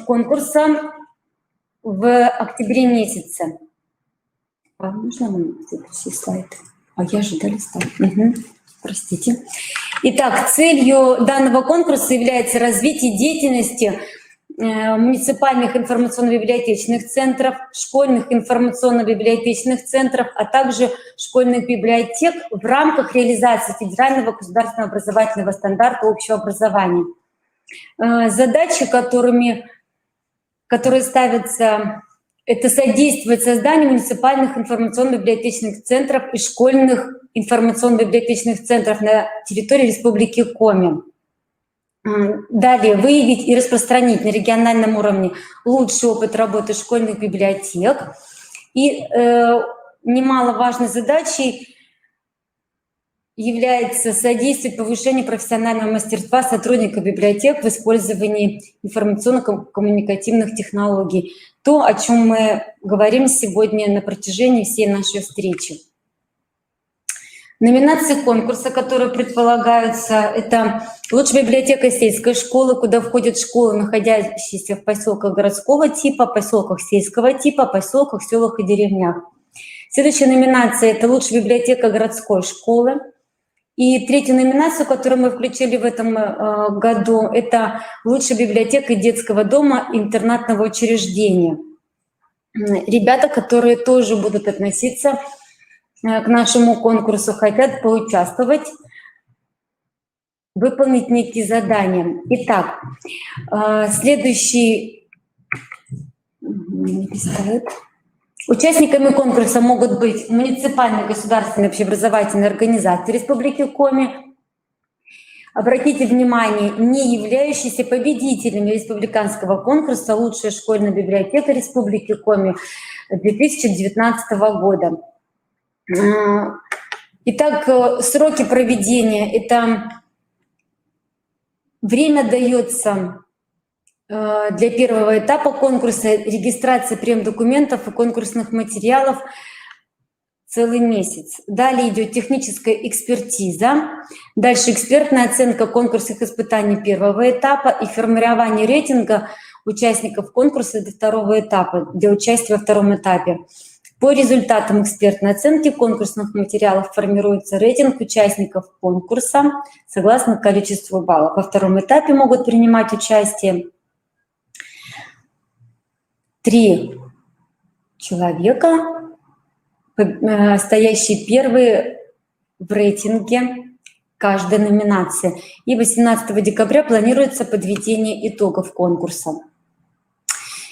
конкурса в октябре месяце. Можно нам следующий слайд? Я же долистала. Простите. Итак, целью данного конкурса является развитие деятельности муниципальных информационно-библиотечных центров, школьных информационно-библиотечных центров, а также школьных библиотек в рамках реализации федерального государственного образовательного стандарта общего образования. Задачи, которые ставятся, это содействовать созданию муниципальных информационно-библиотечных центров и школьных информационно-библиотечных центров на территории Республики Коми. Далее, выявить и распространить на региональном уровне лучший опыт работы школьных библиотек. И немаловажной задачей является содействие повышению профессионального мастерства сотрудников библиотек в использовании информационно-коммуникативных технологий. То, о чем мы говорим сегодня на протяжении всей нашей встречи. Номинации конкурса, которые предполагаются, это лучшая библиотека сельской школы, куда входят школы, находящиеся в поселках городского типа, поселках сельского типа, поселках, селах и деревнях. Следующая номинация – это лучшая библиотека городской школы. И третью номинацию, которую мы включили в этом году, это лучшая библиотека детского дома интернатного учреждения. Ребята, которые тоже будут относиться к нашему конкурсу, хотят поучаствовать, выполнить некие задания. Итак, следующий... Участниками конкурса могут быть муниципальные государственные общеобразовательные организации Республики Коми. Обратите внимание, не являющиеся победителями республиканского конкурса «Лучшая школьная библиотека Республики Коми» 2019 года. Итак, сроки проведения. Это время дается для первого этапа конкурса, регистрация, прием документов и конкурсных материалов целый месяц. Далее идет техническая экспертиза, дальше экспертная оценка конкурсных испытаний первого этапа и формирование рейтинга участников конкурса до второго этапа, для участия во втором этапе. По результатам экспертной оценки конкурсных материалов формируется рейтинг участников конкурса согласно количеству баллов. Во втором этапе могут принимать участие 3 человека, стоящие первые в рейтинге каждой номинации. И 18 декабря планируется подведение итогов конкурса.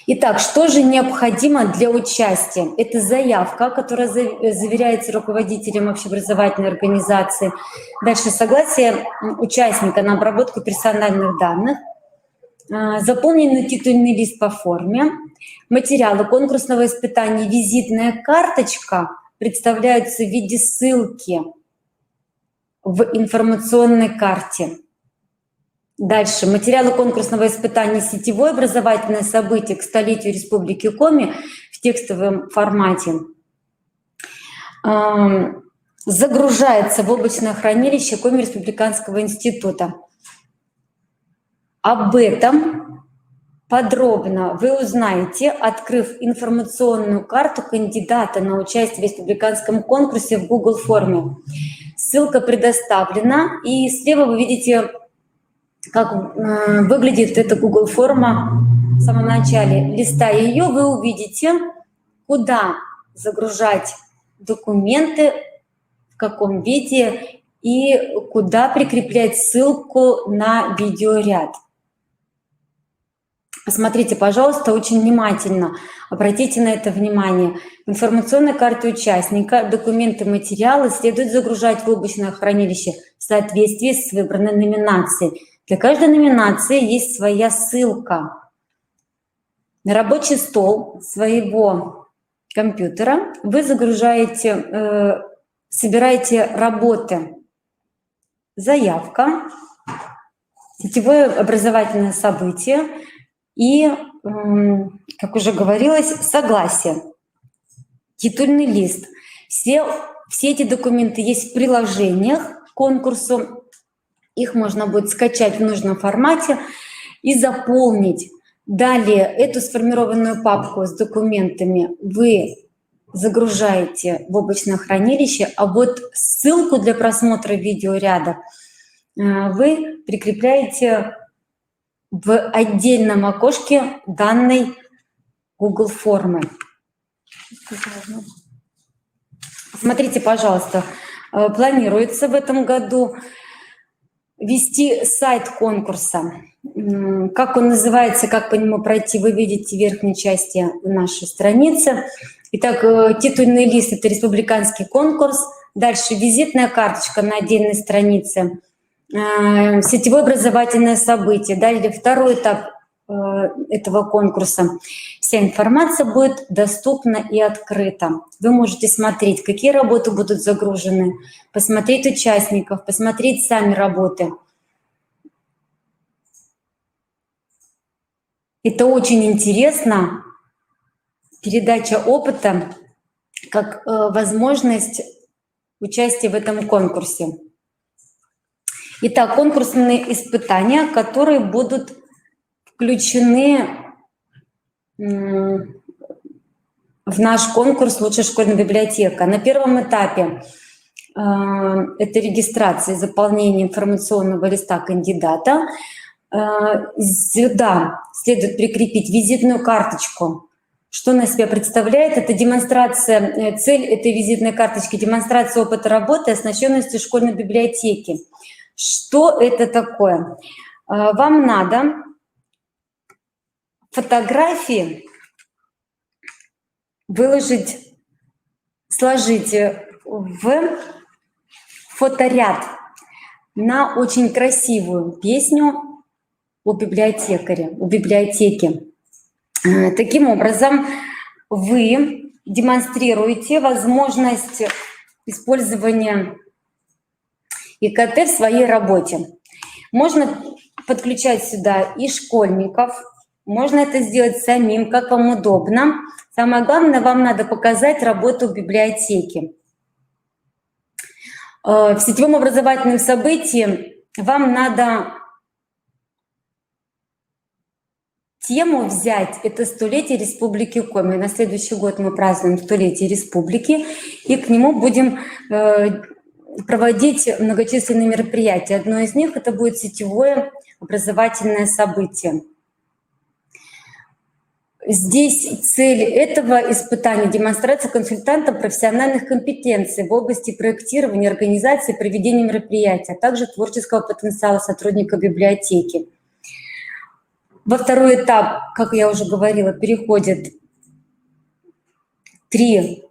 Итак, что же необходимо для участия? Это заявка, которая заверяется руководителем общеобразовательной организации. Дальше согласие участника на обработку персональных данных, заполненный титульный лист по форме, материалы конкурсного испытания, визитная карточка представляются в виде ссылки в информационной карте. Дальше. Материалы конкурсного испытания «Сетевое образовательное событие к столетию Республики Коми» в текстовом формате загружается в облачное хранилище Коми Республиканского института. Об этом подробно вы узнаете, открыв информационную карту кандидата на участие в республиканском конкурсе в Google форме. Ссылка предоставлена, и слева вы видите, как выглядит эта Google форма в самом начале. Листая ее, вы увидите, куда загружать документы, в каком виде и куда прикреплять ссылку на видеоряд. Посмотрите, пожалуйста, очень внимательно, обратите на это внимание. В информационной карте участника документы, материалы следует загружать в облачное хранилище в соответствии с выбранной номинацией. Для каждой номинации есть своя ссылка. На рабочий стол своего компьютера вы загружаете, собираете работы. Заявка, сетевое образовательное событие и, как уже говорилось, согласие, титульный лист. Все эти документы есть в приложениях к конкурсу. Их можно будет скачать в нужном формате и заполнить. Далее эту сформированную папку с документами вы загружаете в облачное хранилище, а вот ссылку для просмотра видеоряда вы прикрепляете в отдельном окошке данной Google формы. Смотрите, пожалуйста, планируется в этом году вести сайт конкурса. Как он называется, как по нему пройти, вы видите в верхней части нашей страницы. Итак, титульный лист – это республиканский конкурс. Дальше визитная карточка на отдельной странице. Сетевое образовательное событие. Далее второй этап этого конкурса. Вся информация будет доступна и открыта. Вы можете смотреть, какие работы будут загружены, посмотреть участников, посмотреть сами работы. Это очень интересно. Передача опыта как возможность участия в этом конкурсе. Итак, конкурсные испытания, которые будут включены в наш конкурс «Лучшая школьная библиотека». На первом этапе это регистрация и заполнение информационного листа кандидата. Сюда следует прикрепить визитную карточку. Что она из себя представляет? Это демонстрация, цель этой визитной карточки – демонстрация опыта работы и оснащенности школьной библиотеки. Что это такое? Вам надо фотографии выложить, сложить в фоторяд на очень красивую песню о библиотекаре, о библиотеке. Таким образом, вы демонстрируете возможность использования ИКТ в своей работе. Можно подключать сюда и школьников, можно это сделать самим, как вам удобно. Самое главное, вам надо показать работу в библиотеке. В сетевом образовательном событии вам надо тему взять, это столетие Республики Коми. На следующий год мы празднуем столетие Республики, и к нему будем проводить многочисленные мероприятия. Одно из них это будет сетевое образовательное событие. Здесь цель этого испытания – демонстрация консультантам профессиональных компетенций в области проектирования, организации, проведения мероприятий, а также творческого потенциала сотрудника библиотеки. Во второй этап, как я уже говорила, переходят 3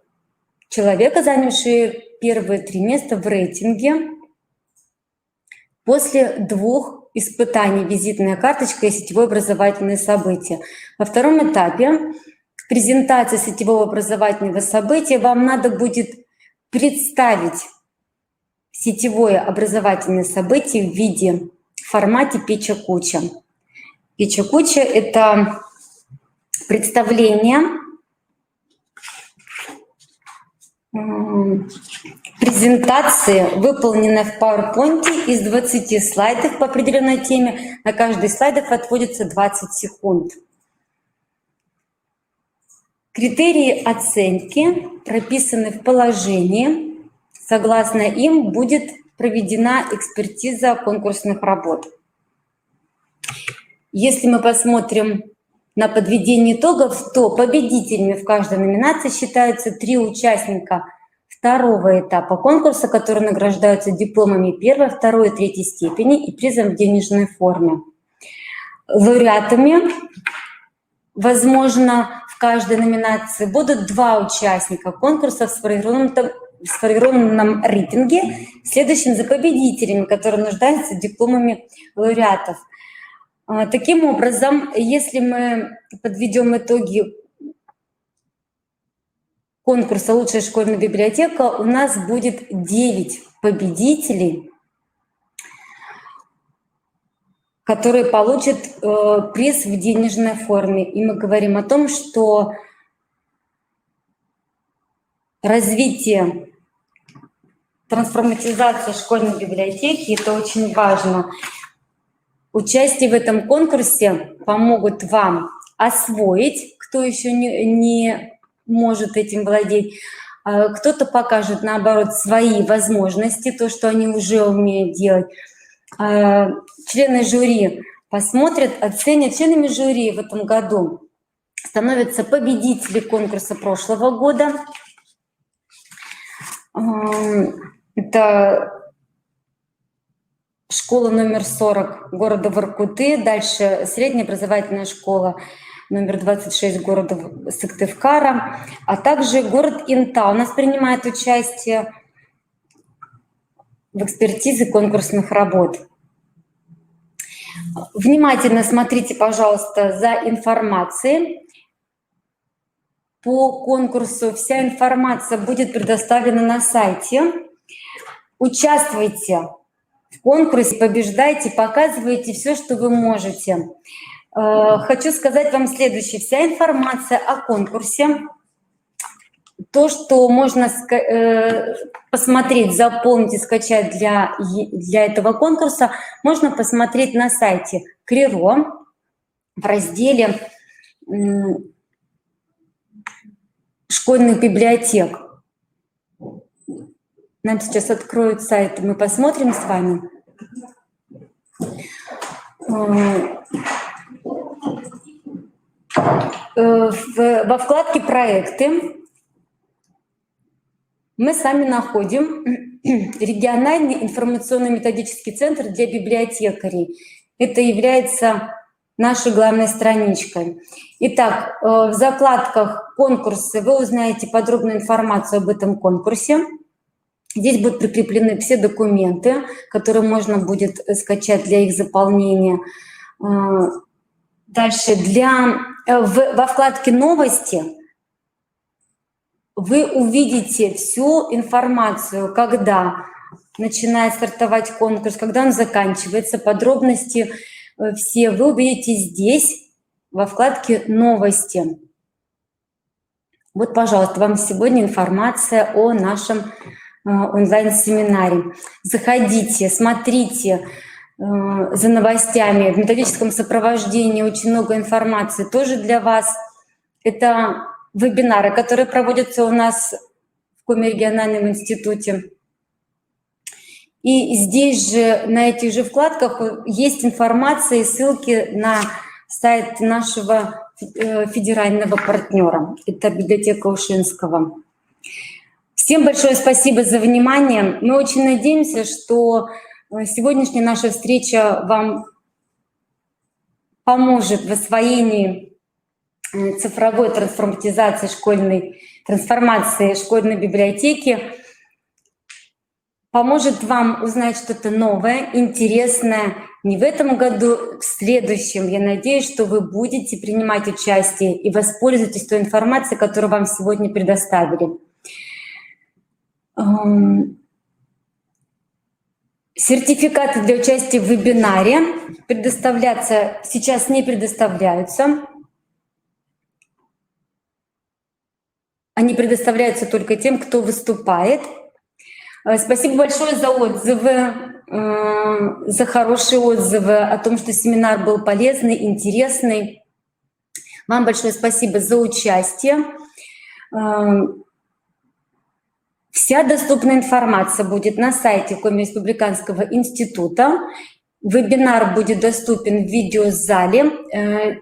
человека, занявшие первые 3 места в рейтинге. После 2 испытаний визитная карточка и сетевое образовательное событие. Во втором этапе презентации сетевого образовательного события вам надо будет представить сетевое образовательное событие в виде, в формате печа-куча. Печа-куча – это представление презентации, выполненная в PowerPoint из 20 слайдов по определенной теме. На каждый слайд отводится 20 секунд. Критерии оценки прописаны в положении. Согласно им будет проведена экспертиза конкурсных работ. Если мы посмотрим на подведение итогов, то победителями в каждой номинации считаются 3 участника второго этапа конкурса, которые награждаются дипломами 1, 2 и 3 степени и призом в денежной форме. Лауреатами, возможно, в каждой номинации будут 2 участника конкурса в сформированном рейтинге, следующим за победителями, которые нуждаются в дипломами лауреатов. Таким образом, если мы подведем итоги конкурса «Лучшая школьная библиотека», у нас будет 9 победителей, которые получат приз в денежной форме. И мы говорим о том, что развитие, трансформатизация школьной библиотеки – это очень важно. Участие в этом конкурсе помогут вам освоить, кто еще не может этим владеть. Кто-то покажет, наоборот, свои возможности, то, что они уже умеют делать. Члены жюри посмотрят, оценят. Членами жюри в этом году становятся победители конкурса прошлого года. Это школа номер 40 города Воркуты, дальше средняя образовательная школа номер 26 города Сыктывкара, а также город Инта. У нас принимает участие в экспертизе конкурсных работ. Внимательно смотрите, пожалуйста, за информацией по конкурсу. Вся информация будет предоставлена на сайте. Участвуйте в конкурсе, побеждайте, показывайте все, что вы можете. Хочу сказать вам следующее. Вся информация о конкурсе, то, что можно посмотреть, заполнить и скачать для этого конкурса, можно посмотреть на сайте КРИРО в разделе школьных библиотек. Нам сейчас откроют сайт, мы посмотрим с вами. Во вкладке «Проекты» мы с вами находим региональный информационно-методический центр для библиотекарей. Это является нашей главной страничкой. Итак, в закладках «Конкурсы» вы узнаете подробную информацию об этом конкурсе. Здесь будут прикреплены все документы, которые можно будет скачать для их заполнения. Дальше во вкладке «Новости» вы увидите всю информацию, когда начинает стартовать конкурс, когда он заканчивается, подробности все вы увидите здесь, во вкладке «Новости». Вот, пожалуйста, вам сегодня информация о нашем онлайн-семинаре. Заходите, смотрите за новостями. В методическом сопровождении очень много информации тоже для вас. Это вебинары, которые проводятся у нас в Коми-региональном институте. И здесь же, на этих же вкладках, есть информация и ссылки на сайт нашего федерального партнера. Это библиотека Ушинского. Всем большое спасибо за внимание. Мы очень надеемся, что сегодняшняя наша встреча вам поможет в освоении цифровой трансформатизации трансформации школьной библиотеки, поможет вам узнать что-то новое, интересное не в этом году, в следующем. Я надеюсь, что вы будете принимать участие и воспользуетесь той информацией, которую вам сегодня предоставили. Сертификаты для участия в вебинаре сейчас не предоставляются. Они предоставляются только тем, кто выступает. Спасибо большое за отзывы, за хорошие отзывы о том, что семинар был полезный, интересный. Вам большое спасибо за участие. Вся доступная информация будет на сайте Коми республиканского института. Вебинар будет доступен в видеозале.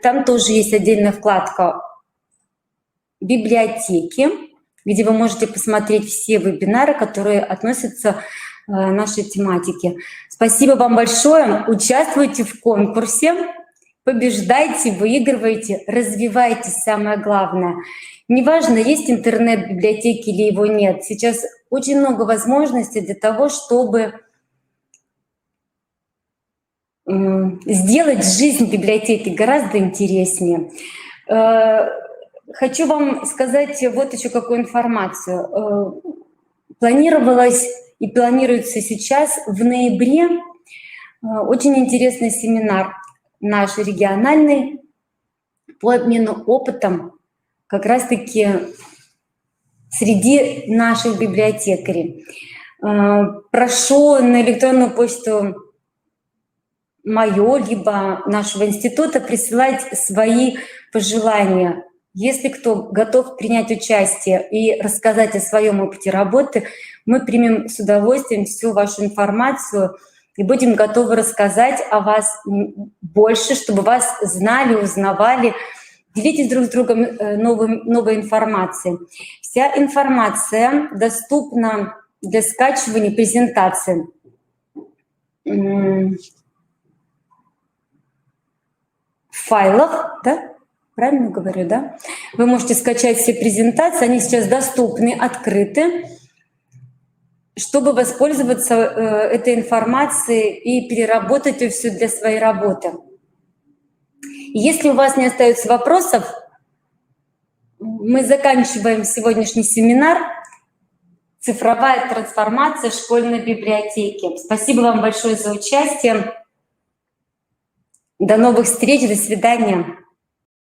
Там тоже есть отдельная вкладка «Библиотеки», где вы можете посмотреть все вебинары, которые относятся к нашей тематике. Спасибо вам большое. Участвуйте в конкурсе, побеждайте, выигрывайте, развивайтесь, самое главное. Неважно, есть интернет в библиотеке или его нет. Сейчас очень много возможностей для того, чтобы сделать жизнь библиотеки гораздо интереснее. Хочу вам сказать вот еще какую информацию. Планировалось и планируется сейчас в ноябре очень интересный семинар наш региональный по обмену опытом как раз-таки среди наших библиотекарей. Прошу на электронную почту мою, либо нашего института присылать свои пожелания. Если кто готов принять участие и рассказать о своем опыте работы, мы примем с удовольствием всю вашу информацию и будем готовы рассказать о вас больше, чтобы вас знали, узнавали. Делитесь друг с другом новой информацией. Вся информация доступна для скачивания презентации. В файлах, да? Правильно говорю, да? Вы можете скачать все презентации, они сейчас доступны, открыты, чтобы воспользоваться этой информацией и переработать ее все для своей работы. Если у вас не остается вопросов, мы заканчиваем сегодняшний семинар «Цифровая трансформация школьной библиотеки». Спасибо вам большое за участие. До новых встреч, до свидания.